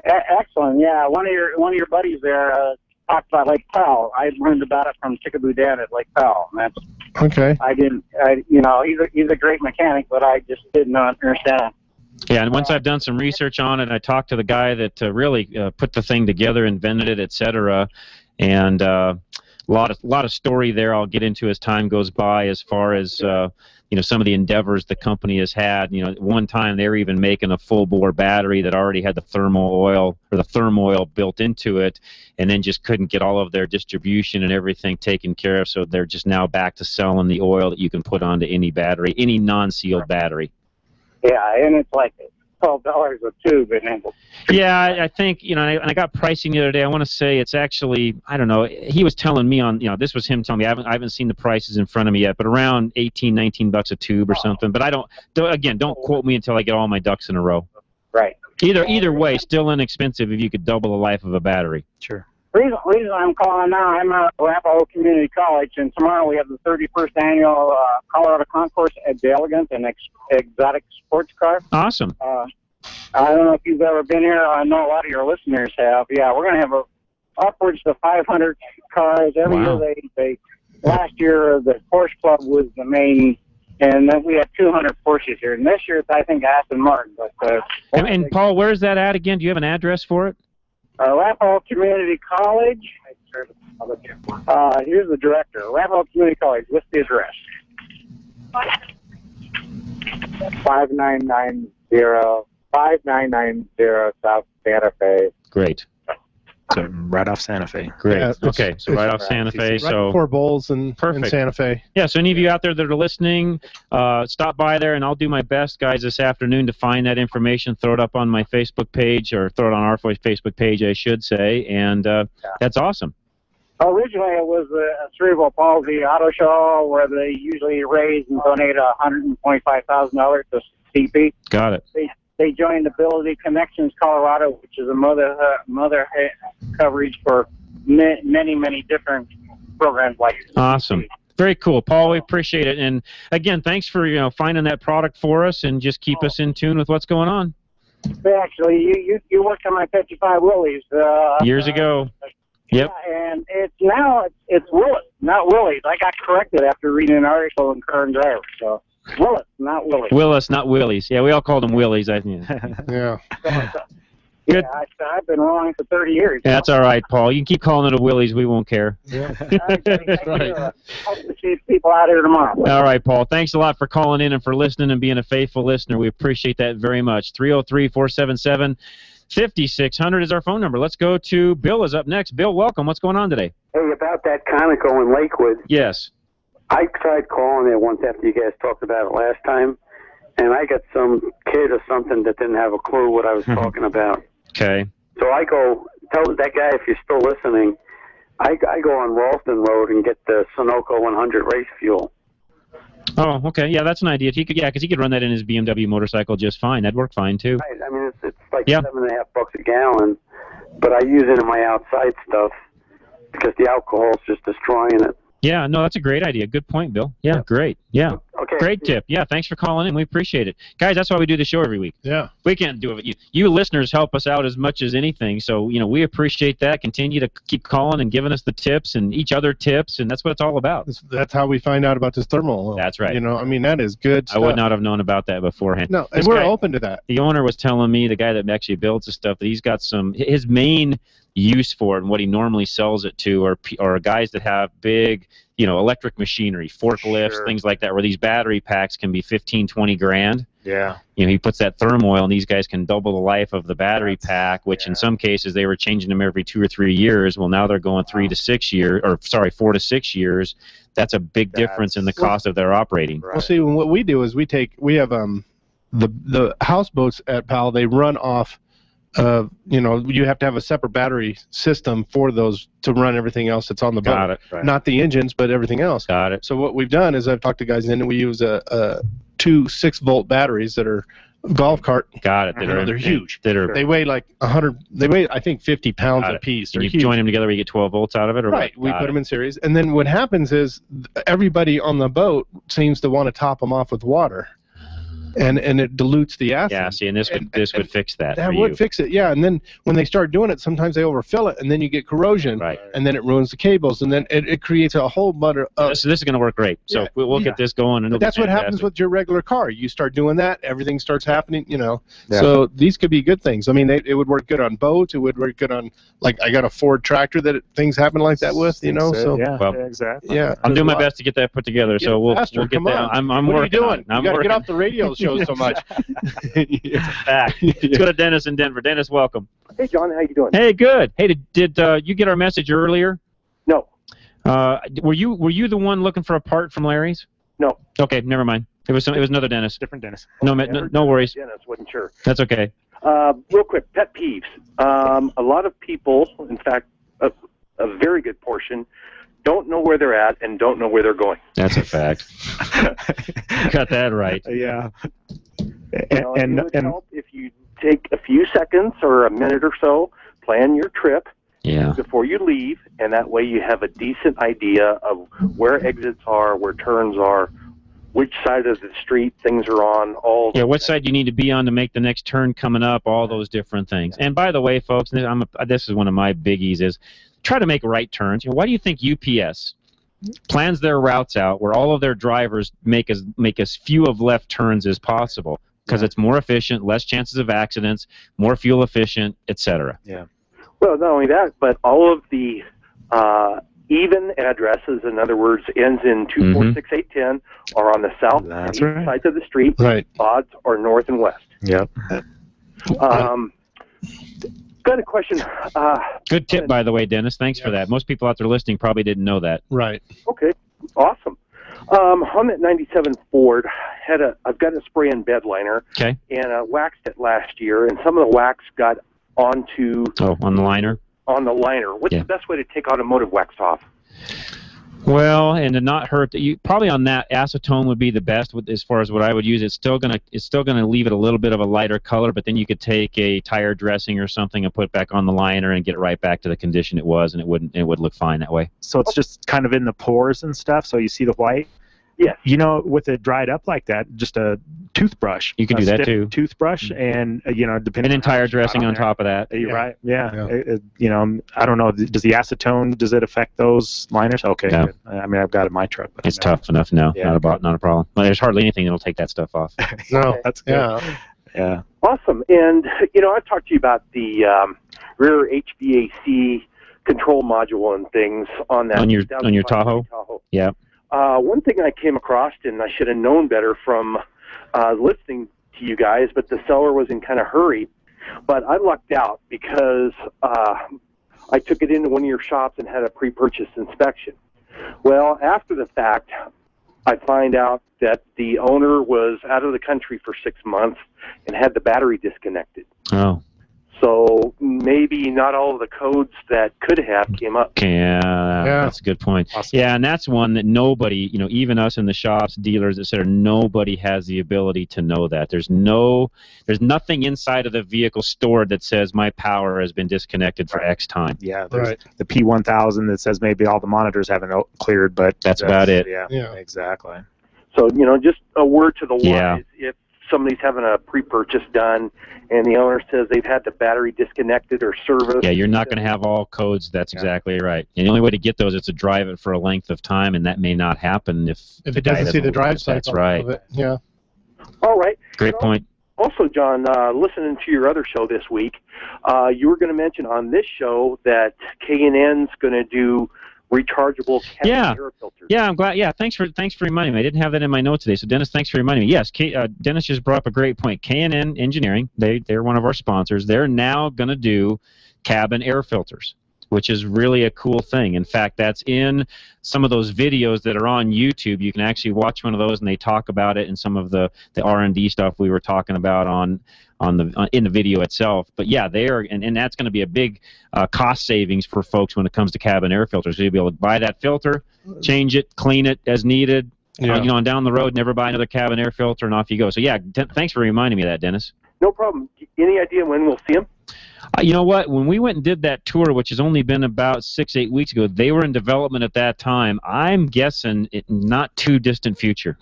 [SPEAKER 14] Excellent. Yeah, one of your buddies there talked about Lake Powell. I learned about it from Chickaboo Dan at Lake Powell. And that's
[SPEAKER 2] okay.
[SPEAKER 14] He's a great mechanic, but I just didn't understand.
[SPEAKER 1] Yeah, and once I've done some research on it, I talked to the guy that really put the thing together, invented it, etc. And a lot of story there I'll get into as time goes by, as far as some of the endeavors the company has had. At one time they were even making a full bore battery that already had the thermal oil built into it, and then just couldn't get all of their distribution and everything taken care of. So they're just now back to selling the oil that you can put onto any battery, any non-sealed battery.
[SPEAKER 14] Yeah, and it's like $12 a tube.
[SPEAKER 1] Yeah, I think, I got pricing the other day. I want to say it's actually, I don't know, he was telling me this was him telling me, I haven't seen the prices in front of me yet, but around $18-19 a tube or something. But don't quote me until I get all my ducks in a row.
[SPEAKER 14] Right.
[SPEAKER 1] Either way, still inexpensive if you could double the life of a battery.
[SPEAKER 8] Sure.
[SPEAKER 14] Reason I'm calling now, I'm at Arapahoe Community College, and tomorrow we have the 31st annual Colorado Concourse at the Elegant, an exotic sports car.
[SPEAKER 1] Awesome.
[SPEAKER 14] I don't know if you've ever been here. I know a lot of your listeners have. Yeah, we're going to have upwards to 500 cars every year. Last year the Porsche Club was the main, and then we had 200 Porsches here. And this year it's, I think, Aston Martin. But
[SPEAKER 1] and Paul, where's that at again? Do you have an address for it?
[SPEAKER 14] Arapahoe Community College. Here's the director. Arapahoe Community College. What's the address? 5990 South Santa Fe.
[SPEAKER 1] Great.
[SPEAKER 8] So right off Santa Fe.
[SPEAKER 1] Great.
[SPEAKER 2] Yeah,
[SPEAKER 1] okay, so right off Santa Fe.
[SPEAKER 2] Right
[SPEAKER 1] so
[SPEAKER 2] before Bowles and Santa Fe.
[SPEAKER 1] Yeah, so any of you out there that are listening, stop by there, and I'll do my best, guys, this afternoon to find that information, throw it up on my Facebook page, or throw it on our Facebook page, I should say, and that's awesome.
[SPEAKER 14] Originally, it was a cerebral palsy auto show where they usually raise and donate $125,000 to CP.
[SPEAKER 1] Got it.
[SPEAKER 14] They joined Ability Connections Colorado, which is a mother coverage for many different programs like this.
[SPEAKER 1] Awesome. Very cool, Paul. We appreciate it. And again, thanks for finding that product for us, and just keep us in tune with what's going on.
[SPEAKER 14] Actually, you worked on my 55 Willys
[SPEAKER 1] years ago. Yep.
[SPEAKER 14] Yeah, and it's Willis, not Willys. I got corrected after reading an article in Car and Driver. So Willis, not Willys.
[SPEAKER 1] Willis, not Willies. Yeah, we all called them Willies, I think.
[SPEAKER 2] Yeah.
[SPEAKER 14] Good. Yeah, I've been wrong for 30 years.
[SPEAKER 1] That's all right, Paul. You can keep calling it a Willys. We won't care.
[SPEAKER 14] Yeah. That's right. Hope to see people out here tomorrow.
[SPEAKER 1] All right, Paul. Thanks a lot for calling in and for listening and being a faithful listener. We appreciate that very much. 303-477-5600 is our phone number. Let's go to Bill is up next. Bill, welcome. What's going on today?
[SPEAKER 15] Hey, about that Conoco in Lakewood.
[SPEAKER 1] Yes.
[SPEAKER 15] I tried calling it once after you guys talked about it last time, and I got some kid or something that didn't have a clue what I was talking about.
[SPEAKER 1] Okay.
[SPEAKER 15] So I go, tell that guy if you're still listening, I go on Ralston Road and get the Sunoco 100 race fuel.
[SPEAKER 1] Oh, okay. Yeah, that's an idea. He could, because he could run that in his BMW motorcycle just fine. That'd work fine too.
[SPEAKER 15] Right. I mean, it's like $7.50 a gallon, but I use it in my outside stuff because the alcohol is just destroying it.
[SPEAKER 1] Yeah, no, that's a great idea. Good point, Bill. Yeah, great. Yeah.
[SPEAKER 15] Okay.
[SPEAKER 1] Great tip. Yeah, thanks for calling in. We appreciate it. Guys, that's why we do the show every week.
[SPEAKER 2] Yeah.
[SPEAKER 1] We can't do it. You listeners help us out as much as anything. So, we appreciate that. Continue to keep calling and giving us the tips and each other tips, and that's what it's all about.
[SPEAKER 2] That's how we find out about this thermal oil.
[SPEAKER 1] That's right.
[SPEAKER 2] I mean, that is good stuff.
[SPEAKER 1] I would not have known about that beforehand.
[SPEAKER 2] No, and we're open to that.
[SPEAKER 1] The owner was telling me, the guy that actually builds the stuff, that he's got his main use for it and what he normally sells it to are guys that have big, electric machinery, forklifts, things like that, where these battery packs can be 15, 20 grand.
[SPEAKER 8] Yeah.
[SPEAKER 1] He puts that thermal oil, and these guys can double the life of the battery pack, which in some cases they were changing them every 2 or 3 years. Well, now they're going 4 to 6 years. That's a big difference in the cost of their operating.
[SPEAKER 2] Well, see, what we do is we have the houseboats at PAL. They run off. You have to have a separate battery system for those to run everything else that's on the boat.
[SPEAKER 1] Got it. Right.
[SPEAKER 2] Not the engines, but everything else.
[SPEAKER 1] Got it.
[SPEAKER 2] So what we've done is I've talked to guys, and we use two 6-volt batteries that are golf cart.
[SPEAKER 1] Got it.
[SPEAKER 2] They're huge.
[SPEAKER 1] They
[SPEAKER 2] weigh like 100. They weigh, I think, 50 pounds a piece.
[SPEAKER 1] And you join them together, you get 12 volts out of it, or
[SPEAKER 2] right?
[SPEAKER 1] What?
[SPEAKER 2] We put them in series, and then what happens is everybody on the boat seems to want to top them off with water. And it dilutes the acid.
[SPEAKER 1] Yeah, see, and this would fix that.
[SPEAKER 2] That would fix it, yeah. And then when they start doing it, sometimes they overfill it, and then you get corrosion,
[SPEAKER 1] right?
[SPEAKER 2] And then it ruins the cables, and then it creates a whole bunch of.
[SPEAKER 1] This is going to work great. So we'll get this going, and
[SPEAKER 2] that's what happens with your regular car. You start doing that, everything starts happening,
[SPEAKER 1] Yeah.
[SPEAKER 2] So these could be good things. I mean, it would work good on boats. It would work good on, like, I got a Ford tractor that things happen like that with, So
[SPEAKER 8] exactly.
[SPEAKER 2] Yeah,
[SPEAKER 1] I'm doing my best to get that put together. So we'll get that. I'm
[SPEAKER 2] what are you doing?
[SPEAKER 1] I'm
[SPEAKER 2] you got to get
[SPEAKER 1] working.
[SPEAKER 2] off the radio show so much.
[SPEAKER 1] It's a fact. Let's go to Dennis in Denver. Dennis, welcome.
[SPEAKER 16] Hey, John, how you doing?
[SPEAKER 1] Hey, good. Hey, did you get our message earlier?
[SPEAKER 16] No.
[SPEAKER 1] Were you the one looking for a part from Larry's?
[SPEAKER 16] No.
[SPEAKER 1] Okay, never mind. It was another Dennis.
[SPEAKER 8] Different Dennis.
[SPEAKER 1] No worries.
[SPEAKER 16] Dennis, wasn't sure.
[SPEAKER 1] That's okay.
[SPEAKER 16] Real quick, pet peeves. A lot of people, in fact, a very good portion, don't know where they're at and don't know where they're going.
[SPEAKER 1] That's a fact. Got that right.
[SPEAKER 8] Yeah.
[SPEAKER 16] It would help if you take a few seconds or a minute or so, plan your trip before you leave, and that way you have a decent idea of where exits are, where turns are, which side of the street things are on,
[SPEAKER 1] what side you need to be on to make the next turn coming up, all those different things. And by the way, folks, this is one of my biggies, is try to make right turns. Why do you think UPS plans their routes out where all of their drivers make as few of left turns as possible? Because it's more efficient, less chances of accidents, more fuel efficient, etc.
[SPEAKER 8] Yeah.
[SPEAKER 16] Well, not only that, but all of the even addresses, in other words, ends in 246810, are on the south and east sides of the street.
[SPEAKER 2] Right.
[SPEAKER 16] Odds are north and west.
[SPEAKER 8] Yep.
[SPEAKER 16] Got a question.
[SPEAKER 1] Good tip, by the way, Dennis. Thanks for that. Most people out there listening probably didn't know that.
[SPEAKER 2] Right.
[SPEAKER 16] Okay. Awesome. On that 97 Ford, I've got a spray-in bed liner.
[SPEAKER 1] Okay.
[SPEAKER 16] And I waxed it last year, and some of the wax got onto...
[SPEAKER 1] Oh, on the liner?
[SPEAKER 16] On the liner. What's the best way to take automotive wax off?
[SPEAKER 1] Well, and to not hurt, probably on that, acetone would be the best as far as what I would use. It's still gonna leave it a little bit of a lighter color, but then you could take a tire dressing or something and put it back on the liner and get it right back to the condition it was, and it would look fine that way.
[SPEAKER 8] So it's just kind of in the pores and stuff, so you see the white?
[SPEAKER 16] Yeah.
[SPEAKER 8] With it dried up like that, just a toothbrush.
[SPEAKER 1] You can do that too.
[SPEAKER 8] Toothbrush, and depending.
[SPEAKER 1] And then tire dressing on top of that.
[SPEAKER 8] You're right. Yeah. I don't know. Does the acetone affect those liners? Okay.
[SPEAKER 1] Yeah.
[SPEAKER 8] Good. I mean, I've got it in my truck. But
[SPEAKER 1] it's tough enough. No,
[SPEAKER 8] Yeah,
[SPEAKER 1] not a problem. Well, there's hardly anything that'll take that stuff off.
[SPEAKER 2] No.
[SPEAKER 8] That's good.
[SPEAKER 2] Yeah.
[SPEAKER 16] Awesome. And I've talked to you about the rear HVAC control module and things on that.
[SPEAKER 1] On your Tahoe. Yeah.
[SPEAKER 16] One thing I came across, and I should have known better from listening to you guys, but the seller was in kind of hurry. But I lucked out because I took it into one of your shops and had a pre-purchase inspection. Well, after the fact, I find out that the owner was out of the country for 6 months and had the battery disconnected.
[SPEAKER 1] Oh.
[SPEAKER 16] So maybe not all of the codes that could have came up.
[SPEAKER 1] Yeah, that's a good point.
[SPEAKER 16] Awesome.
[SPEAKER 1] Yeah, and that's one that nobody, even us in the shops, dealers, etc., nobody has the ability to know that. There's nothing inside of the vehicle stored that says my power has been disconnected for X time.
[SPEAKER 8] Yeah, there's the P1000 that says maybe all the monitors haven't cleared, but
[SPEAKER 1] that's about it.
[SPEAKER 8] Yeah, exactly.
[SPEAKER 16] So, just a word to the wise.
[SPEAKER 1] Yeah.
[SPEAKER 16] If somebody's having a pre-purchase done and the owner says they've had the battery disconnected or serviced.
[SPEAKER 1] Yeah, you're not going to have all codes. That's exactly right. And the only way to get those is to drive it for a length of time, and that may not happen if
[SPEAKER 2] it doesn't see the drive cycle.
[SPEAKER 1] That's right.
[SPEAKER 2] Of it. Yeah.
[SPEAKER 16] All right.
[SPEAKER 1] Great point.
[SPEAKER 16] Also, John, listening to your other show this week, you were going to mention on this show that K&N's going to do rechargeable cabin air filters.
[SPEAKER 1] Yeah, I'm glad. Yeah, thanks for reminding me. I didn't have that in my notes today. So Dennis, thanks for reminding me. Yes, Dennis just brought up a great point. K&N Engineering, they're one of our sponsors. They're now going to do cabin air filters, which is really a cool thing. In fact, that's in some of those videos that are on YouTube. You can actually watch one of those, and they talk about it in some of the R&D stuff we were talking about in the video itself. But yeah, they are, and that's going to be a big cost savings for folks when it comes to cabin air filters. So you'll be able to buy that filter, change it, clean it as needed. On down the road, never buy another cabin air filter, and off you go. So yeah, thanks for reminding me of that, Dennis.
[SPEAKER 16] No problem. Any idea when we'll see them?
[SPEAKER 1] You know what? When we went and did that tour, which has only been about 6-8 weeks ago, they were in development at that time. I'm guessing not too distant future.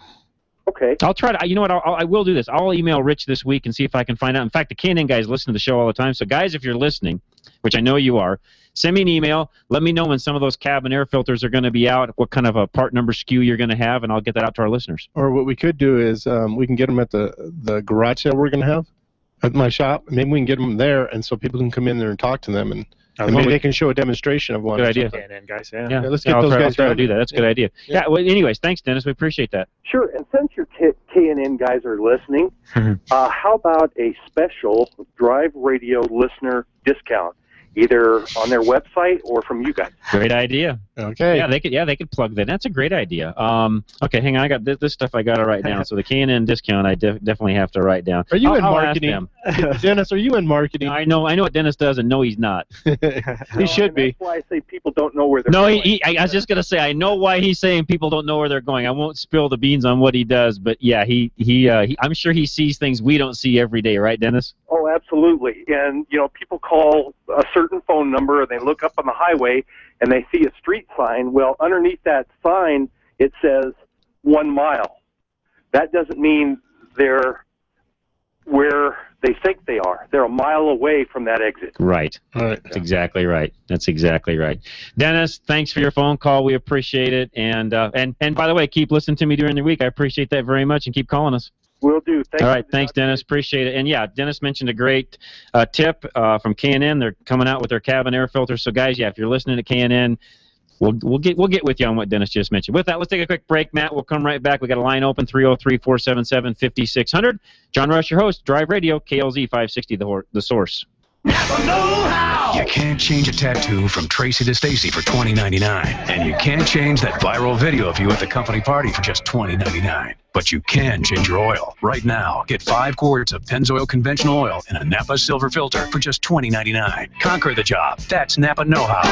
[SPEAKER 16] Okay.
[SPEAKER 1] I'll try to. You know what? I will do this. I'll email Rich this week and see if I can find out. In fact, the K&N guys listen to the show all the time. So guys, if you're listening, which I know you are, send me an email. Let me know when some of those cabin air filters are going to be out, what kind of a part number SKU you're going to have, and I'll get that out to our listeners.
[SPEAKER 2] Or what we could do is we can get them at the garage sale we're going to have at my shop. Maybe we can get them there, and so people can come in there and talk to them, and maybe they can show a demonstration of one.
[SPEAKER 1] Good idea.
[SPEAKER 8] K&N guys, yeah.
[SPEAKER 2] Let's get those guys
[SPEAKER 1] I'll try to do that. That's a good idea. Yeah. Well, anyways, thanks, Dennis. We appreciate that.
[SPEAKER 16] Sure. And since your K&N guys are listening, how about a special Drive Radio listener discount, either on their website or from you guys?
[SPEAKER 1] Great idea.
[SPEAKER 2] Okay.
[SPEAKER 1] Yeah, they could plug that. That's a great idea. Okay, hang on. I got this stuff I got to write down. So the K&N discount I definitely have to write down.
[SPEAKER 2] Are you in
[SPEAKER 1] I'll
[SPEAKER 2] marketing? Dennis, are you in marketing?
[SPEAKER 1] I know what Dennis does, and no, he's not.
[SPEAKER 2] He should be.
[SPEAKER 16] That's why I say people don't know where they're going.
[SPEAKER 1] I was just going to say, I know why he's saying people don't know where they're going. I won't spill the beans on what he does, but yeah, I'm sure he sees things we don't see every day, right, Dennis?
[SPEAKER 16] Oh, absolutely. And, people call a certain phone number, and they look up on the highway, and they see a street sign. Well, underneath that sign, it says 1 mile. That doesn't mean they're where they think they are. They're a mile away from that exit.
[SPEAKER 1] Right. That's exactly right. Dennis, thanks for your phone call. We appreciate it. And by the way, keep listening to me during the week. I appreciate that very much, and keep calling us.
[SPEAKER 16] Will do.
[SPEAKER 1] All right, thanks, Dennis. Appreciate it. And yeah, Dennis mentioned a great tip from K&N. They're coming out with their cabin air filters. So guys, if you're listening to K&N, we'll get with you on what Dennis just mentioned. With that, let's take a quick break, Matt. We'll come right back. We got a line open, 303-477-5600. John Rush, your host, Drive Radio, KLZ 560, the source.
[SPEAKER 5] You can't change a tattoo from Tracy to Stacy for $20.99, and you can't change that viral video of you at the company party for just $20.99. But you can change your oil. Right now, get 5 quarts of Pennzoil conventional oil in a Napa silver filter for just $20.99. Conquer the job. That's Napa know-how.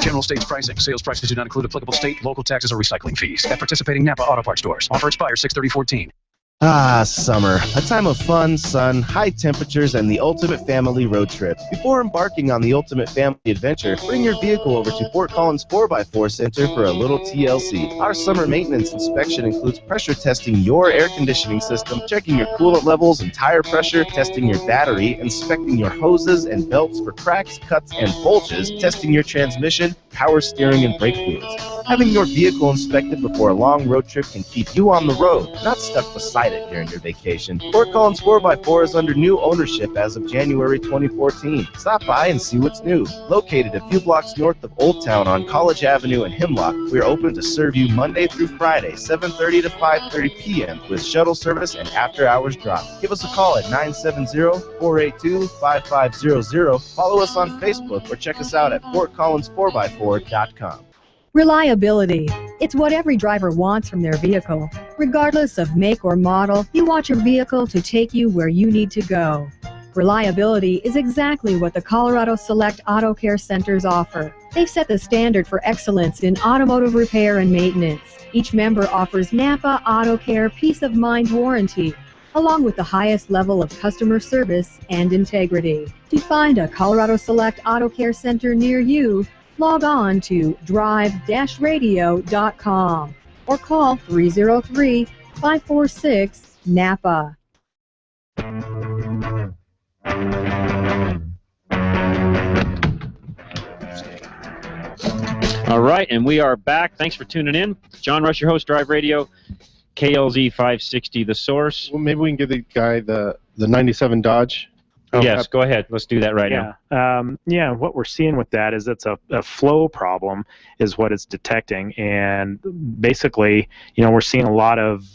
[SPEAKER 5] General states pricing. Sales prices do not include applicable state, local taxes, or recycling fees. At participating Napa Auto Parts stores. Offer expires 6/30/14.
[SPEAKER 17] Ah, summer. A time of fun, sun, high temperatures, and the ultimate family road trip. Before embarking on the ultimate family adventure, bring your vehicle over to Fort Collins 4x4 Center for a little TLC. Our summer maintenance inspection includes pressure testing your air conditioning system, checking your coolant levels and tire pressure, testing your battery, inspecting your hoses and belts for cracks, cuts, and bulges, testing your transmission, power steering, and brake fluids. Having your vehicle inspected before a long road trip can keep you on the road, not stuck beside it during your vacation. Fort Collins 4x4 is under new ownership as of January 2014. Stop by and see what's new. Located a few blocks north of Old Town on College Avenue in Hemlock, we are open to serve you Monday through Friday, 7:30 to 5:30 p.m. with shuttle service and after-hours drop. Give us a call at 970-482-5500. Follow us on Facebook or check us out at FortCollins4x4.com.
[SPEAKER 18] Reliability. It's what every driver wants from their vehicle. Regardless of make or model, you want your vehicle to take you where you need to go. Reliability is exactly what the Colorado Select Auto Care Centers offer. They've set the standard for excellence in automotive repair and maintenance. Each member offers Napa Auto Care Peace of Mind warranty, along with the highest level of customer service and integrity. To find a Colorado Select Auto Care Center near you, log on to drive-radio.com or call 303-546-NAPA.
[SPEAKER 1] All right, and we are back. Thanks for tuning in. John Rush, your host, Drive Radio, KLZ 560, The Source.
[SPEAKER 2] Well, maybe we can give the guy the 97 Dodge.
[SPEAKER 1] Yes, go ahead. Let's do that right now.
[SPEAKER 8] Yeah, what we're seeing with that is it's a flow problem is what it's detecting. And basically, we're seeing a lot of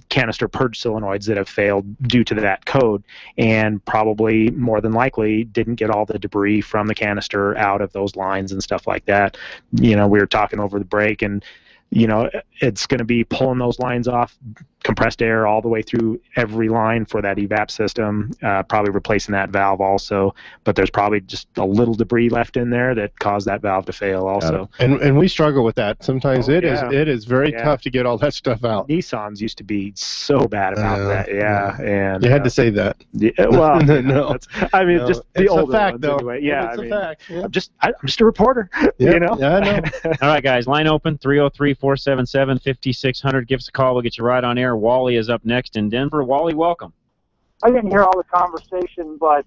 [SPEAKER 8] canister purge solenoids that have failed due to that code, and probably more than likely didn't get all the debris from the canister out of those lines and stuff like that. We were talking over the break, and it's going to be pulling those lines off, compressed air all the way through every line for that evap system, probably replacing that valve also, but there's probably just a little debris left in there that caused that valve to fail also.
[SPEAKER 2] And we struggle with that. Sometimes it is very tough to get all that stuff out.
[SPEAKER 8] Nissans used to be so bad about that, and
[SPEAKER 2] you had to say that.
[SPEAKER 8] Yeah, well,
[SPEAKER 2] no.
[SPEAKER 8] Just the
[SPEAKER 2] it's
[SPEAKER 8] older
[SPEAKER 2] a fact,
[SPEAKER 8] ones
[SPEAKER 2] though.
[SPEAKER 8] anyway. Yeah,
[SPEAKER 2] it's a fact. Yeah.
[SPEAKER 8] I'm just a reporter.
[SPEAKER 2] Yeah, I know.
[SPEAKER 1] All right, guys, line open, 303-477-5600. Give us a call. We'll get you right on air. Wally is up next in Denver. Wally, welcome.
[SPEAKER 19] I didn't hear all the conversation, but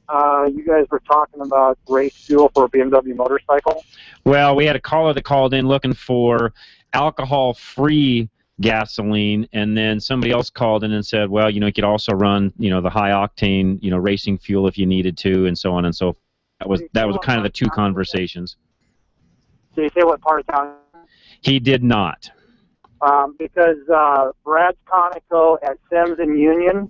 [SPEAKER 19] you guys were talking about race fuel for a BMW motorcycle.
[SPEAKER 1] Well, we had a caller that called in looking for alcohol-free gasoline, and then somebody else called in and said, well, you could also run, the high-octane, racing fuel if you needed to, and so on and so forth. That was kind of the two conversations.
[SPEAKER 19] Did you say what part of town?
[SPEAKER 1] He did not.
[SPEAKER 19] Because Brad's Conoco at Sims and Union,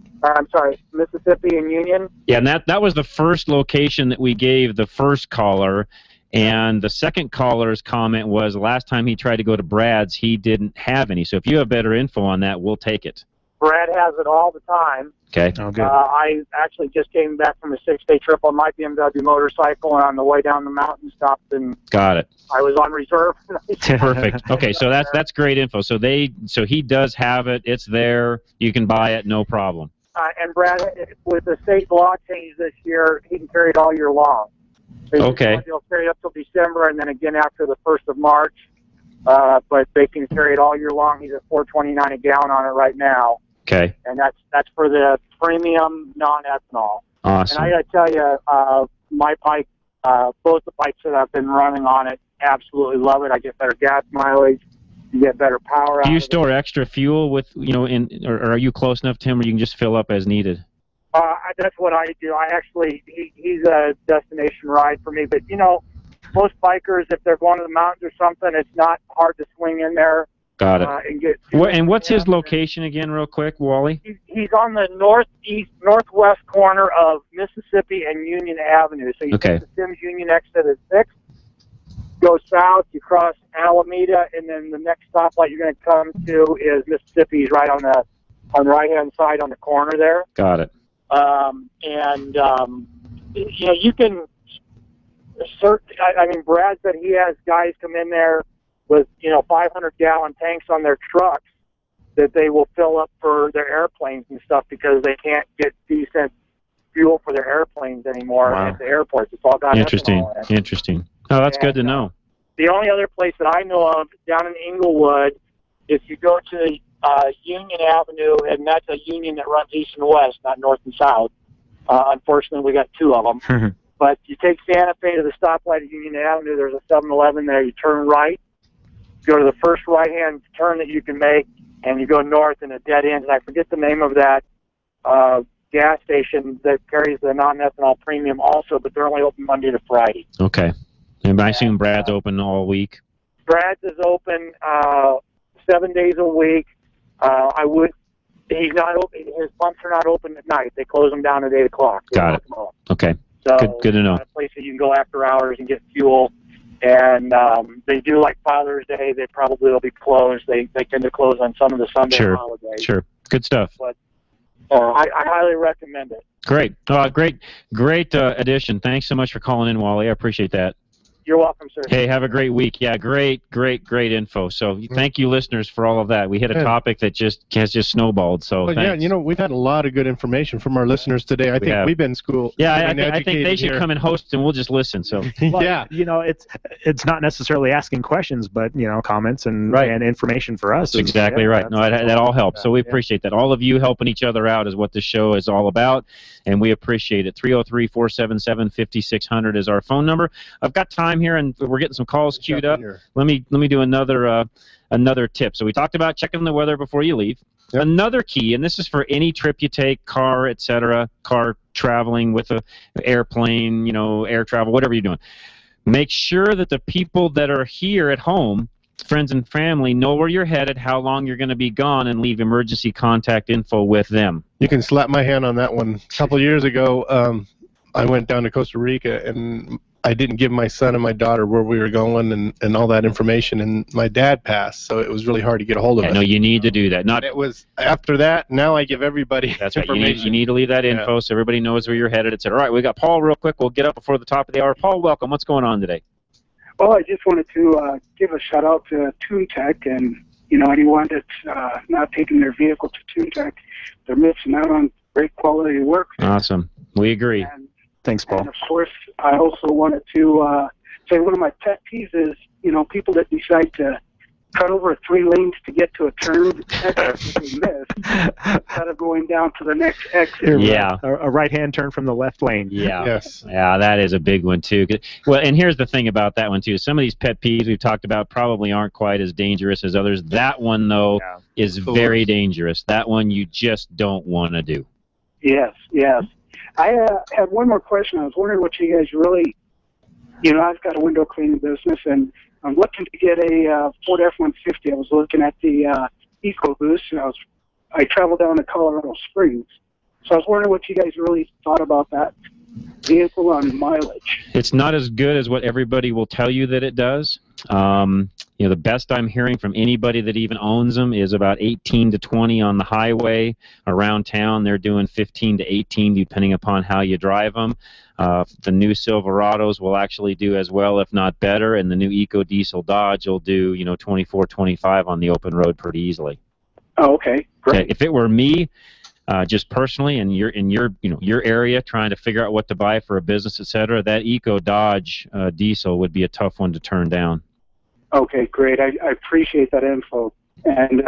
[SPEAKER 19] Mississippi and Union.
[SPEAKER 1] Yeah, and that was the first location that we gave the first caller, and the second caller's comment was last time he tried to go to Brad's, he didn't have any. So if you have better info on that, we'll take it.
[SPEAKER 19] Brad has it all the time.
[SPEAKER 1] Okay. Oh, good.
[SPEAKER 19] I actually just came back from a 6-day trip on my BMW motorcycle, and on the way down the mountain stopped, and
[SPEAKER 1] got it.
[SPEAKER 19] I was on reserve.
[SPEAKER 1] Perfect. Okay, so that's great info. So he does have it. It's there. You can buy it, no problem.
[SPEAKER 19] And Brad, with the state law change this year, he can carry it all year long.
[SPEAKER 1] Okay.
[SPEAKER 19] They'll carry it up till December, and then again after the 1st of March. But they can carry it all year long. He's at $4.29 a gallon on it right now.
[SPEAKER 1] Okay.
[SPEAKER 19] And that's for the premium non-ethanol.
[SPEAKER 1] Awesome.
[SPEAKER 19] And I got to tell you, my bike, both the bikes that I've been running on it, absolutely love it. I get better gas mileage. You get better power.
[SPEAKER 1] Do you store extra fuel with, or are you close enough to him where you can just fill up as needed?
[SPEAKER 19] That's what I do. He's a destination ride for me. But, most bikers, if they're going to the mountains or something, it's not hard to swing in there.
[SPEAKER 1] Got it.
[SPEAKER 19] And get.
[SPEAKER 1] And what's his location again, real quick, Wally?
[SPEAKER 19] He's on the northwest corner of Mississippi and Union Avenue. So you take the Sims Union exit at 6, go south, you cross Alameda, and then the next stoplight you're going to come to is Mississippi. He's right on the right-hand side on the corner there.
[SPEAKER 1] Got it.
[SPEAKER 19] You can. Brad said he has guys come in there with 500-gallon tanks on their trucks that they will fill up for their airplanes and stuff because they can't get decent fuel for their airplanes anymore at the airports. It's all got ethanol in it.
[SPEAKER 1] Interesting. Oh, that's good to know.
[SPEAKER 19] The only other place that I know of down in Inglewood, if you go to Union Avenue, and that's a union that runs east and west, not north and south. Unfortunately, we got 2 of them. But you take Santa Fe to the stoplight at Union Avenue, there's a 7-Eleven there. You turn right, go to the first right-hand turn that you can make, and you go north in a dead end. And I forget the name of that gas station that carries the non-ethanol premium also, but they're only open Monday to Friday.
[SPEAKER 1] Okay. And I assume Brad's open all week?
[SPEAKER 19] Brad's is open 7 days a week. He's not open. His pumps are not open at night. They close them down at 8 o'clock.
[SPEAKER 1] Got it. Okay.
[SPEAKER 19] So
[SPEAKER 1] good to know.
[SPEAKER 19] It's a place that you can go after hours and get fuel. And they do like Father's Day. They probably will be closed. They tend to close on some of the Sunday holidays.
[SPEAKER 1] Sure. Good stuff.
[SPEAKER 19] But I highly recommend it.
[SPEAKER 1] Great. Great addition. Thanks so much for calling in, Wally. I appreciate that.
[SPEAKER 14] You're welcome, sir.
[SPEAKER 1] Hey, have a great week. Yeah, great info. So thank you, listeners, for all of that. We hit a topic that has just snowballed. So
[SPEAKER 2] well,
[SPEAKER 1] thanks.
[SPEAKER 2] yeah, we've had a lot of good information from our listeners today. I think we've been school.
[SPEAKER 1] Yeah, I think they should come and host, and we'll just listen. So
[SPEAKER 8] well, yeah, it's not necessarily asking questions, but comments and information for us.
[SPEAKER 1] That's exactly right. No, that all helps. So we appreciate that. All of you helping each other out is what this show is all about, and we appreciate it. 303-477-5600 is our phone number. I've got time here, and we're getting some calls queued up. Let me do another tip. So we talked about checking the weather before you leave. Yep. Another key, and this is for any trip you take, car, etc., car traveling with a airplane, air travel, whatever you're doing. Make sure that the people that are here at home, friends and family, know where you're headed, how long you're going to be gone, and leave emergency contact info with them.
[SPEAKER 2] You can slap my hand on that one. A couple years ago, I went down to Costa Rica, and I didn't give my son and my daughter where we were going and all that information, and my dad passed, so it was really hard to get a hold of it.
[SPEAKER 1] No, you need to do that.
[SPEAKER 2] It was after that. Now I give everybody information.
[SPEAKER 1] Right. You need to leave that info so everybody knows where you're headed, etc. All right, we got Paul real quick. We'll get up before the top of the hour. Paul, welcome. What's going on today?
[SPEAKER 20] Well, I just wanted to give a shout out to TuneTech, and anyone that's not taking their vehicle to TuneTech, they're missing out on great quality work.
[SPEAKER 1] Awesome. We agree.
[SPEAKER 8] Thanks, Paul.
[SPEAKER 20] And of course, I also wanted to say one of my pet peeves is, people that decide to cut over 3 lanes to get to a turn exit they miss instead of going down to the next exit.
[SPEAKER 1] Yeah.
[SPEAKER 8] A right-hand turn from the left lane.
[SPEAKER 1] Yeah.
[SPEAKER 2] Yes.
[SPEAKER 1] Yeah, that is a big one, too. Well, and here's the thing about that one, too. Some of these pet peeves we've talked about probably aren't quite as dangerous as others. That one, though, is very dangerous. That one you just don't want to do.
[SPEAKER 20] Yes. I had one more question. I was wondering what you guys really, I've got a window cleaning business, and I'm looking to get a Ford F-150. I was looking at the EcoBoost, and I traveled down to Colorado Springs. So I was wondering what you guys really thought about that vehicle on mileage.
[SPEAKER 1] It's not as good as what everybody will tell you that it does. The best I'm hearing from anybody that even owns them is about 18 to 20 on the highway. Around town, they're doing 15 to 18, depending upon how you drive them. The new Silverados will actually do as well, if not better, and the new EcoDiesel Dodge will do, 24, 25 on the open road pretty easily.
[SPEAKER 20] Oh, okay, great.
[SPEAKER 1] If it were me, just personally, and you're in your area trying to figure out what to buy for a business, etc., that Eco Dodge diesel would be a tough one to turn down.
[SPEAKER 20] Okay, great. I appreciate that info. And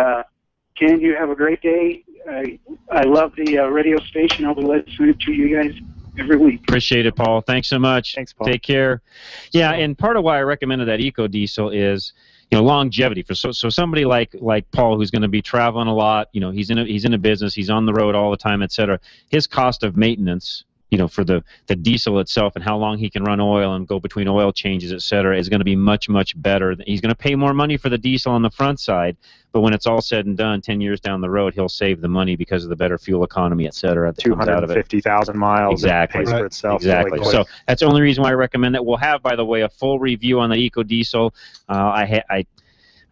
[SPEAKER 20] Ken, you have a great day. I love the radio station. I'll be listening to you guys every week.
[SPEAKER 1] Appreciate it, Paul. Thanks so much.
[SPEAKER 8] Thanks, Paul.
[SPEAKER 1] Take care. Yeah, and part of why I recommended that Eco Diesel is longevity. So somebody like Paul, who's going to be traveling a lot, he's in a business, he's on the road all the time, etc. His cost of maintenance, for the diesel itself and how long he can run oil and go between oil changes, etc., is going to be much, much better. He's going to pay more money for the diesel on the front side, but when it's all said and done, 10 years down the road, he'll save the money because of the better fuel economy, etc.
[SPEAKER 8] 250,000 miles.
[SPEAKER 1] Exactly.
[SPEAKER 8] Pays for itself.
[SPEAKER 1] Exactly.
[SPEAKER 8] Really
[SPEAKER 1] so that's the only reason why I recommend that. We'll have, by the way, a full review on the EcoDiesel. I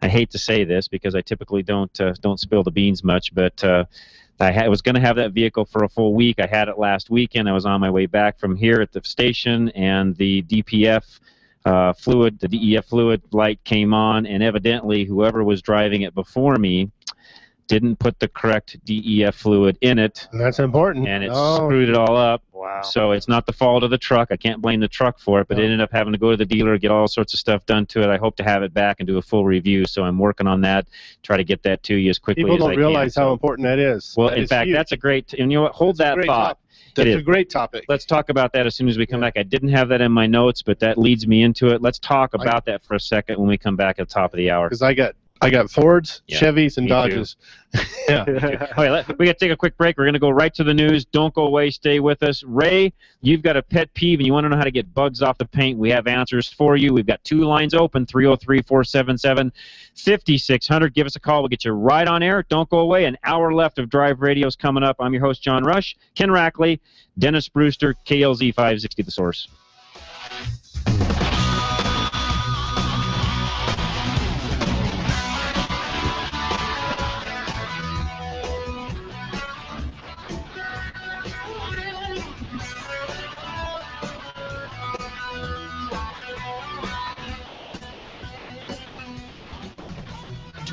[SPEAKER 1] hate to say this because I typically don't spill the beans much, but I was going to have that vehicle for a full week. I had it last weekend. I was on my way back from here at the station, and the DEF fluid light came on, and evidently whoever was driving it before me didn't put the correct DEF fluid in it.
[SPEAKER 2] That's important.
[SPEAKER 1] And it screwed it all up.
[SPEAKER 8] Wow.
[SPEAKER 1] So it's not the fault of the truck. I can't blame the truck for it, but it ended up having to go to the dealer, get all sorts of stuff done to it. I hope to have it back and do a full review, so I'm working on that, try to get that to you as quickly as I can.
[SPEAKER 2] People don't realize how important that is.
[SPEAKER 1] Well, in fact, that's a great, and you know what, hold that thought.
[SPEAKER 2] That's a great topic.
[SPEAKER 1] Let's talk about that as soon as we come back. I didn't have that in my notes, but that leads me into it. Let's talk about that for a second when we come back at the top of the hour.
[SPEAKER 2] Because I got Fords, Chevys, and Dodges.
[SPEAKER 1] Yeah. Okay, we got to take a quick break. We're going to go right to the news. Don't go away. Stay with us. Ray, you've got a pet peeve and you want to know how to get bugs off the paint. We have answers for you. We've got 2 lines open, 303-477-5600. Give us a call. We'll get you right on air. Don't go away. An hour left of Drive Radio is coming up. I'm your host, John Rush, Ken Rackley, Dennis Brewster, KLZ 560 The Source.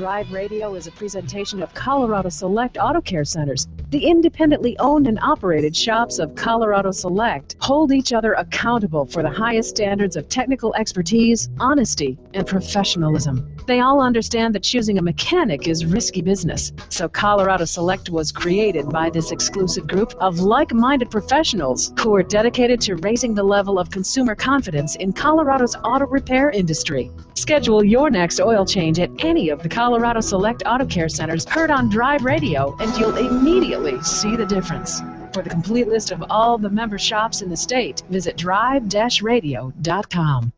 [SPEAKER 21] Drive Radio is a presentation of Colorado Select Auto Care Centers. The independently owned and operated shops of Colorado Select hold each other accountable for the highest standards of technical expertise, honesty, and professionalism. They all understand that choosing a mechanic is risky business, so Colorado Select was created by this exclusive group of like-minded professionals who are dedicated to raising the level of consumer confidence in Colorado's auto repair industry. Schedule your next oil change at any of the Colorado Select Auto Care Centers heard on Drive Radio, and you'll immediately see the difference. For the complete list of all the member shops in the state, visit drive-radio.com.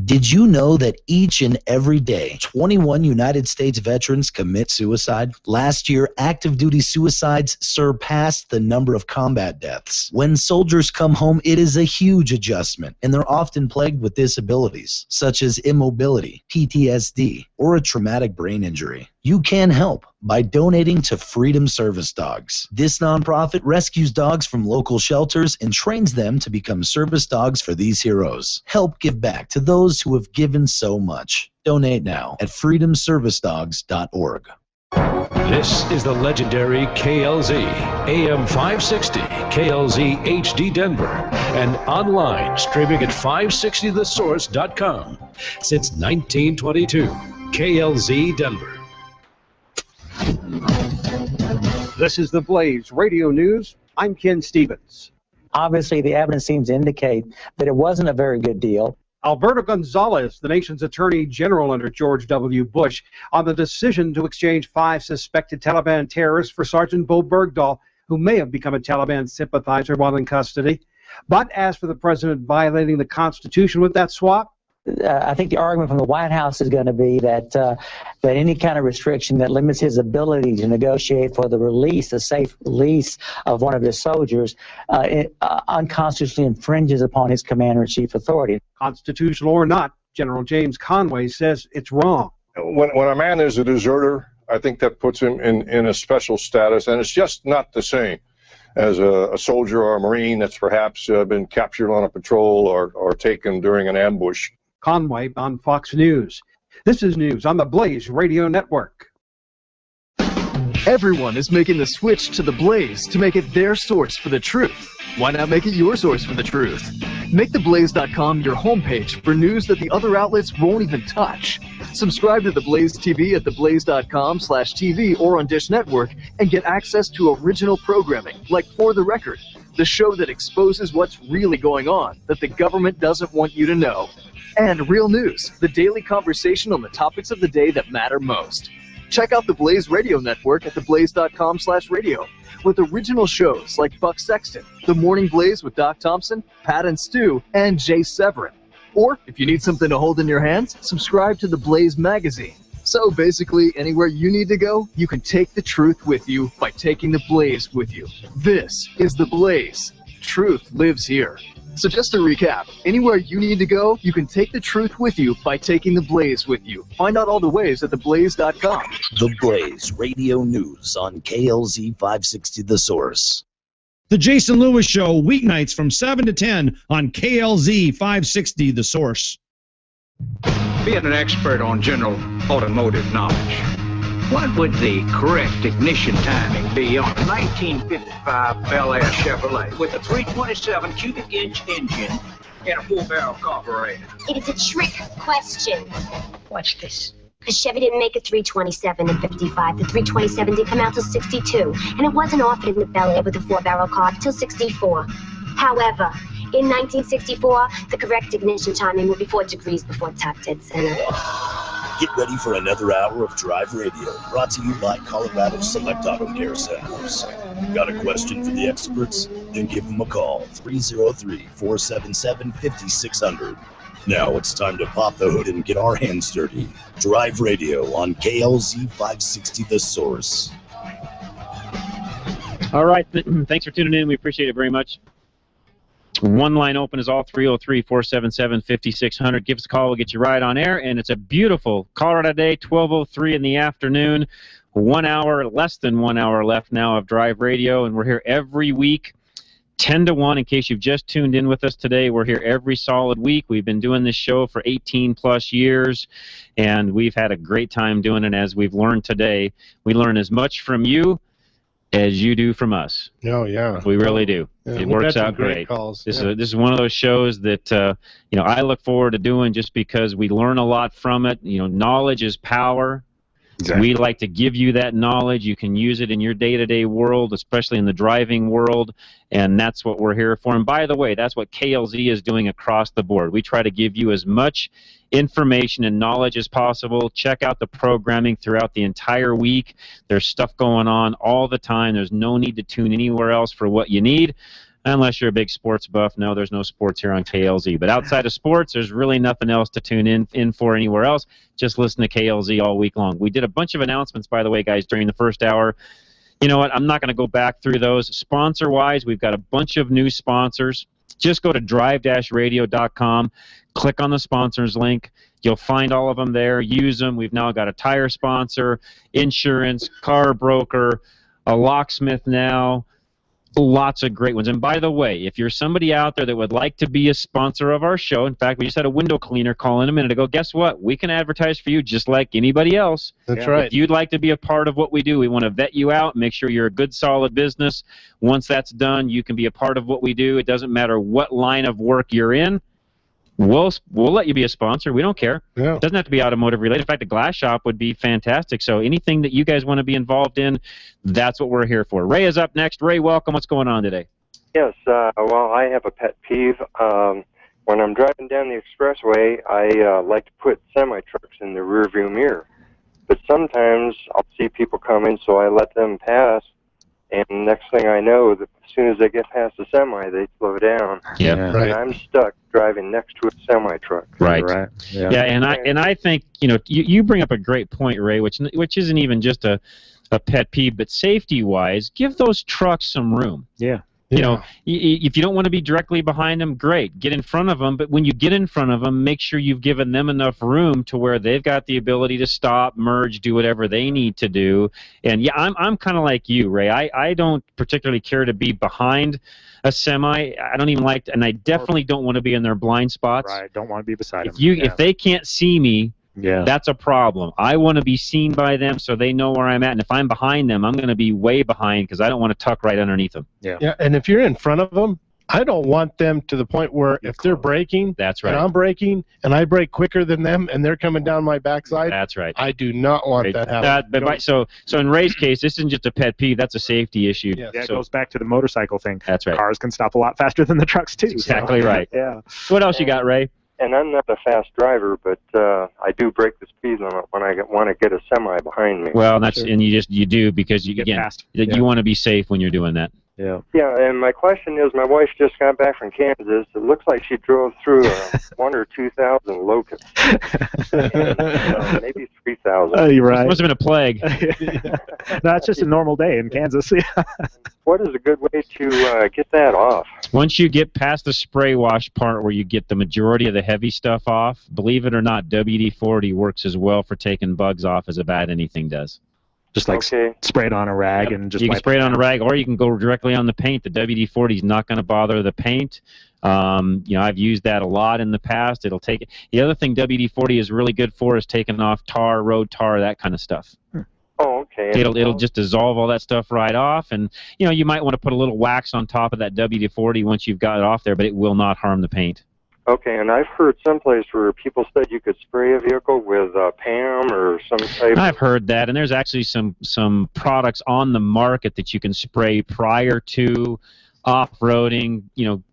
[SPEAKER 22] Did you know that each and every day, 21 United States veterans commit suicide? Last year, active duty suicides surpassed the number of combat deaths. When soldiers come home, it is a huge adjustment, and they're often plagued with disabilities, such as immobility, PTSD, or a traumatic brain injury. You can help by donating to Freedom Service Dogs. This nonprofit rescues dogs from local shelters and trains them to become service dogs for these heroes. Help give back to those who have given so much. Donate now at freedomservicedogs.org.
[SPEAKER 23] This is the legendary KLZ, AM 560, KLZ HD Denver, and online streaming at 560thesource.com. Since 1922, KLZ Denver.
[SPEAKER 24] This is the Blaze Radio News. I'm Ken Stevens.
[SPEAKER 25] Obviously, the evidence seems to indicate that it wasn't a very good deal.
[SPEAKER 24] Alberto Gonzales, the nation's Attorney General under George W. Bush, on the decision to exchange 5 suspected Taliban terrorists for Sergeant Bo Bergdahl, who may have become a Taliban sympathizer while in custody. But as for the president violating the Constitution with that swap,
[SPEAKER 25] I think the argument from the White House is going to be that any kind of restriction that limits his ability to negotiate for the release, the safe release of one of his soldiers, unconstitutionally infringes upon his commander-in-chief authority.
[SPEAKER 24] Constitutional or not, General James Conway says it's wrong.
[SPEAKER 26] When a man is a deserter, I think that puts him in a special status, and it's just not the same as a soldier or a Marine that's perhaps been captured on a patrol or taken during an ambush.
[SPEAKER 24] Conway on Fox News. This is news on the Blaze Radio Network.
[SPEAKER 27] Everyone is making the switch to the Blaze to make it their source for the truth. Why not make it your source for the truth? Make theblaze.com your homepage for news that the other outlets won't even touch. Subscribe to the Blaze TV at theblaze.com/TV or on Dish Network and get access to original programming like For the Record, the show that exposes what's really going on that the government doesn't want you to know. And Real News, the daily conversation on the topics of the day that matter most. Check out the Blaze Radio Network at theblaze.com/radio with original shows like Buck Sexton, The Morning Blaze with Doc Thompson, Pat and Stu, and Jay Severin. Or, if you need something to hold in your hands, subscribe to the Blaze magazine. So basically, anywhere you need to go, you can take the truth with you by taking the Blaze with you. This is the Blaze. Truth lives here. So just to recap, anywhere you need to go, you can take the truth with you by taking the Blaze with you. Find out all the ways at theblaze.com.
[SPEAKER 22] The Blaze Radio News on KLZ 560 The Source.
[SPEAKER 28] The Jason Lewis Show, weeknights from 7 to 10 on KLZ 560 The Source.
[SPEAKER 29] Being an expert on general automotive knowledge, what would the correct ignition timing be on a 1955 Bel Air Chevrolet with a 327 cubic inch engine and a 4-barrel carburetor?
[SPEAKER 30] It is a trick question.
[SPEAKER 29] Watch this.
[SPEAKER 30] The Chevy didn't make a 327 in 55. The 327 didn't come out till 62. And it wasn't offered in the Bel Air with a 4-barrel carb till 64. However, in 1964, the correct ignition timing would be 4 degrees before top dead center.
[SPEAKER 22] Get ready for another hour of Drive Radio, brought to you by Colorado Select Auto Care Centers. Got a question for the experts? Then give them a call, 303-477-5600. Now it's time to pop the hood and get our hands dirty. Drive Radio on KLZ 560 The Source.
[SPEAKER 1] All right, thanks for tuning in. We appreciate it very much. One line open is all 303-477-5600. Give us a call. We'll get you right on air. And it's a beautiful Colorado day, 12:03 in the afternoon. 1 hour, less than 1 hour left now of Drive Radio. And we're here every week 10 to 1 in case you've just tuned in with us today. We're here every solid week. We've been doing this show for 18 plus years, and we've had a great time doing it. As we've learned today, we learn as much from you as you do from us.
[SPEAKER 2] Oh, yeah.
[SPEAKER 1] We really do.
[SPEAKER 2] Yeah,
[SPEAKER 1] it
[SPEAKER 2] we've
[SPEAKER 1] works
[SPEAKER 2] had some
[SPEAKER 1] out
[SPEAKER 2] great
[SPEAKER 1] great.
[SPEAKER 2] calls.
[SPEAKER 1] This
[SPEAKER 2] Yeah.
[SPEAKER 1] is one of those shows that I look forward to doing just because we learn a lot from it. Knowledge is power.
[SPEAKER 8] Exactly.
[SPEAKER 1] We like to give you that knowledge. You can use it in your day-to-day world, especially in the driving world, and that's what we're here for. And by the way, that's what KLZ is doing across the board. We try to give you as much information and knowledge as possible. Check out the programming throughout the entire week. There's stuff going on all the time. There's no need to tune anywhere else for what you need. Unless you're a big sports buff. No, there's no sports here on KLZ. But outside of sports, there's really nothing else to tune in for anywhere else. Just listen to KLZ all week long. We did a bunch of announcements, by the way, guys, during the first hour. You know what? I'm not going to go back through those. Sponsor-wise, we've got a bunch of new sponsors. Just go to drive-radio.com, click on the sponsors link. You'll find all of them there. Use them. We've now got a tire sponsor, insurance, car broker, a locksmith now. Lots of great ones. And by the way, if you're somebody out there that would like to be a sponsor of our show, in fact, we just had a window cleaner call in a minute ago, guess what? We can advertise for you just like anybody else.
[SPEAKER 2] That's right.
[SPEAKER 1] If you'd like to be a part of what we do, we want to vet you out, make sure you're a good, solid business. Once that's done, you can be a part of what we do. It doesn't matter what line of work you're in. We'll let you be a sponsor. We don't care.
[SPEAKER 2] Yeah.
[SPEAKER 1] It doesn't have to be automotive related. In fact, a glass shop would be fantastic. So anything that you guys want to be involved in, that's what we're here for. Ray is up next. Ray, welcome. What's going on today?
[SPEAKER 3] Yes, well, I have a pet peeve. When I'm driving down the expressway, I like to put semi-trucks in the rearview mirror. But sometimes I'll see people coming, so I let them pass. And next thing I know, as soon as they get past the semi, they slow down.
[SPEAKER 1] Yeah,
[SPEAKER 3] and I'm stuck driving next to a semi truck.
[SPEAKER 1] Right.
[SPEAKER 3] Yeah.
[SPEAKER 1] Yeah, and I think you bring up a great point, Ray, which isn't even just a pet peeve, but safety-wise, give those trucks some room.
[SPEAKER 8] Yeah.
[SPEAKER 1] If you don't want to be directly behind them, great. Get in front of them, but when you get in front of them, make sure you've given them enough room to where they've got the ability to stop, merge, do whatever they need to do. And yeah, I'm kind of like you, Ray. I don't particularly care to be behind a semi. I don't even like to, and I definitely don't want to be in their blind spots.
[SPEAKER 8] Right. Don't want to be beside them.
[SPEAKER 1] If they can't see me,
[SPEAKER 8] yeah,
[SPEAKER 1] that's a problem. I want to be seen by them so they know where I'm at. And if I'm behind them, I'm going to be way behind because I don't want to tuck right underneath them.
[SPEAKER 2] Yeah, and if you're in front of them, I don't want them to the point where if they're braking,
[SPEAKER 1] that's right,
[SPEAKER 2] and I'm braking, and I brake quicker than them, and they're coming down my backside.
[SPEAKER 1] That's right.
[SPEAKER 2] I do not want that happening.
[SPEAKER 1] So in Ray's case, this isn't just a pet peeve. That's a safety issue.
[SPEAKER 8] Yeah, it goes back to the motorcycle thing.
[SPEAKER 1] That's right.
[SPEAKER 8] Cars can stop a lot faster than the trucks, too.
[SPEAKER 1] Exactly
[SPEAKER 8] so.
[SPEAKER 1] right.
[SPEAKER 8] Yeah.
[SPEAKER 1] What else you got, Ray?
[SPEAKER 3] And I'm not a fast driver, but I do break the speed limit when I want to get a semi behind me.
[SPEAKER 1] Well, and you do because you want to be safe when you're doing that.
[SPEAKER 8] Yeah.
[SPEAKER 3] Yeah, and my question is, my wife just got back from Kansas. It looks like she drove through 1,000 or 2,000 locusts, and, maybe 3,000.
[SPEAKER 8] You're right.
[SPEAKER 1] Must have been a plague.
[SPEAKER 8] That's just a normal day in Kansas.
[SPEAKER 3] What is a good way to get that off?
[SPEAKER 1] Once you get past the spray wash part where you get the majority of the heavy stuff off, believe it or not, WD-40 works as well for taking bugs off as about anything does.
[SPEAKER 8] Just like spray it on a rag and just
[SPEAKER 1] you can
[SPEAKER 8] wipe
[SPEAKER 1] spray it on a rag, or you can go directly on the paint. The WD-40 is not going to bother the paint. I've used that a lot in the past. It'll take it. The other thing WD-40 is really good for is taking off tar, road tar, that kind of stuff.
[SPEAKER 3] Oh, okay.
[SPEAKER 1] It'll just dissolve all that stuff right off, and you might want to put a little wax on top of that WD-40 once you've got it off there, but it will not harm the paint.
[SPEAKER 3] Okay, and I've heard someplace where people said you could spray a vehicle with PAM or some type.
[SPEAKER 1] I've heard that, and there's actually some products on the market that you can spray prior to off-roading,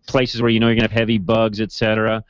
[SPEAKER 1] places where you're going to have heavy bugs, etc.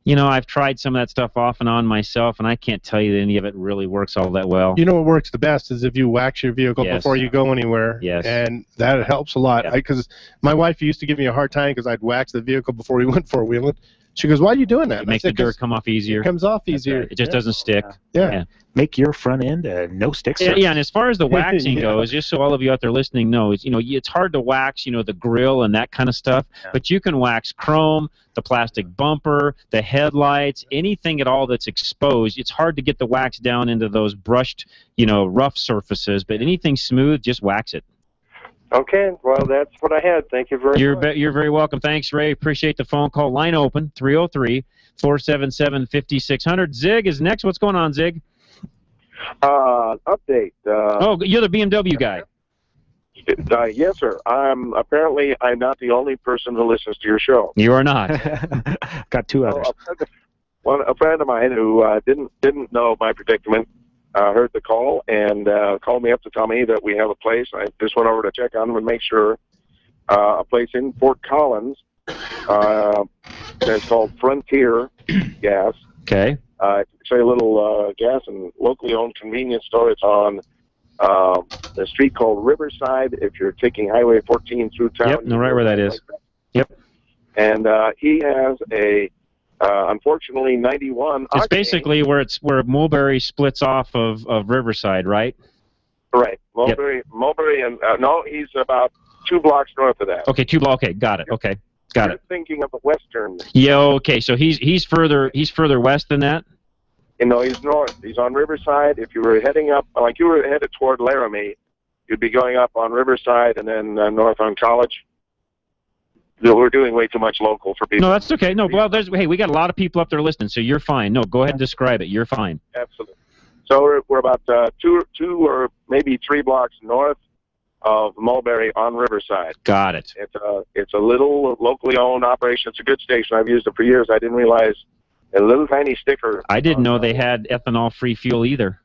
[SPEAKER 1] I've tried some of that stuff off and on myself, and I can't tell you that any of it really works all that well.
[SPEAKER 2] You know what works the best is if you wax your vehicle before you go anywhere.
[SPEAKER 1] Yes.
[SPEAKER 2] And that helps a lot. Because my wife used to give me a hard time because I'd wax the vehicle before we went four-wheeling. She goes, "Why are you doing that?"
[SPEAKER 1] It makes the dirt come off easier.
[SPEAKER 2] It comes off easier.
[SPEAKER 1] It just doesn't stick.
[SPEAKER 2] Yeah.
[SPEAKER 8] Make your front end a no-stick surface.
[SPEAKER 1] Yeah, and as far as the waxing goes, just so all of you out there listening know, it's hard to wax, the grill and that kind of stuff, but you can wax chrome, the plastic bumper, the headlights, anything at all that's exposed. It's hard to get the wax down into those brushed, rough surfaces, but anything smooth, just wax it.
[SPEAKER 4] Okay, well, that's what I had. Thank you very much.
[SPEAKER 1] You're very welcome. Thanks, Ray. Appreciate the phone call. Line open, 303-477-5600. Zig is next. What's going on, Zig?
[SPEAKER 6] Update.
[SPEAKER 1] Oh, you're the BMW guy.
[SPEAKER 6] Yes, sir. I'm not the only person who listens to your show.
[SPEAKER 1] You are not.
[SPEAKER 8] Got two others.
[SPEAKER 6] A friend of mine who didn't know my predicament heard the call and called me up to tell me that we have a place. I just went over to check on them and make sure. A place in Fort Collins that's called Frontier Gas.
[SPEAKER 1] Okay.
[SPEAKER 6] It's a little gas and locally owned convenience store. It's on the street called Riverside. If you're taking Highway 14 through town.
[SPEAKER 1] Yep, know right where that is. Yep.
[SPEAKER 6] And he has a unfortunately 91.
[SPEAKER 1] It's
[SPEAKER 6] octane.
[SPEAKER 1] basically where Mulberry splits off of Riverside, right?
[SPEAKER 6] Right. Mulberry, and no, he's about 2 blocks north of that.
[SPEAKER 1] Okay, 2 blocks. Okay, got it. Okay, got
[SPEAKER 6] You're
[SPEAKER 1] it.
[SPEAKER 6] thinking of the western.
[SPEAKER 1] Yeah. Okay. So he's further west than that.
[SPEAKER 6] You know, he's north. He's on Riverside. If you were heading up, like you were headed toward Laramie, you'd be going up on Riverside and then north on College. We're doing way too much local for people.
[SPEAKER 1] No, that's okay. No, well, hey, we got a lot of people up there listening, so you're fine. No, go ahead and describe it. You're fine.
[SPEAKER 6] Absolutely. So we're about two or maybe 3 blocks north of Mulberry on Riverside.
[SPEAKER 1] Got it.
[SPEAKER 6] It's a little locally owned operation. It's a good station. I've used it for years. I didn't realize a little tiny sticker.
[SPEAKER 1] I didn't know they had ethanol-free fuel either.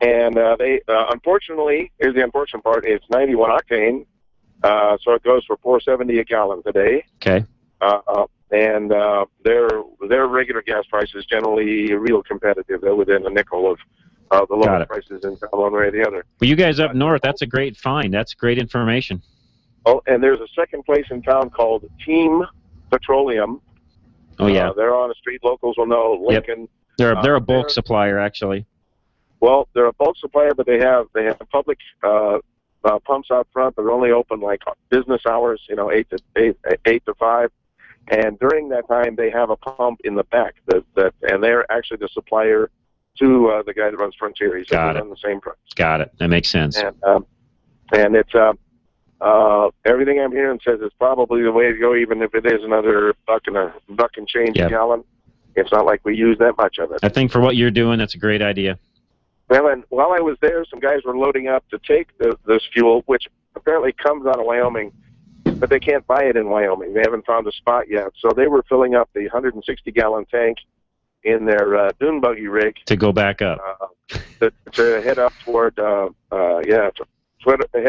[SPEAKER 6] And they, unfortunately, here's the unfortunate part. It's 91 octane, so it goes for $4.70 a gallon today.
[SPEAKER 1] Okay.
[SPEAKER 6] And their regular gas price is generally real competitive. They're within a nickel of the lowest prices in town, one way or the other.
[SPEAKER 1] Well, you guys up north, that's a great find. That's great information.
[SPEAKER 6] Oh, and there's a second place in town called Team Petroleum.
[SPEAKER 1] Oh, yeah.
[SPEAKER 6] They're on the street. Locals will know. Lincoln.
[SPEAKER 1] Yep. They're a bulk supplier, actually.
[SPEAKER 6] Well, they're a bulk supplier, but they have public pumps out front. They're only open like business hours, 8 to 5. And during that time, they have a pump in the back and they're actually the supplier to the guy that runs Frontier. He's on the same price.
[SPEAKER 1] Got it. That makes sense.
[SPEAKER 6] And it's everything I'm hearing says it's probably the way to go, even if it is another buck and change a gallon. It's not like we use that much of it.
[SPEAKER 1] I think for what you're doing, that's a great idea.
[SPEAKER 6] Well, and while I was there, some guys were loading up to take this fuel, which apparently comes out of Wyoming, but they can't buy it in Wyoming. They haven't found a spot yet. So they were filling up the 160-gallon tank in their dune buggy rig
[SPEAKER 1] to go back up,
[SPEAKER 6] to head up toward head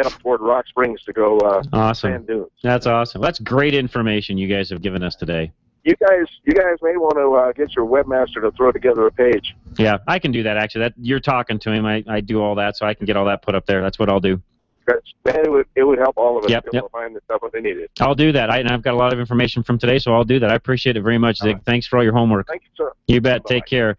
[SPEAKER 6] up toward Rock Springs to go
[SPEAKER 1] awesome.
[SPEAKER 6] sand dunes.
[SPEAKER 1] That's awesome. That's great information you guys have given us today.
[SPEAKER 6] You guys may want to get your webmaster to throw together a page.
[SPEAKER 1] Yeah, I can do that actually. That you're talking to him. I do all that, so I can get all that put up there. That's what I'll do.
[SPEAKER 6] It would help all of us
[SPEAKER 1] to
[SPEAKER 6] find the stuff what they needed.
[SPEAKER 1] I'll do that. And I've got a lot of information from today, so I'll do that. I appreciate it very much, Zig. Right. Thanks for all your homework.
[SPEAKER 6] Thank you, sir.
[SPEAKER 1] You bet. Bye-bye. Take care.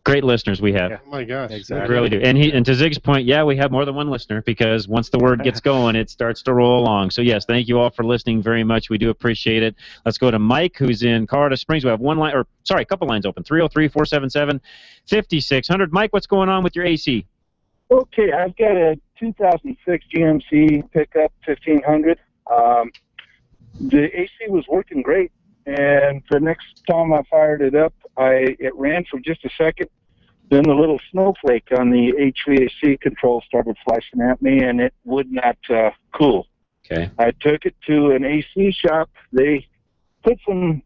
[SPEAKER 1] Great listeners we have.
[SPEAKER 2] Yeah. Oh my gosh,
[SPEAKER 1] exactly. We really do. And to Zig's point, we have more than one listener because once the word gets going, it starts to roll along. So yes, thank you all for listening very much. We do appreciate it. Let's go to Mike, who's in Colorado Springs. We have a couple lines open. 303-477-5600. Mike, what's going on with your AC?
[SPEAKER 7] Okay, I've got a 2006 GMC pickup 1500. The AC was working great, and the next time I fired it up, it ran for just a second. Then the little snowflake on the HVAC control started flashing at me, and it would not cool.
[SPEAKER 1] Okay.
[SPEAKER 7] I took it to an AC shop. They put some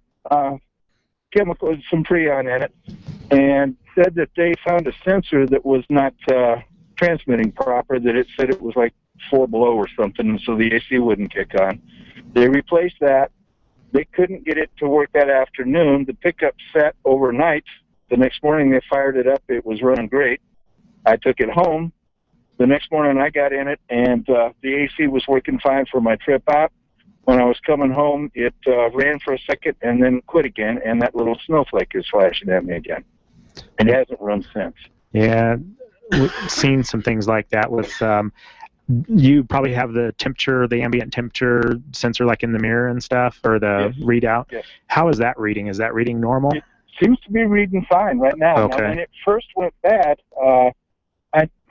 [SPEAKER 7] chemicals, some Freon in it, and said that they found a sensor that was not transmitting proper, that it said it was like 4 below or something, so the AC wouldn't kick on. They replaced that. They couldn't get it to work that afternoon. The pickup sat overnight. The next morning they fired it up. It was running great. I took it home. The next morning I got in it, and the AC was working fine for my trip out. When I was coming home, it ran for a second and then quit again, and that little snowflake is flashing at me again. It hasn't run since.
[SPEAKER 8] Yeah, we've seen some things like that with you probably have the ambient temperature sensor like in the mirror and stuff, or the readout.
[SPEAKER 7] Yes.
[SPEAKER 8] How is that reading? Is that reading normal?
[SPEAKER 7] It seems to be reading fine right now.
[SPEAKER 8] Okay.
[SPEAKER 7] Now, when it first went bad,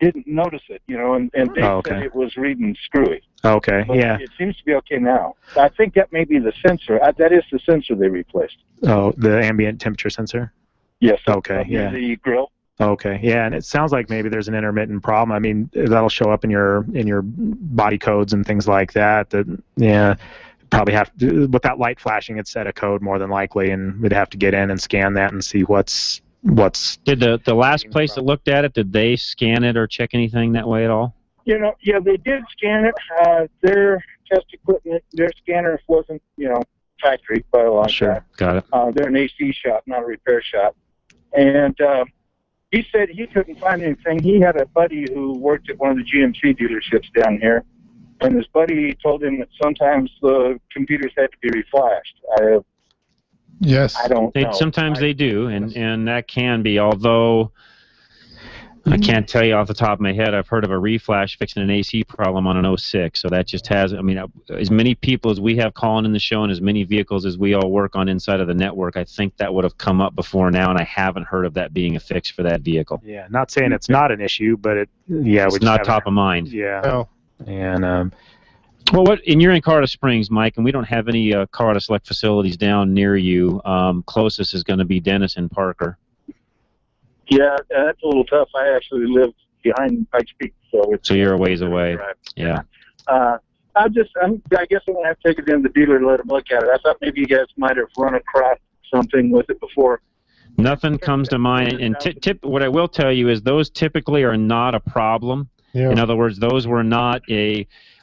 [SPEAKER 7] didn't notice it, and they said it was reading screwy.
[SPEAKER 8] Okay,
[SPEAKER 7] but
[SPEAKER 8] yeah.
[SPEAKER 7] It seems to be okay now. I think that may be the sensor. That is the sensor they replaced.
[SPEAKER 8] Oh, the ambient temperature sensor?
[SPEAKER 7] Yes.
[SPEAKER 8] Okay, yeah.
[SPEAKER 7] The grill.
[SPEAKER 8] Okay, yeah, and it sounds like maybe there's an intermittent problem. I mean, that'll show up in your body codes and things like that. Probably have to, with that light flashing, it's set a code more than likely, and we'd have to get in and scan that and see what's.
[SPEAKER 1] Did the last place that looked at it, did they scan it or check anything that way at all?
[SPEAKER 7] Yeah, they did scan it. Their test equipment, their scanner wasn't, factory by a long shot.
[SPEAKER 1] Got it.
[SPEAKER 7] They're an AC shop, not a repair shop. And he said he couldn't find anything. He had a buddy who worked at one of the GMC dealerships down here, and his buddy told him that sometimes the computers had to be reflashed.
[SPEAKER 2] Yes.
[SPEAKER 7] I don't know.
[SPEAKER 1] Sometimes they do, and that can be, although I can't tell you off the top of my head, I've heard of a reflash fixing an AC problem on an 06, so that just has, as many people as we have calling in the show and as many vehicles as we all work on inside of the network, I think that would have come up before now, and I haven't heard of that being a fix for that vehicle.
[SPEAKER 8] Yeah, not saying it's not an issue, but
[SPEAKER 1] it's not top of mind.
[SPEAKER 8] Yeah.
[SPEAKER 2] No.
[SPEAKER 8] And
[SPEAKER 1] and you're in Colorado Springs, Mike, and we don't have any Colorado Select facilities down near you. Closest is going to be Denison Parker.
[SPEAKER 7] Yeah, that's a little tough. I actually live behind Pikes Peak,
[SPEAKER 1] so you're a ways away. Yeah.
[SPEAKER 7] I guess I'm going to have to take it in the dealer and let them look at it. I thought maybe you guys might have run across something with it before.
[SPEAKER 1] Nothing comes to mind. And what I will tell you is those typically are not a problem. Yeah. In other words, those were not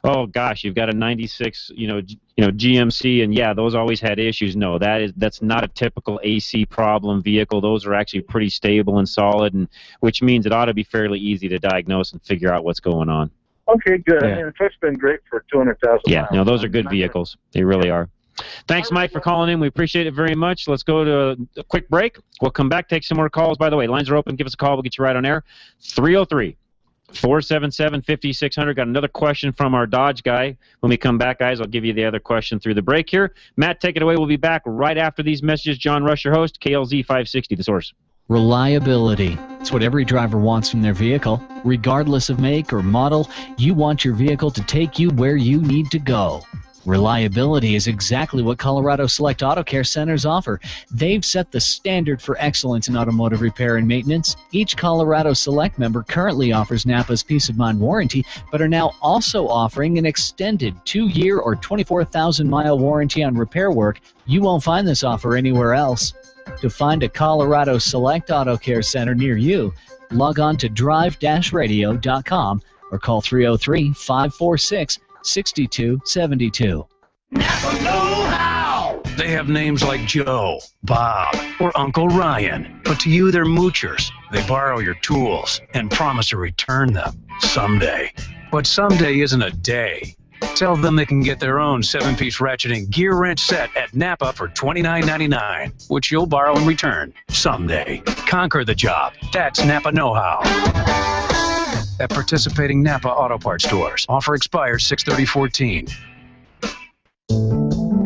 [SPEAKER 1] oh gosh, you've got a 96, GMC, and yeah, those always had issues. No, that's not a typical AC problem vehicle. Those are actually pretty stable and solid, and which means it ought to be fairly easy to diagnose and figure out what's going on.
[SPEAKER 7] Okay, good. Yeah. The truck's been great for 200,000
[SPEAKER 1] Yeah, no, those are good vehicles. They really are. Thanks, Mike, for calling in. We appreciate it very much. Let's go to a quick break. We'll come back, take some more calls. By the way, lines are open. Give us a call. We'll get you right on air. 303-477-5600. Got another question from our Dodge guy. When we come back, guys, I'll give you the other question through the break here. Matt, take it away. We'll be back right after these messages. John Rush, your host, KLZ 560, The Source.
[SPEAKER 5] Reliability. It's what every driver wants from their vehicle. Regardless of make or model, you want your vehicle to take you where you need to go. Reliability is exactly what Colorado Select Auto Care Centers offer. They've set the standard for excellence in automotive repair and maintenance. Each Colorado Select member currently offers Napa's Peace of Mind warranty, but are now also offering an extended 2-year or 24,000-mile warranty on repair work. You won't find this offer anywhere else. To find a Colorado Select Auto Care Center near you, log on to drive-radio.com or call 303-546-6272.
[SPEAKER 23] Napa know-how! They have names like Joe, Bob, or Uncle Ryan. But to you, they're moochers. They borrow your tools and promise to return them someday. But someday isn't a day. Tell them they can get their own 7-piece ratcheting gear wrench set at Napa for $29.99, which you'll borrow in return someday. Conquer the job. That's Napa know-how. At participating Napa Auto Parts stores. Offer expires 6/30/14.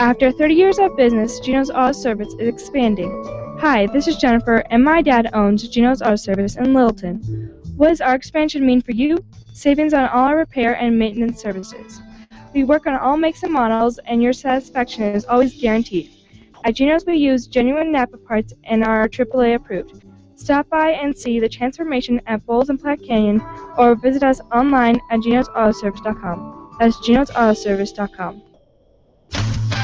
[SPEAKER 9] After 30 years of business, Gino's Auto Service is expanding. Hi, this is Jennifer, and my dad owns Gino's Auto Service in Littleton. What does our expansion mean for you? Savings on all our repair and maintenance services. We work on all makes and models, and your satisfaction is always guaranteed. At Gino's, we use genuine Napa parts and are AAA approved. Stop by and see the transformation at Bowles and Platte Canyon, or visit us online at ginosautoservice.com. That's ginosautoservice.com.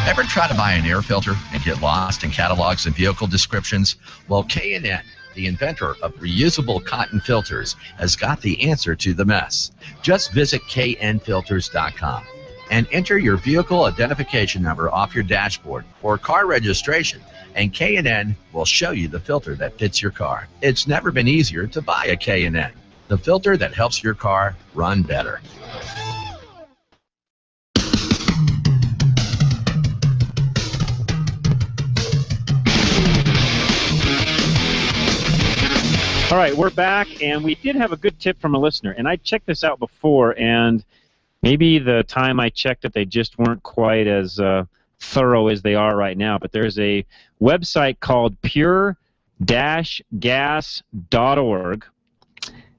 [SPEAKER 10] Ever try to buy an air filter and get lost in catalogs and vehicle descriptions? Well, K&N, the inventor of reusable cotton filters, has got the answer to the mess. Just visit knfilters.com and enter your vehicle identification number off your dashboard or car registration, and K&N will show you the filter that fits your car. It's never been easier to buy a K&N, the filter that helps your car run better.
[SPEAKER 1] All right, we're back, and we did have a good tip from a listener, and I checked this out before, and maybe the time I checked it, they just weren't quite as thorough as they are right now, but there's a website called pure-gas.org,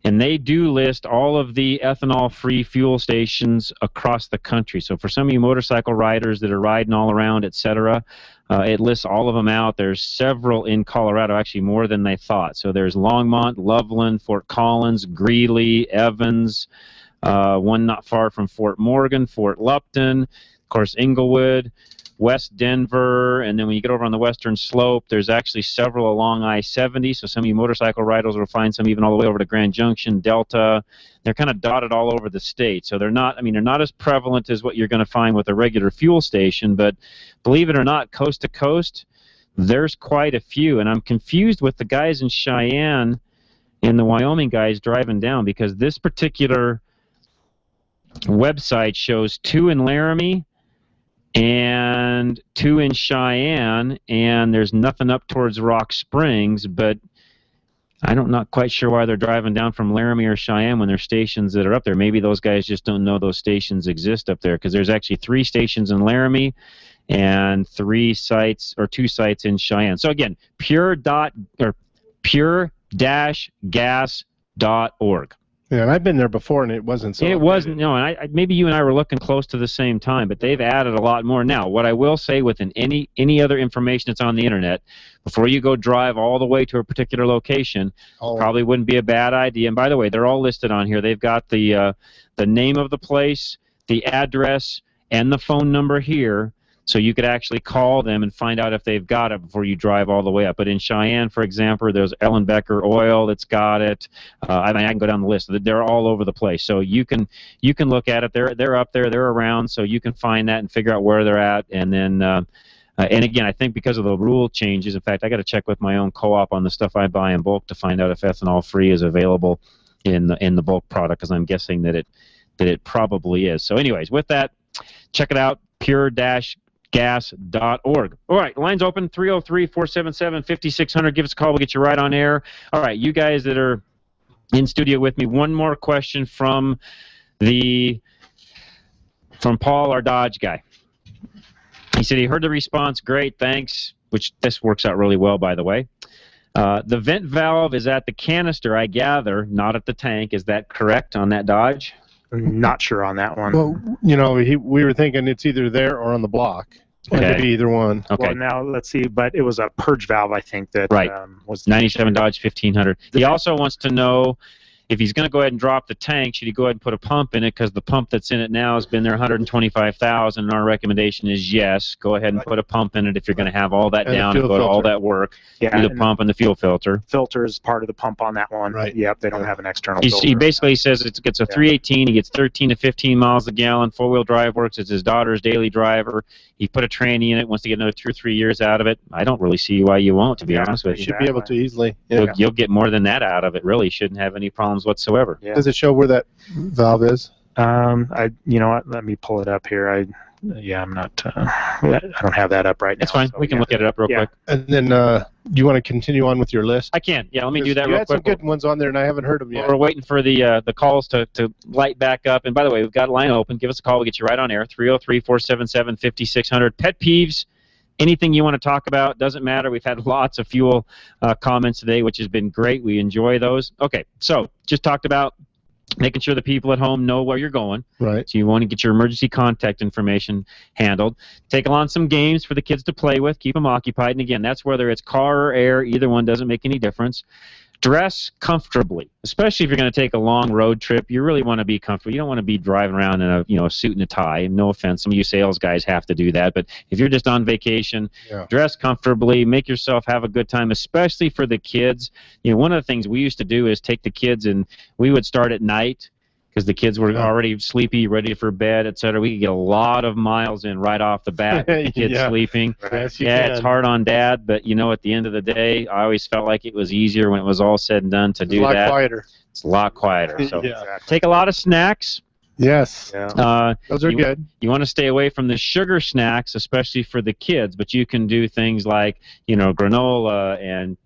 [SPEAKER 1] And they do list all of the ethanol-free fuel stations across the country. So for some of you motorcycle riders that are riding all around, etc., it lists all of them out. There's several in Colorado, actually more than they thought. So there's Longmont, Loveland, Fort Collins, Greeley, Evans, one not far from Fort Morgan, Fort Lupton, of course Englewood, West Denver, and then when you get over on the western slope, there's actually several along I-70, so some of you motorcycle riders will find some even all the way over to Grand Junction, Delta. They're kind of dotted all over the state, so they're not as prevalent as what you're going to find with a regular fuel station, but believe it or not, coast to coast, there's quite a few, and I'm confused with the guys in Cheyenne and the Wyoming guys driving down, because this particular website shows 2 in Laramie and 2 in Cheyenne, and there's nothing up towards Rock Springs, but I'm not quite sure why they're driving down from Laramie or Cheyenne when there's stations that are up there. Maybe those guys just don't know those stations exist up there, because there's actually 3 stations in Laramie and 2 sites in Cheyenne. So again, pure-gas.org.
[SPEAKER 2] Yeah, and I've been there before, and it wasn't so.
[SPEAKER 1] It wasn't, no, and maybe you and I were looking close to the same time, but they've added a lot more. Now, what I will say within any other information that's on the internet, before you go drive all the way to a particular location, probably wouldn't be a bad idea. And by the way, they're all listed on here. They've got the name of the place, the address, and the phone number here, so you could actually call them and find out if they've got it before you drive all the way up. But in Cheyenne, for example, there's Ellen Becker Oil that's got it. I can go down the list. They're all over the place. So you can look at it. They're up there. They're around. So you can find that and figure out where they're at. And then, and again, I think because of the rule changes, in fact, I got to check with my own co-op on the stuff I buy in bulk to find out if ethanol-free is available in the bulk product, because I'm guessing that it probably is. So anyways, with that, check it out, pure-gas.org. All right, line's open, 303-477-5600. Give us a call. We'll get you right on air. All right, you guys that are in studio with me, one more question from Paul, our Dodge guy. He said he heard the response. Great, thanks, which this works out really well, by the way. The vent valve is at the canister, I gather, not at the tank. Is that correct on that Dodge?
[SPEAKER 8] Not sure on that one.
[SPEAKER 2] Well, we were thinking it's either there or on the block.
[SPEAKER 1] Okay.
[SPEAKER 2] It could be either one.
[SPEAKER 1] Okay.
[SPEAKER 8] Well, now let's see, but it was a purge valve, I think, that was
[SPEAKER 1] 97 Dodge 1500. He also wants to know if he's going to go ahead and drop the tank, should he go ahead and put a pump in it, because the pump that's in it now has been there 125,000, and our recommendation is yes, go ahead and put a pump in it if you're going to have all that down and go to all that work.
[SPEAKER 8] Yeah,
[SPEAKER 1] do the pump and the fuel filter.
[SPEAKER 8] Filter is part of the pump on that one.
[SPEAKER 2] Right.
[SPEAKER 8] Yep, they don't have an external filter.
[SPEAKER 1] He basically says it gets a 318, he gets 13 to 15 miles a gallon, four-wheel drive works, it's his daughter's daily driver. He put a tranny in it, wants to get another 2 or 3 years out of it. I don't really see why you won't, to be honest with you.
[SPEAKER 2] You should be able to easily.
[SPEAKER 1] Yeah. You'll get more than that out of it, really. Shouldn't have any problems whatsoever.
[SPEAKER 8] Yeah.
[SPEAKER 2] Does it show where that valve is?
[SPEAKER 8] You know what? Let me pull it up here. I'm not. I don't have that up right now.
[SPEAKER 1] That's fine.
[SPEAKER 8] So
[SPEAKER 1] we can look at it up real quick.
[SPEAKER 2] And then, do you want to continue on with your list?
[SPEAKER 1] I can. Yeah, let me do that
[SPEAKER 2] you
[SPEAKER 1] real
[SPEAKER 2] had
[SPEAKER 1] quick.
[SPEAKER 2] some good ones on there, and I haven't heard them yet.
[SPEAKER 1] We're waiting for the calls to light back up. And by the way, we've got a line open. Give us a call. We'll get you right on air. 303-477-5600. Pet peeves. Anything you want to talk about, doesn't matter. We've had lots of fuel comments today, which has been great. We enjoy those. Okay, so just talked about making sure the people at home know where you're going.
[SPEAKER 2] Right.
[SPEAKER 1] So you want to get your emergency contact information handled. Take along some games for the kids to play with. Keep them occupied. And again, that's whether it's car or air. Either one doesn't make any difference. Dress comfortably, especially if you're going to take a long road trip. You really want to be comfortable. You don't want to be driving around in a suit and a tie. No offense, some of you sales guys have to do that. But if you're just on vacation, dress comfortably, make yourself have a good time, especially for the kids. One of the things we used to do is take the kids, and we would start at night because the kids were already sleepy, ready for bed, etc. We could get a lot of miles in right off the bat with the kids sleeping.
[SPEAKER 2] Yes,
[SPEAKER 1] it's hard on Dad, but at the end of the day, I always felt like it was easier when it was all said and done to do that.
[SPEAKER 2] It's a lot quieter.
[SPEAKER 1] It's a lot quieter. So take a lot of snacks.
[SPEAKER 2] Yes.
[SPEAKER 1] Those are good. You want to stay away from the sugar snacks, especially for the kids, but you can do things like, granola and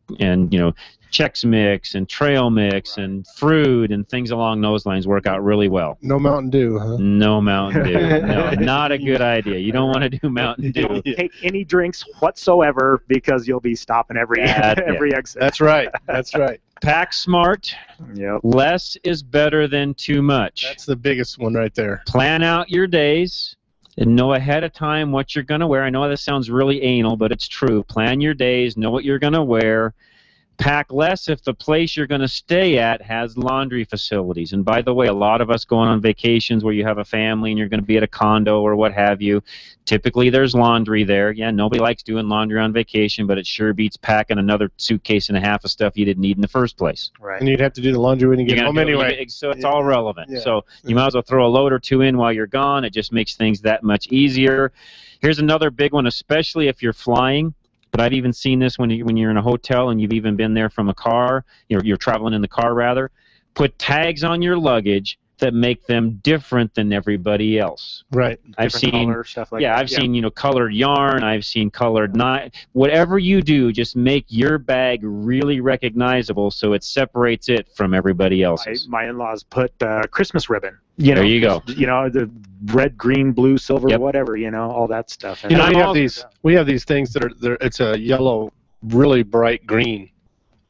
[SPEAKER 1] Chex Mix and Trail Mix and fruit and things along those lines work out really well.
[SPEAKER 2] No Mountain Dew, huh?
[SPEAKER 1] No Mountain Dew. No, not a good idea. You don't want to do Mountain Dew.
[SPEAKER 8] Don't take any drinks whatsoever because you'll be stopping every exit.
[SPEAKER 2] That's right. That's right.
[SPEAKER 1] Pack smart.
[SPEAKER 8] Yep.
[SPEAKER 1] Less is better than too much.
[SPEAKER 2] That's the biggest one right there.
[SPEAKER 1] Plan out your days and know ahead of time what you're going to wear. I know this sounds really anal, but it's true. Plan your days, know what you're going to wear. Pack less if the place you're going to stay at has laundry facilities. And by the way, a lot of us going on vacations where you have a family and you're going to be at a condo or what have you, typically there's laundry there. Yeah, nobody likes doing laundry on vacation, but it sure beats packing another suitcase and a half of stuff you didn't need in the first place.
[SPEAKER 8] Right.
[SPEAKER 2] And you'd have to do the laundry when you get home anyway.
[SPEAKER 1] So it's all relevant. Yeah. So you might as well throw a load or two in while you're gone. It just makes things that much easier. Here's another big one, especially if you're flying. But I've even seen this when you're in a hotel and you've even been there from a car. You're traveling in the car, rather. Put tags on your luggage that make them different than everybody else.
[SPEAKER 2] Right.
[SPEAKER 1] I've seen
[SPEAKER 8] color, stuff like that.
[SPEAKER 1] I've seen colored yarn. I've seen colored whatever you do, just make your bag really recognizable so it separates it from everybody else's.
[SPEAKER 8] My in-laws put Christmas ribbon.
[SPEAKER 1] There you go.
[SPEAKER 8] The red, green, blue, silver, whatever. All that stuff. And
[SPEAKER 2] we have these things that are it's a yellow, really bright green.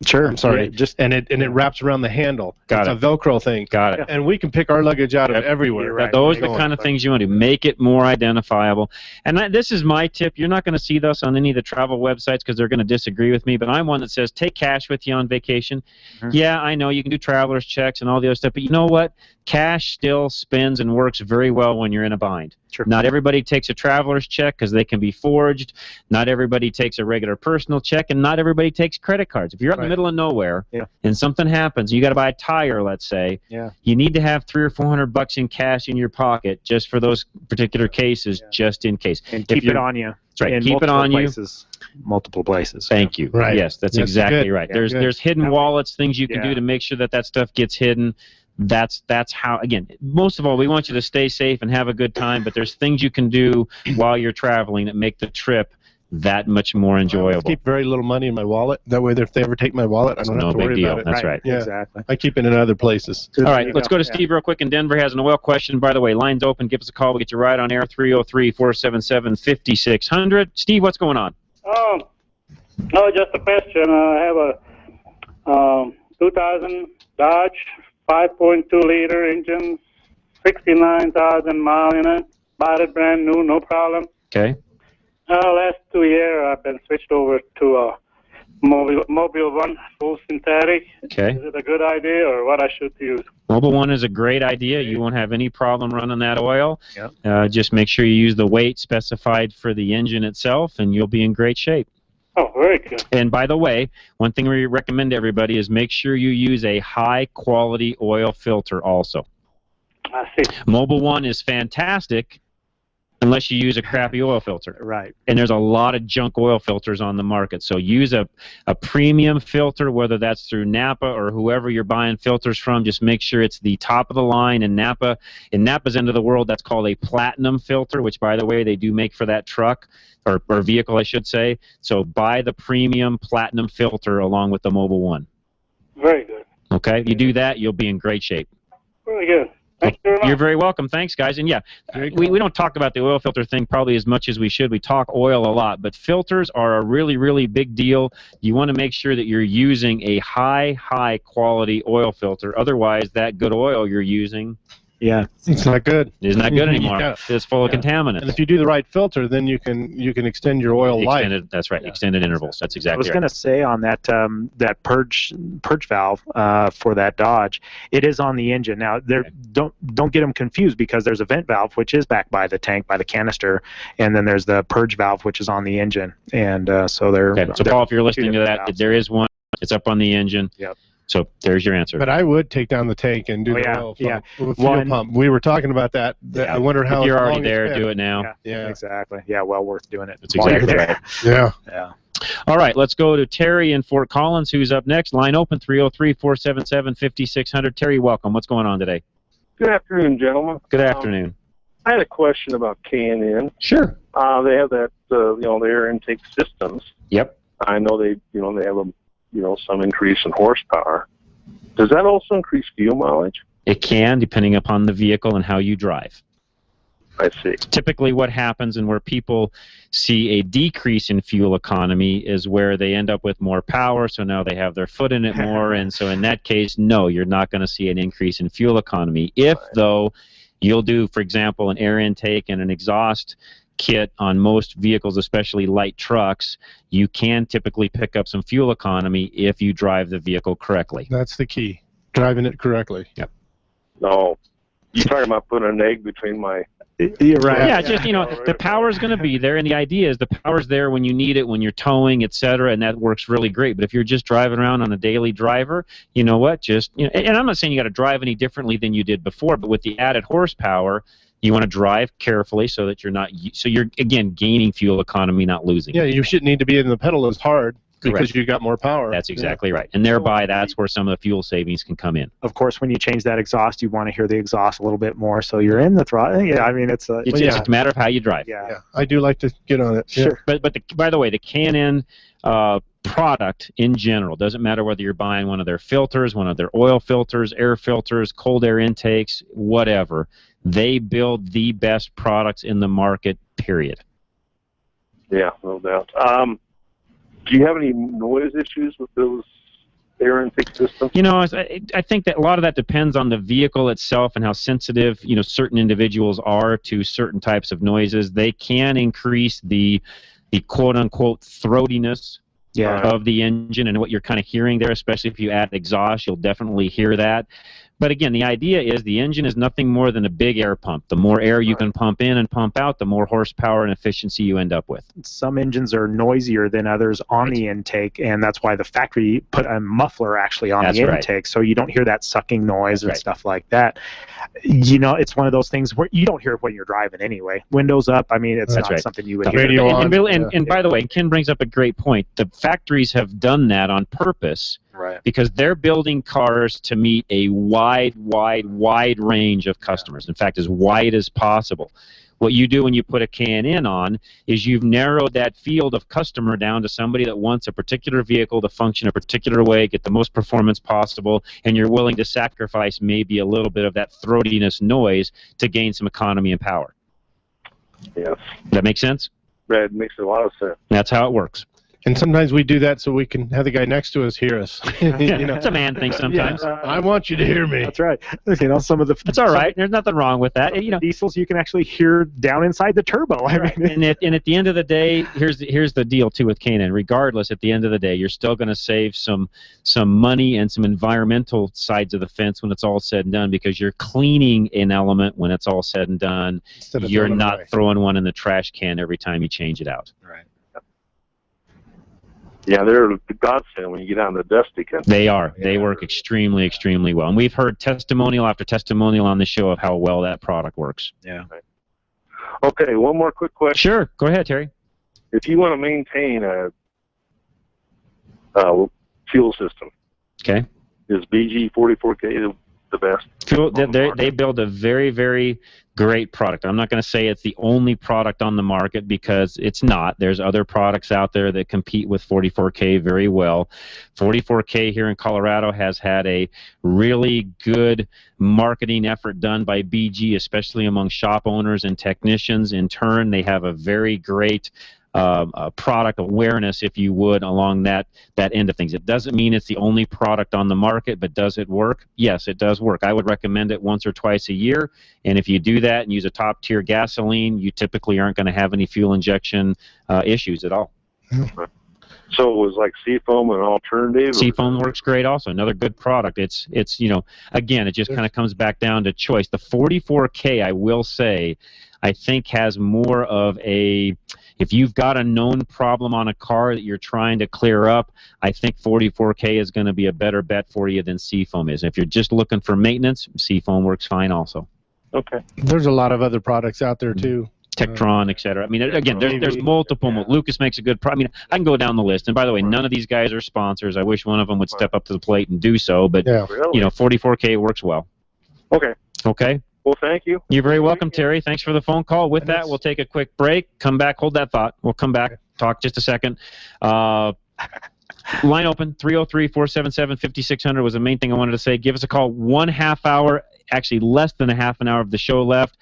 [SPEAKER 8] Sure.
[SPEAKER 2] I'm sorry.
[SPEAKER 8] Yeah,
[SPEAKER 2] and it wraps around the handle.
[SPEAKER 1] Got
[SPEAKER 2] it's a Velcro thing.
[SPEAKER 1] Got it.
[SPEAKER 2] And we can pick our luggage out of everywhere.
[SPEAKER 1] Right. Those are the kind of things you want to do. Make it more identifiable. And this is my tip. You're not going to see this on any of the travel websites because they're going to disagree with me, but I'm one that says take cash with you on vacation. Mm-hmm. Yeah, I know you can do traveler's checks and all the other stuff, but you know what? Cash still spends and works very well when you're in a bind.
[SPEAKER 8] Sure.
[SPEAKER 1] Not everybody takes a traveler's check because they can be forged. Not everybody takes a regular personal check, and not everybody takes credit cards. If you're out in the middle of nowhere and something happens, you got to buy a tire, let's say.
[SPEAKER 8] Yeah.
[SPEAKER 1] You need to have $300 or $400 in cash in your pocket just for those particular cases, just in case.
[SPEAKER 8] And keep it on you.
[SPEAKER 1] That's right.
[SPEAKER 8] In
[SPEAKER 1] keep it on
[SPEAKER 8] multiple places.
[SPEAKER 1] Thank you.
[SPEAKER 2] Right.
[SPEAKER 1] Yes, that's exactly right.
[SPEAKER 2] Yeah,
[SPEAKER 1] there's hidden wallets, things you can do to make sure that stuff gets hidden. That's how, again, most of all, we want you to stay safe and have a good time, but there's things you can do while you're traveling that make the trip that much more enjoyable.
[SPEAKER 2] I keep very little money in my wallet. That way, if they ever take my wallet, I don't have to worry about it.
[SPEAKER 1] That's right.
[SPEAKER 2] Yeah.
[SPEAKER 8] Exactly.
[SPEAKER 2] I keep it in other places.
[SPEAKER 1] All right, let's go to Steve real quick in Denver. Has an oil question. By the way, line's open. Give us a call. We'll get you right on air, 303-477-5600. Steve, what's going on?
[SPEAKER 11] No, just a question. I have a 2000 Dodge 5.2-liter engine, 69,000 miles in it. Bought it brand new, no problem.
[SPEAKER 1] Okay.
[SPEAKER 11] Last 2 years, I've been switched over to a Mobil 1 full synthetic.
[SPEAKER 1] Okay.
[SPEAKER 11] Is it a good idea or what I should use?
[SPEAKER 1] Mobil 1 is a great idea. You won't have any problem running that oil.
[SPEAKER 8] Yep.
[SPEAKER 1] Just make sure you use the weight specified for the engine itself, and you'll be in great shape.
[SPEAKER 11] Oh, very good.
[SPEAKER 1] And by the way, one thing we recommend to everybody is make sure you use a high-quality oil filter also.
[SPEAKER 11] I see.
[SPEAKER 1] Mobil 1 is fantastic unless you use a crappy oil filter.
[SPEAKER 8] Right.
[SPEAKER 1] And there's a lot of junk oil filters on the market. So use a premium filter, whether that's through Napa or whoever you're buying filters from. Just make sure it's the top of the line. And Napa, in Napa's end of the world, that's called a platinum filter, which, by the way, they do make for that truck. Or vehicle, I should say. So buy the premium platinum filter along with the Mobil 1.
[SPEAKER 11] Very good.
[SPEAKER 1] Okay? If you do that, you'll be in great shape.
[SPEAKER 11] Very good. Thank you very much.
[SPEAKER 1] You're very welcome. Thanks, guys. And, yeah, we don't talk about the oil filter thing probably as much as we should. We talk oil a lot. But filters are a really, really big deal. You want to make sure that you're using a high quality oil filter. Otherwise, that good oil you're using...
[SPEAKER 8] Yeah,
[SPEAKER 2] it's not good.
[SPEAKER 1] It's not good anymore.
[SPEAKER 2] Yeah.
[SPEAKER 1] It's full of contaminants.
[SPEAKER 2] And if you do the right filter, then you can extend your oil life.
[SPEAKER 1] That's right. Extended intervals. That's exactly.
[SPEAKER 8] I was going to say on that that purge valve for that Dodge, it is on the engine. Now, don't get them confused because there's a vent valve which is back by the tank, by the canister, and then there's the purge valve which is on the engine. And so they're.
[SPEAKER 1] Okay. So Paul, if you're listening to that, there is one. It's up on the engine.
[SPEAKER 8] Yep.
[SPEAKER 1] So there's your answer.
[SPEAKER 2] But I would take down the tank and do the oil fuel pump. We were talking about that. I wonder how.
[SPEAKER 1] If you're already there, do it now.
[SPEAKER 8] Yeah, exactly. Yeah, well worth doing it.
[SPEAKER 1] That's exactly right.
[SPEAKER 2] Yeah.
[SPEAKER 1] All right, let's go to Terry in Fort Collins, who's up next. Line open, 303-477-5600. Terry, welcome. What's going on today?
[SPEAKER 12] Good afternoon, gentlemen.
[SPEAKER 1] Good afternoon.
[SPEAKER 12] I had a question about K&N.
[SPEAKER 1] Sure.
[SPEAKER 12] They have that, the air intake systems.
[SPEAKER 1] Yep.
[SPEAKER 12] I know they have a some increase in horsepower. Does that also increase fuel mileage?
[SPEAKER 1] It can, depending upon the vehicle and how you drive.
[SPEAKER 12] I see.
[SPEAKER 1] Typically what happens and where people see a decrease in fuel economy is where they end up with more power, so now they have their foot in it more, and so in that case, no, you're not going to see an increase in fuel economy. If, though, you'll do, for example, an air intake and an exhaust kit on most vehicles, especially light trucks, you can typically pick up some fuel economy if you drive the vehicle correctly.
[SPEAKER 2] That's the key, driving it correctly.
[SPEAKER 1] Yep.
[SPEAKER 12] No, you're talking about putting an egg between my...
[SPEAKER 8] You're right.
[SPEAKER 1] Yeah, just, the power is going to be there, and the idea is the power's there when you need it, when you're towing, etc., and that works really great. But if you're just driving around on a daily driver, you know what? Just, and I'm not saying you got to drive any differently than you did before, but with the added horsepower, you want to drive carefully so that you're again gaining fuel economy, not losing.
[SPEAKER 2] Yeah, you shouldn't need to be in the pedal as hard because you got more power.
[SPEAKER 1] That's exactly right, and thereby that's where some of the fuel savings can come in.
[SPEAKER 8] Of course, when you change that exhaust, you want to hear the exhaust a little bit more, so you're in the throttle. Yeah, I mean it's
[SPEAKER 1] just a matter of how you drive.
[SPEAKER 2] Yeah, I do like to get on it.
[SPEAKER 8] Sure,
[SPEAKER 1] but by the way, the K&N product in general, doesn't matter whether you're buying one of their filters, one of their oil filters, air filters, cold air intakes, whatever. They build the best products in the market, period.
[SPEAKER 12] Yeah, no doubt. Do you have any noise issues with those air intake systems?
[SPEAKER 1] I think that a lot of that depends on the vehicle itself and how sensitive, certain individuals are to certain types of noises. They can increase the quote-unquote throatiness of the engine, and what you're kind of hearing there, especially if you add exhaust, you'll definitely hear that. But again, the idea is the engine is nothing more than a big air pump. The more air you can pump in and pump out, the more horsepower and efficiency you end up with.
[SPEAKER 8] Some engines are noisier than others on the intake, and that's why the factory put a muffler actually on the intake, so you don't hear that sucking noise and stuff like that. It's one of those things where you don't hear it when you're driving anyway. Windows up, I mean, it's not something you would hear.
[SPEAKER 1] Radio on. And by the way, Ken brings up a great point. The factories have done that on purpose.
[SPEAKER 8] Right.
[SPEAKER 1] Because they're building cars to meet a wide range of customers. In fact, as wide as possible. What you do when you put a K&N on is you've narrowed that field of customer down to somebody that wants a particular vehicle to function a particular way, get the most performance possible, and you're willing to sacrifice maybe a little bit of that throatiness noise to gain some economy and power.
[SPEAKER 12] Yes.
[SPEAKER 1] That make sense?
[SPEAKER 12] That makes a lot of sense.
[SPEAKER 1] That's how it works.
[SPEAKER 2] And sometimes we do that so we can have the guy next to us hear us.
[SPEAKER 1] It's a man thing sometimes.
[SPEAKER 2] I want you to hear me.
[SPEAKER 8] That's right. Some of the.
[SPEAKER 1] It's all right. There's nothing wrong with that.
[SPEAKER 8] Diesels you can actually hear down inside the turbo. I mean,
[SPEAKER 1] and at the end of the day, here's the deal too with K&N. Regardless, at the end of the day, you're still going to save some money and some environmental sides of the fence when it's all said and done, because you're cleaning an element when it's all said and done. You're not throwing one in the trash can every time you change it out.
[SPEAKER 8] Right.
[SPEAKER 12] Yeah, they're a godsend when you get on the dusty country.
[SPEAKER 1] They are. They work extremely, extremely well. And we've heard testimonial after testimonial on the show of how well that product works.
[SPEAKER 8] Yeah.
[SPEAKER 12] Okay, one more quick question.
[SPEAKER 1] Sure. Go ahead, Terry.
[SPEAKER 12] If you want to maintain a fuel system,
[SPEAKER 1] okay,
[SPEAKER 12] is BG 44K the best?
[SPEAKER 1] They build a very, very great product. I'm not going to say it's the only product on the market, because it's not. There's other products out there that compete with 44K very well. 44K here in Colorado has had a really good marketing effort done by BG, especially among shop owners and technicians. In turn, they have a very great product awareness, if you would, along that end of things. It doesn't mean it's the only product on the market, but does it work? Yes, it does work. I would recommend it once or twice a year, and if you do that and use a top-tier gasoline, you typically aren't going to have any fuel injection issues at all.
[SPEAKER 12] So it was like Seafoam an alternative?
[SPEAKER 1] Seafoam works great also. Another good product. It's again, it just kind of comes back down to choice. The 44K, I will say, I think has more of a, if you've got a known problem on a car that you're trying to clear up, I think 44K is going to be a better bet for you than Seafoam is. If you're just looking for maintenance, Seafoam works fine also.
[SPEAKER 12] Okay.
[SPEAKER 2] There's a lot of other products out there too.
[SPEAKER 1] Tektron, etc. I mean, again, there's multiple. Yeah. Lucas makes a good product. I mean, I can go down the list. And by the way, none of these guys are sponsors. I wish one of them would step up to the plate and do so. But 44K works well.
[SPEAKER 12] Okay.
[SPEAKER 1] Okay.
[SPEAKER 12] Well, thank you.
[SPEAKER 1] You're very welcome, Terry. Thanks for the phone call. With that, we'll take a quick break. Come back. Hold that thought. We'll come back. Talk just a second. Line open, 303-477-5600 was the main thing I wanted to say. Give us a call. 1/2 hour, actually less than a half an hour of the show left.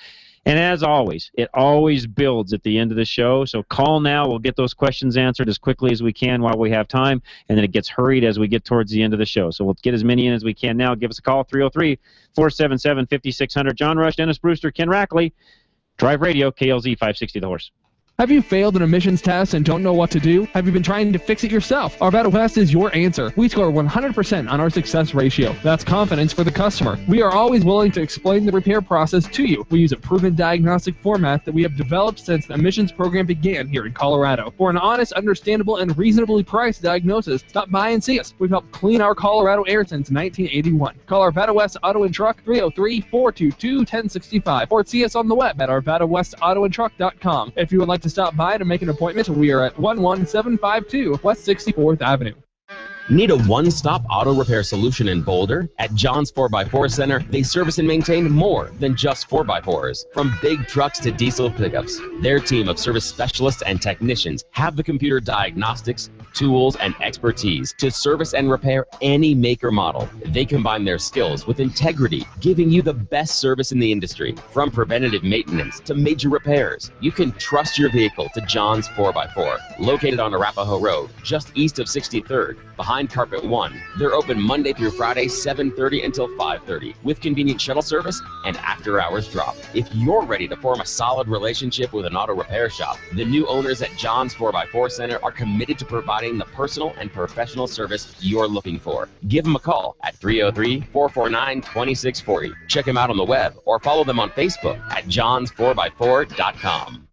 [SPEAKER 1] And as always, it always builds at the end of the show. So call now. We'll get those questions answered as quickly as we can while we have time, and then it gets hurried as we get towards the end of the show. So we'll get as many in as we can now. Give us a call, 303-477-5600. John Rush, Dennis Brewster, Ken Rackley, Drive Radio, KLZ 560 The Horse.
[SPEAKER 13] Have you failed an emissions test and don't know what to do? Have you been trying to fix it yourself? Arvada West is your answer. We score 100% on our success ratio. That's confidence for the customer. We are always willing to explain the repair process to you. We use a proven diagnostic format that we have developed since the emissions program began here in Colorado. For an honest, understandable, and reasonably priced diagnosis, stop by and see us. We've helped clean our Colorado air since 1981. Call Arvada West Auto and Truck 303-422-1065 or see us on the web at arvadawestautoandtruck.com. If you would like to stop by to make an appointment, we are at 11752 West 64th Avenue.
[SPEAKER 14] Need a one-stop auto repair solution in Boulder? At John's 4x4 Center, they service and maintain more than just 4x4s. From big trucks to diesel pickups, their team of service specialists and technicians have the computer diagnostics, tools, and expertise to service and repair any make or model. They combine their skills with integrity, giving you the best service in the industry. From preventative maintenance to major repairs, you can trust your vehicle to John's 4x4. Located on Arapahoe Road, just east of 63rd, behind Carpet One. They're open Monday through Friday, 7:30 until 5:30, with convenient shuttle service and after-hours drop. If you're ready to form a solid relationship with an auto repair shop, the new owners at John's 4x4 Center are committed to providing the personal and professional service you're looking for. Give them a call at 303-449-2640. Check them out on the web or follow them on Facebook at johns4x4.com.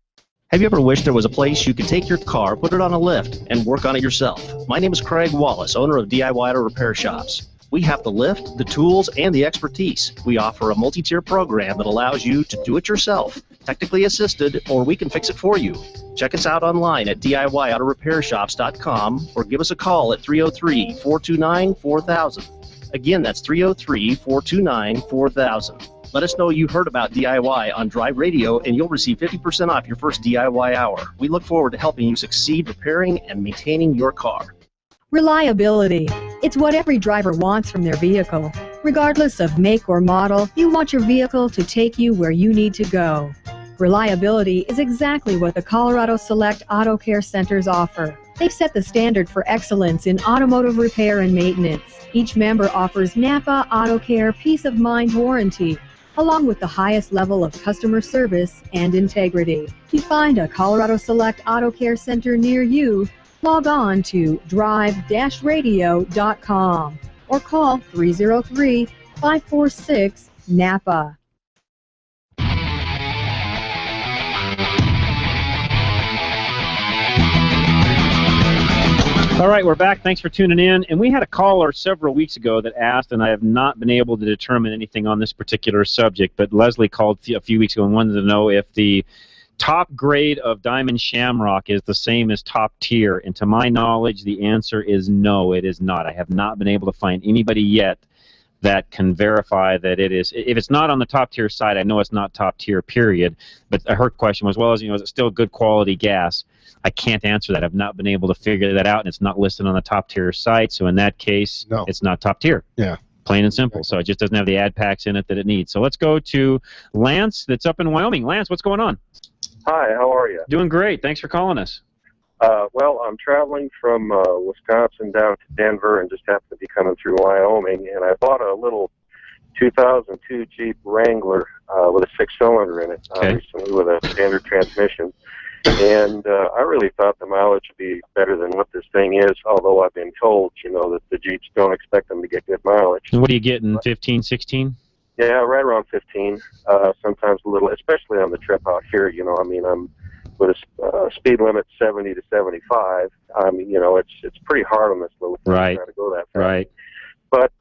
[SPEAKER 15] Have you ever wished there was a place you could take your car, put it on a lift, and work on it yourself? My name is Craig Wallace, owner of DIY Auto Repair Shops. We have the lift, the tools, and the expertise. We offer a multi-tier program that allows you to do it yourself, technically assisted, or we can fix it for you. Check us out online at DIYAutoRepairShops.com or give us a call at 303-429-4000. Again, that's 303-429-4000. Let us know you heard about DIY on Drive Radio, and you'll receive 50% off your first DIY hour. We look forward to helping you succeed repairing and maintaining your car.
[SPEAKER 16] Reliability. It's what every driver wants from their vehicle. Regardless of make or model, you want your vehicle to take you where you need to go. Reliability is exactly what the Colorado Select Auto Care Centers offer. They've set the standard for excellence in automotive repair and maintenance. Each member offers Napa Auto Care Peace of Mind Warranty, along with the highest level of customer service and integrity. To find a Colorado Select Auto Care Center near you, log on to drive-radio.com or call 303-546-NAPA.
[SPEAKER 1] All right, we're back. Thanks for tuning in. And we had a caller several weeks ago that asked, and I have not been able to determine anything on this particular subject, but Leslie called a few weeks ago and wanted to know if the top grade of Diamond Shamrock is the same as top tier. And to my knowledge, the answer is no, it is not. I have not been able to find anybody yet that can verify that it is. If it's not on the top tier side, I know it's not top tier, period. But her question was, well, is it still good quality gas? I can't answer that. I've not been able to figure that out, and it's not listed on the top tier site. So in that case, no, it's not top tier.
[SPEAKER 2] Yeah.
[SPEAKER 1] Plain and simple. So it just doesn't have the ad packs in it that it needs. So let's go to Lance that's up in Wyoming. Lance, what's going on?
[SPEAKER 17] Hi, how are you?
[SPEAKER 1] Doing great. Thanks for calling us.
[SPEAKER 17] Well, I'm traveling from Wisconsin down to Denver and just happened to be coming through Wyoming, and I bought a little 2002 Jeep Wrangler with a 6-cylinder in it recently with a standard transmission. And I really thought the mileage would be better than what this thing is, although I've been told, that the Jeeps don't expect them to get good mileage.
[SPEAKER 1] And what are you getting, 15, 16?
[SPEAKER 17] Yeah, right around 15, sometimes a little, especially on the trip out here. I'm with a speed limit 70 to 75. It's pretty hard on this little thing to try to go that fast.
[SPEAKER 1] Right.
[SPEAKER 17] But,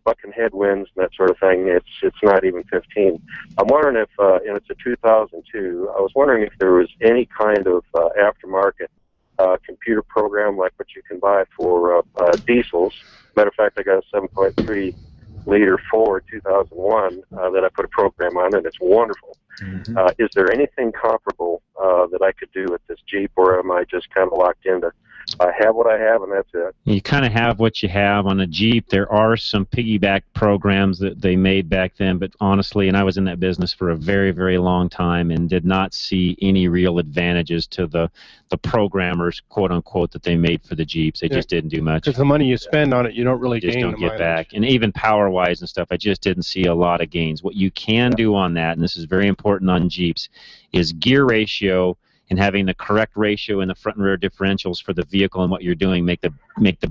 [SPEAKER 17] bucking headwinds and that sort of thing, it's not even 15. I'm wondering if, and it's a 2002, I was wondering if there was any kind of aftermarket computer program like what you can buy for diesels. Matter of fact, I got a 7.3 liter Ford 2001 that I put a program on, and it's wonderful. Mm-hmm. Is there anything comparable that I could do with this Jeep, or am I just kind of locked into I have what I have, and that's it.
[SPEAKER 1] You kind of have what you have. On a Jeep, there are some piggyback programs that they made back then, but honestly, and I was in that business for a very, very long time and did not see any real advantages to the programmers, quote unquote, that they made for the Jeeps. They just didn't do much.
[SPEAKER 2] Because the money you spend on it, you don't really
[SPEAKER 1] just
[SPEAKER 2] gain
[SPEAKER 1] don't
[SPEAKER 2] the
[SPEAKER 1] get back. And even power-wise and stuff, I just didn't see a lot of gains. What you can do on that, and this is very important on Jeeps, is gear ratio and having the correct ratio in the front and rear differentials for the vehicle and what you're doing make the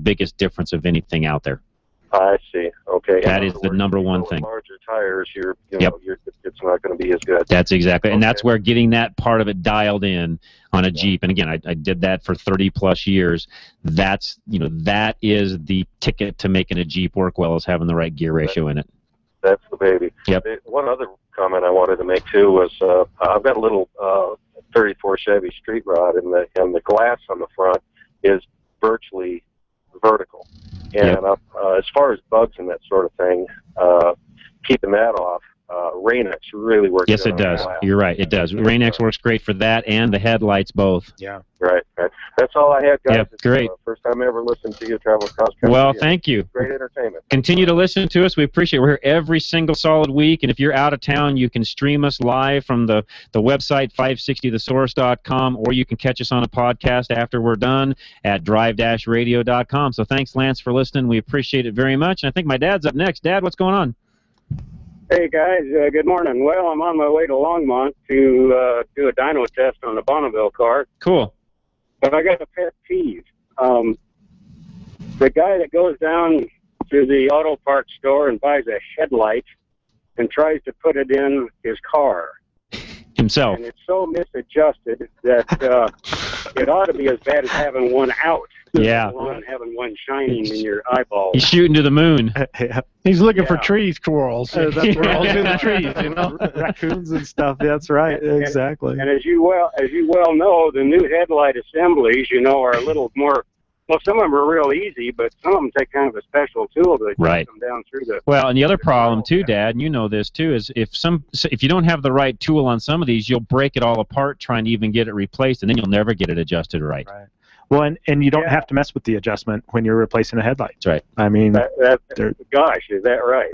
[SPEAKER 1] biggest difference of anything out there.
[SPEAKER 17] I see. Okay.
[SPEAKER 1] That is the number one thing.
[SPEAKER 17] Larger tires, it's not going to be as good.
[SPEAKER 1] That's exactly, and that's where getting that part of it dialed in on a Jeep. And again, I did that for 30+ years. That is the ticket to making a Jeep work well, is having the right gear ratio in it.
[SPEAKER 17] That's the baby.
[SPEAKER 1] Yep.
[SPEAKER 17] One other comment I wanted to make too was I've got a little 34 Chevy Street Rod, and the glass on the front is virtually vertical. And as far as bugs and that sort of thing, keeping that off, Rain-X really works.
[SPEAKER 1] Yes, it does. You're right, it does. Rain-X works great for that and the headlights both.
[SPEAKER 8] Yeah.
[SPEAKER 17] Right. That's all I had, guys.
[SPEAKER 1] Yep, great.
[SPEAKER 17] First time I ever listened to you travel cross country.
[SPEAKER 1] Well, thank you.
[SPEAKER 17] Great entertainment.
[SPEAKER 1] Continue to listen to us. We appreciate it. We're here every single solid week, and if you're out of town, you can stream us live from the website 560thesource.com, or you can catch us on a podcast after we're done at drive-radio.com. So thanks, Lance, for listening. We appreciate it very much. And I think my dad's up next. Dad, what's going on?
[SPEAKER 18] Hey guys, good morning. Well, I'm on my way to Longmont to do a dyno test on the Bonneville car.
[SPEAKER 1] Cool.
[SPEAKER 18] But I got a pet peeve. The guy that goes down to the auto parts store and buys a headlight and tries to put it in his car.
[SPEAKER 1] Himself.
[SPEAKER 18] And it's so misadjusted that it ought to be as bad as having one out.
[SPEAKER 1] Yeah.
[SPEAKER 18] And having one shining in your eyeball.
[SPEAKER 1] He's shooting to the moon.
[SPEAKER 2] He's looking for tree squirrels. That's where all in the trees,
[SPEAKER 8] raccoons and stuff. That's right. Exactly.
[SPEAKER 18] And as you well know, the new headlight assemblies, are a little more. Well, some of them are real easy, but some of them take kind of a special tool to get them down through the.
[SPEAKER 1] Well, and the other problem too, Dad, and you know this too, is if you don't have the right tool on some of these, you'll break it all apart trying to even get it replaced, and then you'll never get it adjusted right.
[SPEAKER 8] Right. Well, and you don't have to mess with the adjustment when you're replacing a headlight.
[SPEAKER 1] That's right.
[SPEAKER 18] I mean, gosh, is that right?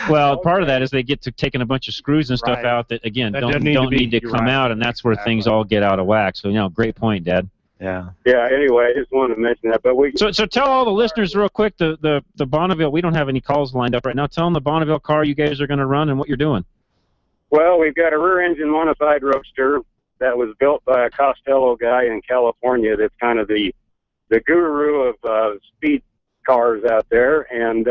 [SPEAKER 1] Well, part of that is they get to taking a bunch of screws and stuff out that, again, don't need to come out, and that's where things all get out of whack. So, great point, Dad.
[SPEAKER 8] Yeah.
[SPEAKER 18] Yeah. Anyway, I just wanted to mention that. But
[SPEAKER 1] So tell all the listeners real quick the Bonneville. We don't have any calls lined up right now. Tell them the Bonneville car you guys are going to run and what you're doing.
[SPEAKER 18] Well, we've got a rear-engine modified Roadster that was built by a Costello guy in California. That's kind of the guru of speed cars out there. And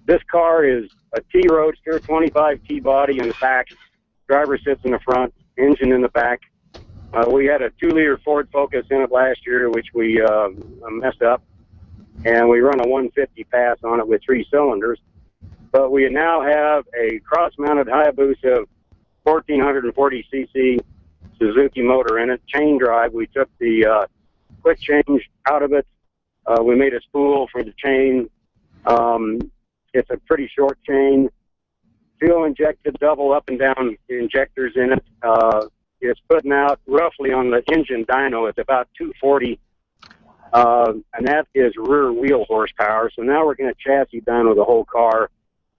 [SPEAKER 18] this car is a T Roadster, 25 T body in the back. Driver sits in the front, engine in the back. We had a 2-liter Ford Focus in it last year, which we messed up, and we run a 150 pass on it with 3 cylinders. But we now have a cross-mounted Hayabusa 1440 cc Suzuki motor in it, chain drive. We took the quick change out of it. We made a spool for the chain. It's a pretty short chain. Fuel injected double up and down injectors in it. It's putting out roughly on the engine dyno, it's about 240, and that is rear wheel horsepower. So now we're going to chassis dyno the whole car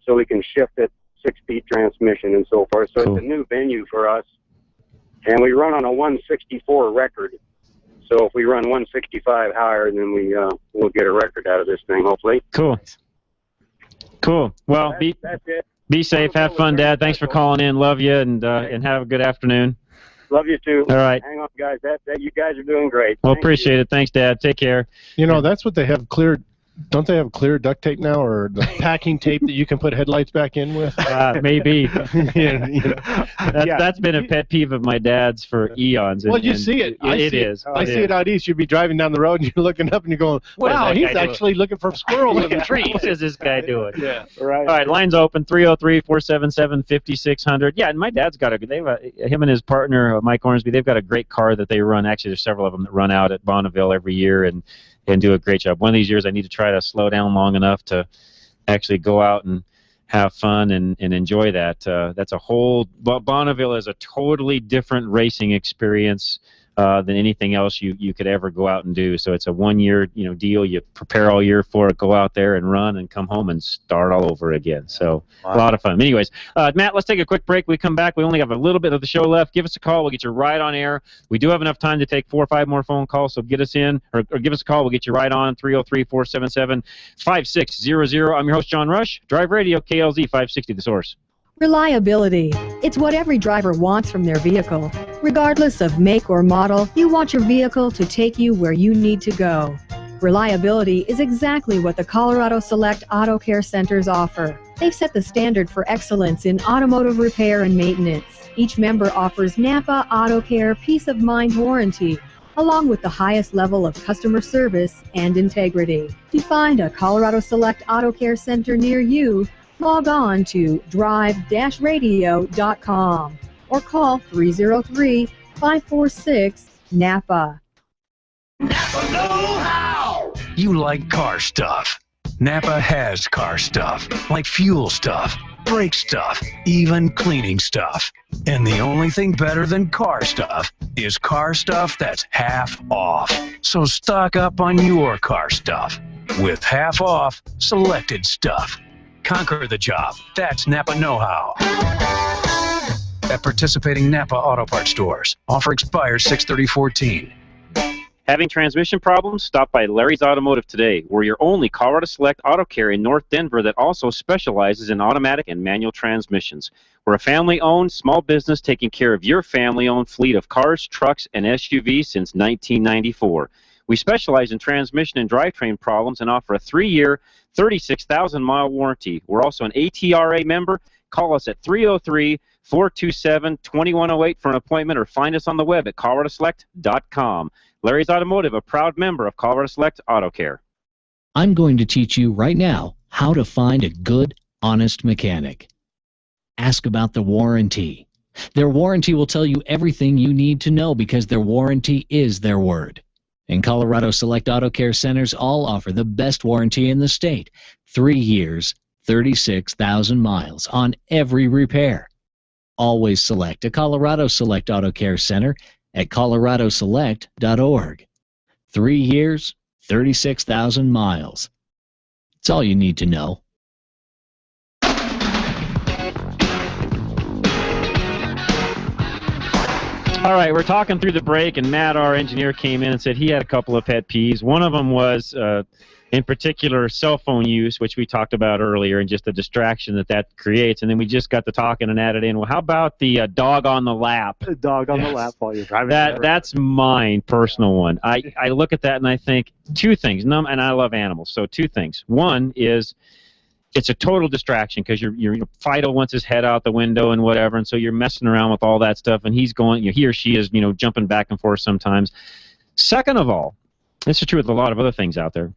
[SPEAKER 18] so we can shift it 6-speed transmission and so forth. So It's a new venue for us. And we run on a 164 record. So if we run 165 higher, then we'll get a record out of this thing, hopefully.
[SPEAKER 1] Cool. Well,
[SPEAKER 18] that's it.
[SPEAKER 1] Be safe. Have fun, Dad. Thanks for calling in. Love you, and have a good afternoon.
[SPEAKER 18] Love you, too.
[SPEAKER 1] All right.
[SPEAKER 18] Hang on, guys. You guys are doing great.
[SPEAKER 1] Well, appreciate it. Thanks, Dad. Take care.
[SPEAKER 2] That's what they have cleared. Don't they have clear duct tape now, or the packing tape that you can put headlights back in with?
[SPEAKER 1] Maybe. That's been a pet peeve of my dad's for eons.
[SPEAKER 2] Well, you see it. I see it out east. You'd be driving down the road and you're looking up and you're going, wow, he's actually looking for squirrels in the trees.
[SPEAKER 1] What is this guy doing?
[SPEAKER 2] Yeah.
[SPEAKER 8] Right.
[SPEAKER 1] All right, lines open, 303-477-5600. Yeah, and my dad's got him and his partner, Mike Ormsby, they've got a great car that they run. Actually, there's several of them that run out at Bonneville every year and do a great job. One of these years I need to try to slow down long enough to actually go out and have fun and enjoy that. That's a whole Bonneville is a totally different racing experience than anything else you could ever go out and do. So it's a 1-year deal. You prepare all year for it, go out there and run, and come home and start all over again. So a lot of fun. Anyways, Matt, let's take a quick break. We come back. We only have a little bit of the show left. Give us a call. We'll get you right on air. We do have enough time to take 4 or 5 more phone calls, so get us in or give us a call. We'll get you right on 303-477-5600. I'm your host, John Rush. Drive Radio, KLZ 560, The Source.
[SPEAKER 16] Reliability. It's what every driver wants from their vehicle. Regardless of make or model, you want your vehicle to take you where you need to go. Reliability is exactly what the Colorado Select Auto Care Centers offer. They've set the standard for excellence in automotive repair and maintenance. Each member offers Napa Auto Care Peace of Mind Warranty, along with the highest level of customer service and integrity. To find a Colorado Select Auto Care Center near you, log on to drive-radio.com or call 303-546-NAPA.
[SPEAKER 23] Napa know-how! You like car stuff. Napa has car stuff, like fuel stuff, brake stuff, even cleaning stuff. And the only thing better than car stuff is car stuff that's half off. So stock up on your car stuff with half off selected stuff. Conquer the job. That's Napa know-how. At participating Napa Auto Parts stores. Offer expires 6/30/14.
[SPEAKER 1] Having transmission problems? Stop by Larry's Automotive today. We're your only Colorado Select Auto Care in North Denver that also specializes in automatic and manual transmissions. We're a family-owned small business taking care of your family-owned fleet of cars, trucks, and SUVs since 1994. We specialize in transmission and drivetrain problems and offer a 3-year, 36,000-mile warranty. We're also an ATRA member. Call us at 303-427-2108 for an appointment or find us on the web at coloradoselect.com. Larry's Automotive, a proud member of Colorado Select Auto Care.
[SPEAKER 5] I'm going to teach you right now how to find a good, honest mechanic. Ask about the warranty. Their warranty will tell you everything you need to know because their warranty is their word. And Colorado Select Auto Care Centers all offer the best warranty in the state. 3 years, 36,000 miles on every repair. Always select a Colorado Select Auto Care Center at coloradoselect.org. 3 years, 36,000 miles. That's all you need to know.
[SPEAKER 1] All right, we're talking through the break, and Matt, our engineer, came in and said he had a couple of pet peeves. One of them was, in particular, cell phone use, which we talked about earlier, and just the distraction that creates. And then we just got to talking and added in, well, how about the dog on the lap?
[SPEAKER 8] The dog on the lap while you're driving.
[SPEAKER 1] That's mine, personal one. I look at that and I think two things, and I love animals, so two things. One is, it's a total distraction because Fido wants his head out the window and whatever, and so you're messing around with all that stuff, and he's going, he or she is, jumping back and forth sometimes. Second of all, this is true with a lot of other things out there.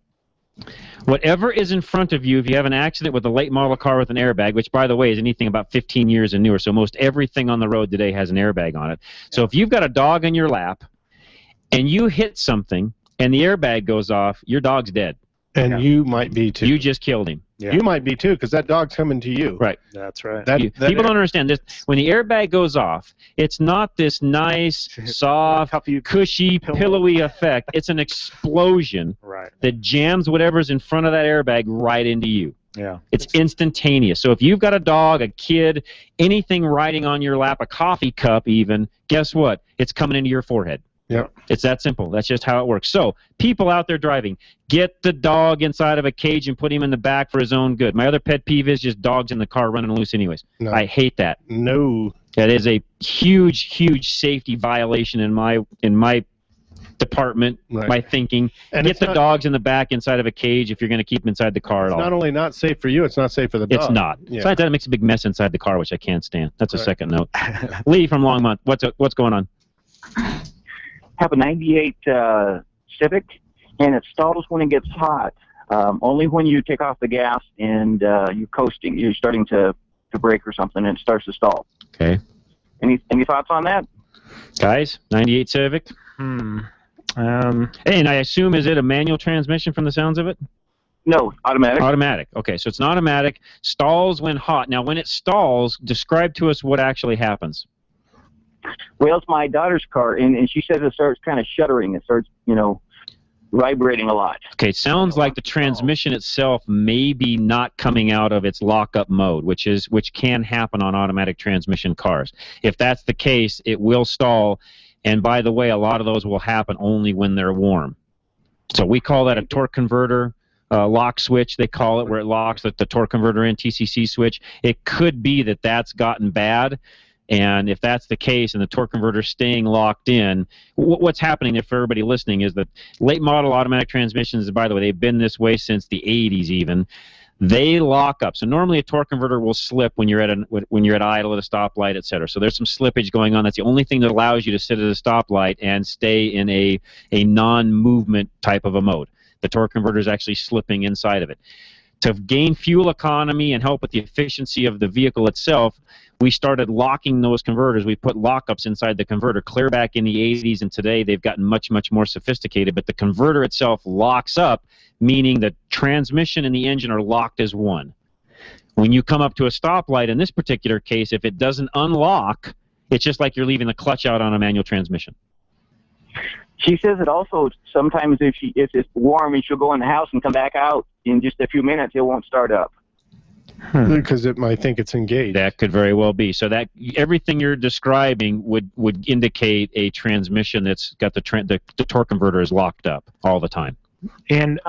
[SPEAKER 1] Whatever is in front of you, if you have an accident with a late model car with an airbag, which, by the way, is anything about 15 years and newer, so most everything on the road today has an airbag on it. So if you've got a dog in your lap and you hit something and the airbag goes off, your dog's dead.
[SPEAKER 2] And you might be too.
[SPEAKER 1] You just killed him.
[SPEAKER 2] Yeah. You might be too, because that dog's coming to you.
[SPEAKER 1] Right.
[SPEAKER 8] That's right.
[SPEAKER 1] People don't understand this. When the airbag goes off, it's not this nice, soft, cushy, pillowy effect. It's an explosion that jams whatever's in front of that airbag right into you.
[SPEAKER 8] Yeah.
[SPEAKER 1] It's instantaneous. So if you've got a dog, a kid, anything riding on your lap, a coffee cup even, guess what? It's coming into your forehead.
[SPEAKER 2] Yeah.
[SPEAKER 1] It's that simple. That's just how it works. So, people out there driving, get the dog inside of a cage and put him in the back for his own good. My other pet peeve is just dogs in the car running loose anyways.
[SPEAKER 2] No.
[SPEAKER 1] I hate that.
[SPEAKER 2] No.
[SPEAKER 1] That is a huge, huge safety violation in my department, my thinking.
[SPEAKER 2] And
[SPEAKER 1] get the dogs in the back inside of a cage if you're going to keep them inside the car at all.
[SPEAKER 2] It's not only not safe for you, it's not safe for the dog.
[SPEAKER 1] It's not.
[SPEAKER 2] Yeah.
[SPEAKER 1] Besides that, it makes a big mess inside the car, which I can't stand. That's a second note. Lee from Longmont, what's going on?
[SPEAKER 19] Have a 98 Civic, and it stalls when it gets hot. Only when you take off the gas and you're coasting, you're starting to brake or something, and it starts to stall.
[SPEAKER 1] Okay.
[SPEAKER 19] Any thoughts on that?
[SPEAKER 1] Guys, 98 Civic? And I assume, is it a manual transmission from the sounds of it?
[SPEAKER 19] No, automatic.
[SPEAKER 1] Automatic. Okay, so it's an automatic. Stalls when hot. Now, when it stalls, describe to us what actually happens.
[SPEAKER 19] Well, it's my daughter's car, and she says it starts kind of shuddering. It starts, vibrating a lot.
[SPEAKER 1] Okay, sounds like the transmission itself may be not coming out of its lockup mode, which can happen on automatic transmission cars. If that's the case, it will stall, and by the way, a lot of those will happen only when they're warm. So we call that a torque converter lock switch, they call it, where it locks the torque converter in, TCC switch. It could be that that's gotten bad. And if that's the case and the torque converter staying locked in, what's happening there for everybody listening is that late model automatic transmissions, by the way, they've been this way since the 80s even, they lock up. So normally a torque converter will slip when you're at idle at a stoplight, etc. So there's some slippage going on. That's the only thing that allows you to sit at a stoplight and stay in a non-movement type of a mode. The torque converter is actually slipping inside of it. To gain fuel economy and help with the efficiency of the vehicle itself, we started locking those converters. We put lockups inside the converter clear back in the 80s, and today they've gotten much, much more sophisticated. But the converter itself locks up, meaning the transmission and the engine are locked as one. When you come up to a stoplight, in this particular case, if it doesn't unlock, it's just like you're leaving the clutch out on a manual transmission.
[SPEAKER 19] She says it also sometimes if it's warm and she'll go in the house and come back out in just a few minutes, it won't start up.
[SPEAKER 2] Because it might think it's engaged.
[SPEAKER 1] That could very well be. So that everything you're describing would indicate a transmission that's got the torque converter is locked up all the time.
[SPEAKER 8] And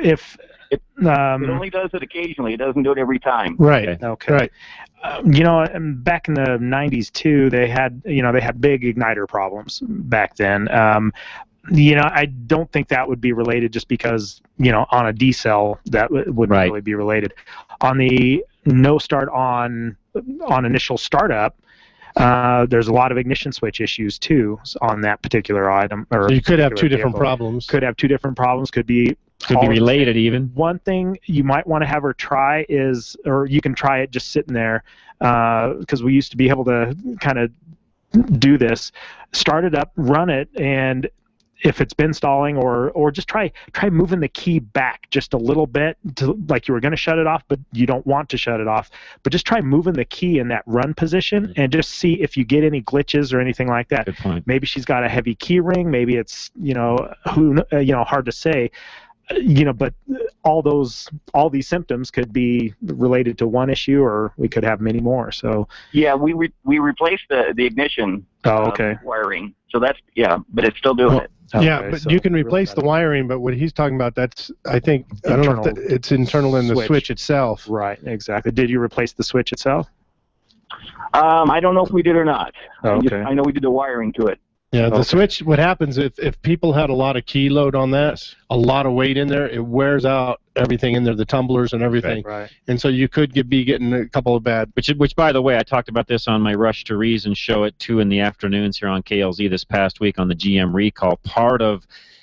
[SPEAKER 8] if
[SPEAKER 19] it only does it occasionally, it doesn't do it every time.
[SPEAKER 2] Right.
[SPEAKER 8] Okay.
[SPEAKER 2] Right.
[SPEAKER 8] Back in the 90s too, they had big igniter problems back then. I don't think that would be related just because, on a D-cell that wouldn't really be related. On the no start on initial startup, there's a lot of ignition switch issues too on that particular item. Or
[SPEAKER 2] so you could have two different problems.
[SPEAKER 8] Could have two different problems. Could be
[SPEAKER 1] related even.
[SPEAKER 8] One thing you might want to have her try is, or you can try it just sitting there, because we used to be able to kind of do this. Start it up, run it, and if it's been stalling, or just try moving the key back just a little bit, like you were going to shut it off, but you don't want to shut it off. But just try moving the key in that run position and just see if you get any glitches or anything like that.
[SPEAKER 1] Good point.
[SPEAKER 8] Maybe she's got a heavy key ring. Maybe it's hard to say. But all these symptoms could be related to one issue, or we could have many more. So
[SPEAKER 19] yeah, we replaced the ignition wiring. So that's but it's still doing it.
[SPEAKER 2] Okay, yeah, but so you can replace the wiring, but what he's talking about, I don't know if it's internal in the switch itself.
[SPEAKER 8] Right, exactly. Did you replace the switch itself?
[SPEAKER 19] I don't know if we did or not.
[SPEAKER 8] Okay.
[SPEAKER 19] I know we did the wiring to it.
[SPEAKER 2] Yeah, the switch, what happens if people had a lot of key load on that, a lot of weight in there, it wears out everything in there, the tumblers and everything.
[SPEAKER 8] Right.
[SPEAKER 2] And so you could be getting a couple of bad.
[SPEAKER 1] Which, by the way, I talked about this on my Rush to Reason show at 2 in the afternoons here on KLZ this past week on the GM recall.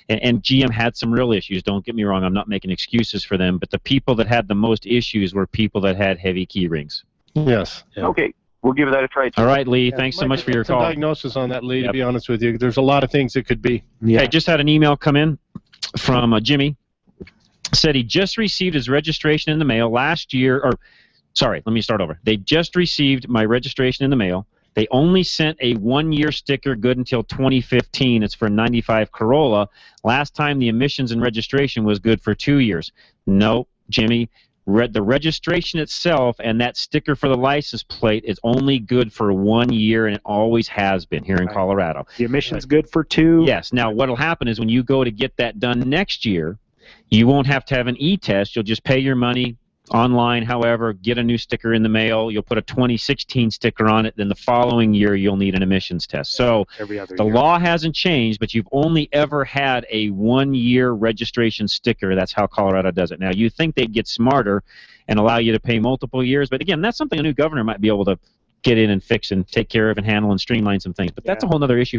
[SPEAKER 1] And GM had some real issues, don't get me wrong, I'm not making excuses for them, but the people that had the most issues were people that had heavy key rings.
[SPEAKER 2] Yes.
[SPEAKER 1] Yeah.
[SPEAKER 19] Okay. We'll give that a try.
[SPEAKER 1] All right, Lee. Thanks so much for your call.
[SPEAKER 2] Diagnosis on that, Lee. To be honest with you, there's a lot of things it could be.
[SPEAKER 1] Yeah. I just had an email come in from Jimmy. Said he just received his registration in the mail last year. Let me start over. They just received my registration in the mail. They only sent a 1-year sticker good until 2015. It's for a 95 Corolla. Last time the emissions and registration was good for 2 years. No, Jimmy. The registration itself and that sticker for the license plate is only good for 1 year, and it always has been here in Colorado.
[SPEAKER 8] The emission's good for 2.
[SPEAKER 1] Yes. Now, what will happen is when you go to get that done next year, you won't have to have an e-test. You'll just pay your money online, however, get a new sticker in the mail. You'll put a 2016 sticker on it. Then the following year, you'll need an emissions test. So the law hasn't changed, but you've only ever had a 1-year registration sticker. That's how Colorado does it. Now, you think they'd get smarter and allow you to pay multiple years, but again, that's something a new governor might be able to get in and fix and take care of and handle and streamline some things. But that's a whole other issue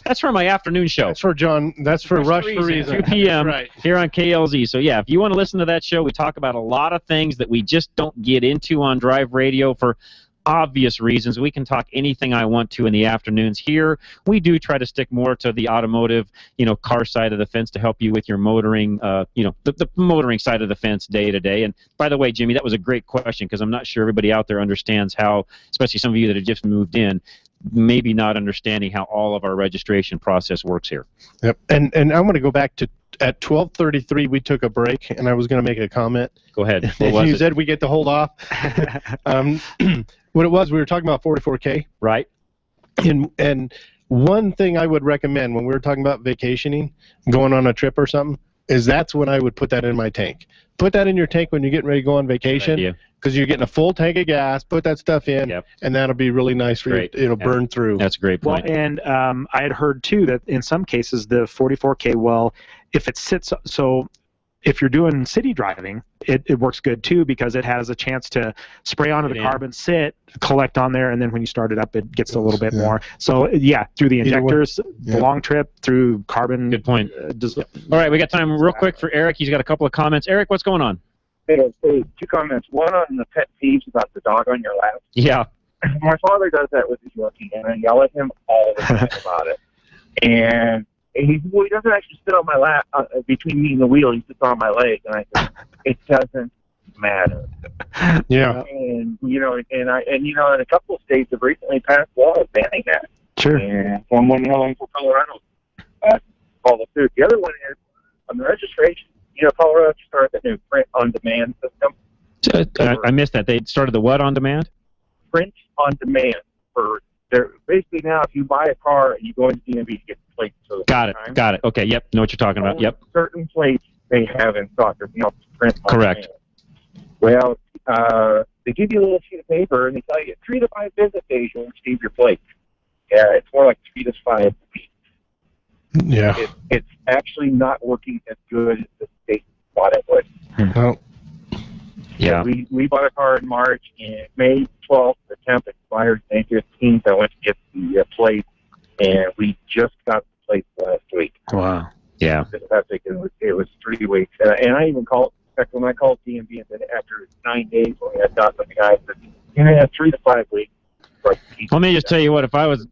[SPEAKER 1] that's for my afternoon show.
[SPEAKER 2] That's for John. That's for Rush to Reason.
[SPEAKER 1] 2 p.m. Here on KLZ. So yeah, if you want to listen to that show, we talk about a lot of things that we just don't get into on Drive Radio for obvious reasons. We can talk anything I want to in the afternoons. Here, we do try to stick more to the automotive, car side of the fence to help you with your motoring, the motoring side of the fence day to day. And by the way, Jimmy, that was a great question because I'm not sure everybody out there understands how, especially some of you that have just moved in, maybe not understanding how all of our registration process works here.
[SPEAKER 2] Yep. And I'm going to go back to at 12:33 we took a break, and I was going to make a comment.
[SPEAKER 1] Go ahead. What was
[SPEAKER 2] you
[SPEAKER 1] it?
[SPEAKER 2] said we get to hold off. What it was, we were talking about 44K.
[SPEAKER 1] Right.
[SPEAKER 2] And one thing I would recommend when we were talking about vacationing, going on a trip or something, is that's when I would put that in my tank. Put that in your tank when you're getting ready to go on vacation, because you're getting a full tank of gas. Put that stuff in, and that'll be really nice for you. It'll burn through.
[SPEAKER 1] That's a great point.
[SPEAKER 8] Well, and I had heard too that in some cases the 44K well, if it sits, so if you're doing city driving, it works good too, because it has a chance to spray onto the carbon, sit, collect on there, and then when you start it up, it gets a little bit more. So yeah, through the injectors, the long trip, through carbon.
[SPEAKER 1] Good point. All right, we got time real quick for Eric. He's got a couple of comments. Eric, what's going on?
[SPEAKER 20] Hey, two comments. One on the pet peeves about the dog on your lap.
[SPEAKER 1] Yeah.
[SPEAKER 20] My father does that with his Yorkie, and I yell at him all the time about it. And he doesn't actually sit on my lap between me and the wheel. He sits on my leg, and I said, it doesn't matter.
[SPEAKER 2] Yeah.
[SPEAKER 20] And in a couple of states have recently passed laws banning that.
[SPEAKER 2] Sure.
[SPEAKER 20] And one in Colorado followed suit. The other one is on the registration. Colorado started the new print on demand system.
[SPEAKER 1] I missed that. They started the what on demand?
[SPEAKER 20] Print on demand for basically now. If you buy a car and you go into DMV to get the plates, for the
[SPEAKER 1] Got it. Okay. Yep. Know what you're talking about. Yep.
[SPEAKER 20] Certain plates they have in stock. There's no print on
[SPEAKER 1] Correct.
[SPEAKER 20] demand. Well, they give you a little sheet of paper and they tell you 3 to 5 business days you'll receive your plate. Yeah, it's more like 3 to 5 weeks.
[SPEAKER 2] Yeah.
[SPEAKER 20] It's actually not working as good as the state thought it would.
[SPEAKER 2] Oh.
[SPEAKER 1] Yeah.
[SPEAKER 20] We bought a car in March, and May 12th, the temp expired. May 15th, I went to get the plate, and we just got the plate last week.
[SPEAKER 1] Wow. Yeah.
[SPEAKER 20] It was 3 weeks. And I even called, in fact, when I called DMV, and then after 9 days, when we had done with the guy, said, you have 3 to 5 weeks.
[SPEAKER 1] Let me just tell you what, if I was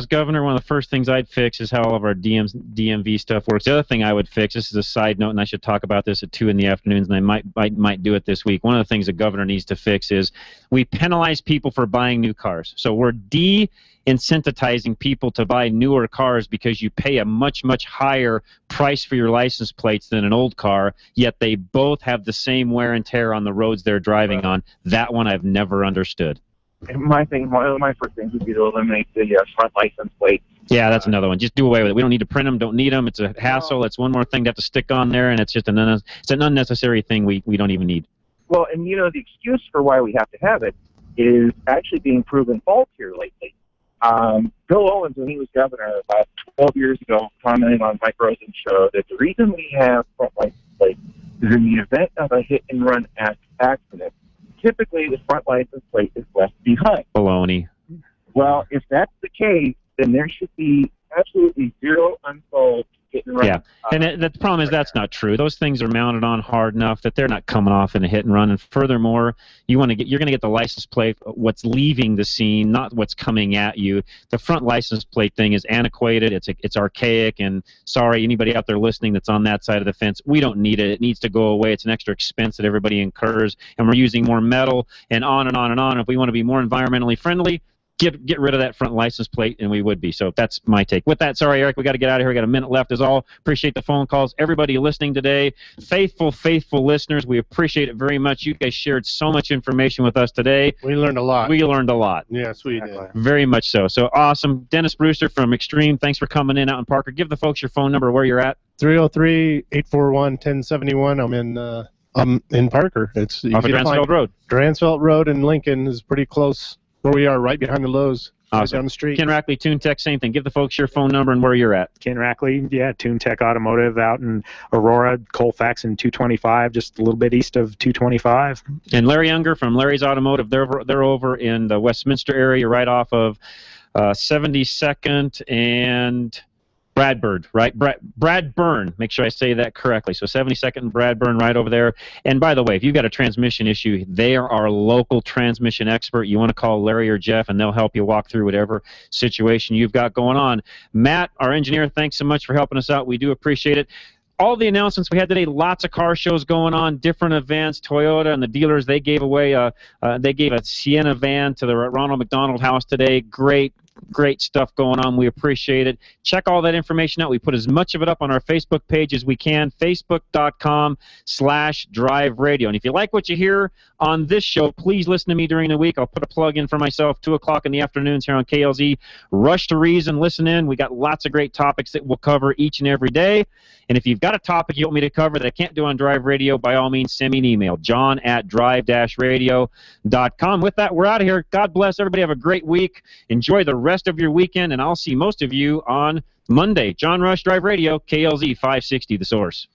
[SPEAKER 1] governor, one of the first things I'd fix is how all of our DMV stuff works. The other thing I would fix, this is a side note, and I should talk about this at 2 in the afternoons, and I might do it this week. One of the things the governor needs to fix is we penalize people for buying new cars. So we're de-incentivizing people to buy newer cars because you pay a much, much higher price for your license plates than an old car, yet they both have the same wear and tear on the roads they're driving on. That one I've never understood.
[SPEAKER 20] One of my first things would be to eliminate the front license plate.
[SPEAKER 1] Yeah, that's another one. Just do away with it. We don't need to print them, don't need them. It's a hassle. It's one more thing to have to stick on there, and it's just an unnecessary thing we don't even need.
[SPEAKER 20] Well, and the excuse for why we have to have it is actually being proven false here lately. Bill Owens, when he was governor about 12 years ago, commenting on Mike Rosen's show that the reason we have front license plates is in the event of a hit-and-run accident, typically the front license plate is left behind.
[SPEAKER 1] Baloney.
[SPEAKER 20] Well, if that's the case, then there should be absolutely zero unsolved hit and run.
[SPEAKER 1] Yeah, and the problem is that's not true. Those things are mounted on hard enough that they're not coming off in a hit and run. And furthermore, you're going to get the license plate what's leaving the scene, not what's coming at you. The front license plate thing is antiquated. It's archaic. And sorry, anybody out there listening that's on that side of the fence, we don't need it. It needs to go away. It's an extra expense that everybody incurs, and we're using more metal and on and on and on. If we want to be more environmentally friendly, get rid of that front license plate, and we would be. So that's my take. With that, sorry, Eric, we got to get out of here. We got a minute left is all. Appreciate the phone calls. Everybody listening today, faithful listeners, we appreciate it very much. You guys shared so much information with us today.
[SPEAKER 2] We learned a lot. Yes, we did.
[SPEAKER 1] Very much so. So awesome. Dennis Brewster from Extreme, thanks for coming in out in Parker. Give the folks your phone number, where you're at.
[SPEAKER 2] 303-841-1071. I'm in Parker. It's
[SPEAKER 1] off of Dransfeld Road.
[SPEAKER 2] Dransfeld Road in Lincoln is pretty close where we are, right behind the Lowe's.
[SPEAKER 1] Awesome.
[SPEAKER 2] Right down the street.
[SPEAKER 1] Ken Rackley, Tune Tech, same thing. Give the folks your phone number and where you're at.
[SPEAKER 8] Ken Rackley, Tune Tech Automotive out in Aurora, Colfax and 225, just a little bit east of 225.
[SPEAKER 1] And Larry Unger from Larry's Automotive, they're over in the Westminster area, right off of 72nd and Bradburn, right? Bradburn. Make sure I say that correctly. So 72nd and Bradburn, right over there. And by the way, if you've got a transmission issue, they are our local transmission expert. You want to call Larry or Jeff, and they'll help you walk through whatever situation you've got going on. Matt, our engineer, thanks so much for helping us out. We do appreciate it. All the announcements we had today, lots of car shows going on, different events. Toyota and the dealers, they gave a Sienna van to the Ronald McDonald House today. Great. great stuff going on. We appreciate it. Check all that information out. We put as much of it up on our Facebook page as we can, facebook.com/Drive Radio. And if you like what you hear on this show, please listen to me during the week. I'll put a plug in for myself, 2 o'clock in the afternoons here on KLZ. Rush to Reason, listen in. We got lots of great topics that we'll cover each and every day. And if you've got a topic you want me to cover that I can't do on Drive Radio, by all means, send me an email, john@drive-radio.com. With that, we're out of here. God bless everybody. Have a great week. Enjoy the rest of your weekend, and I'll see most of you on Monday. John Rush, Drive Radio, KLZ 560, The Source.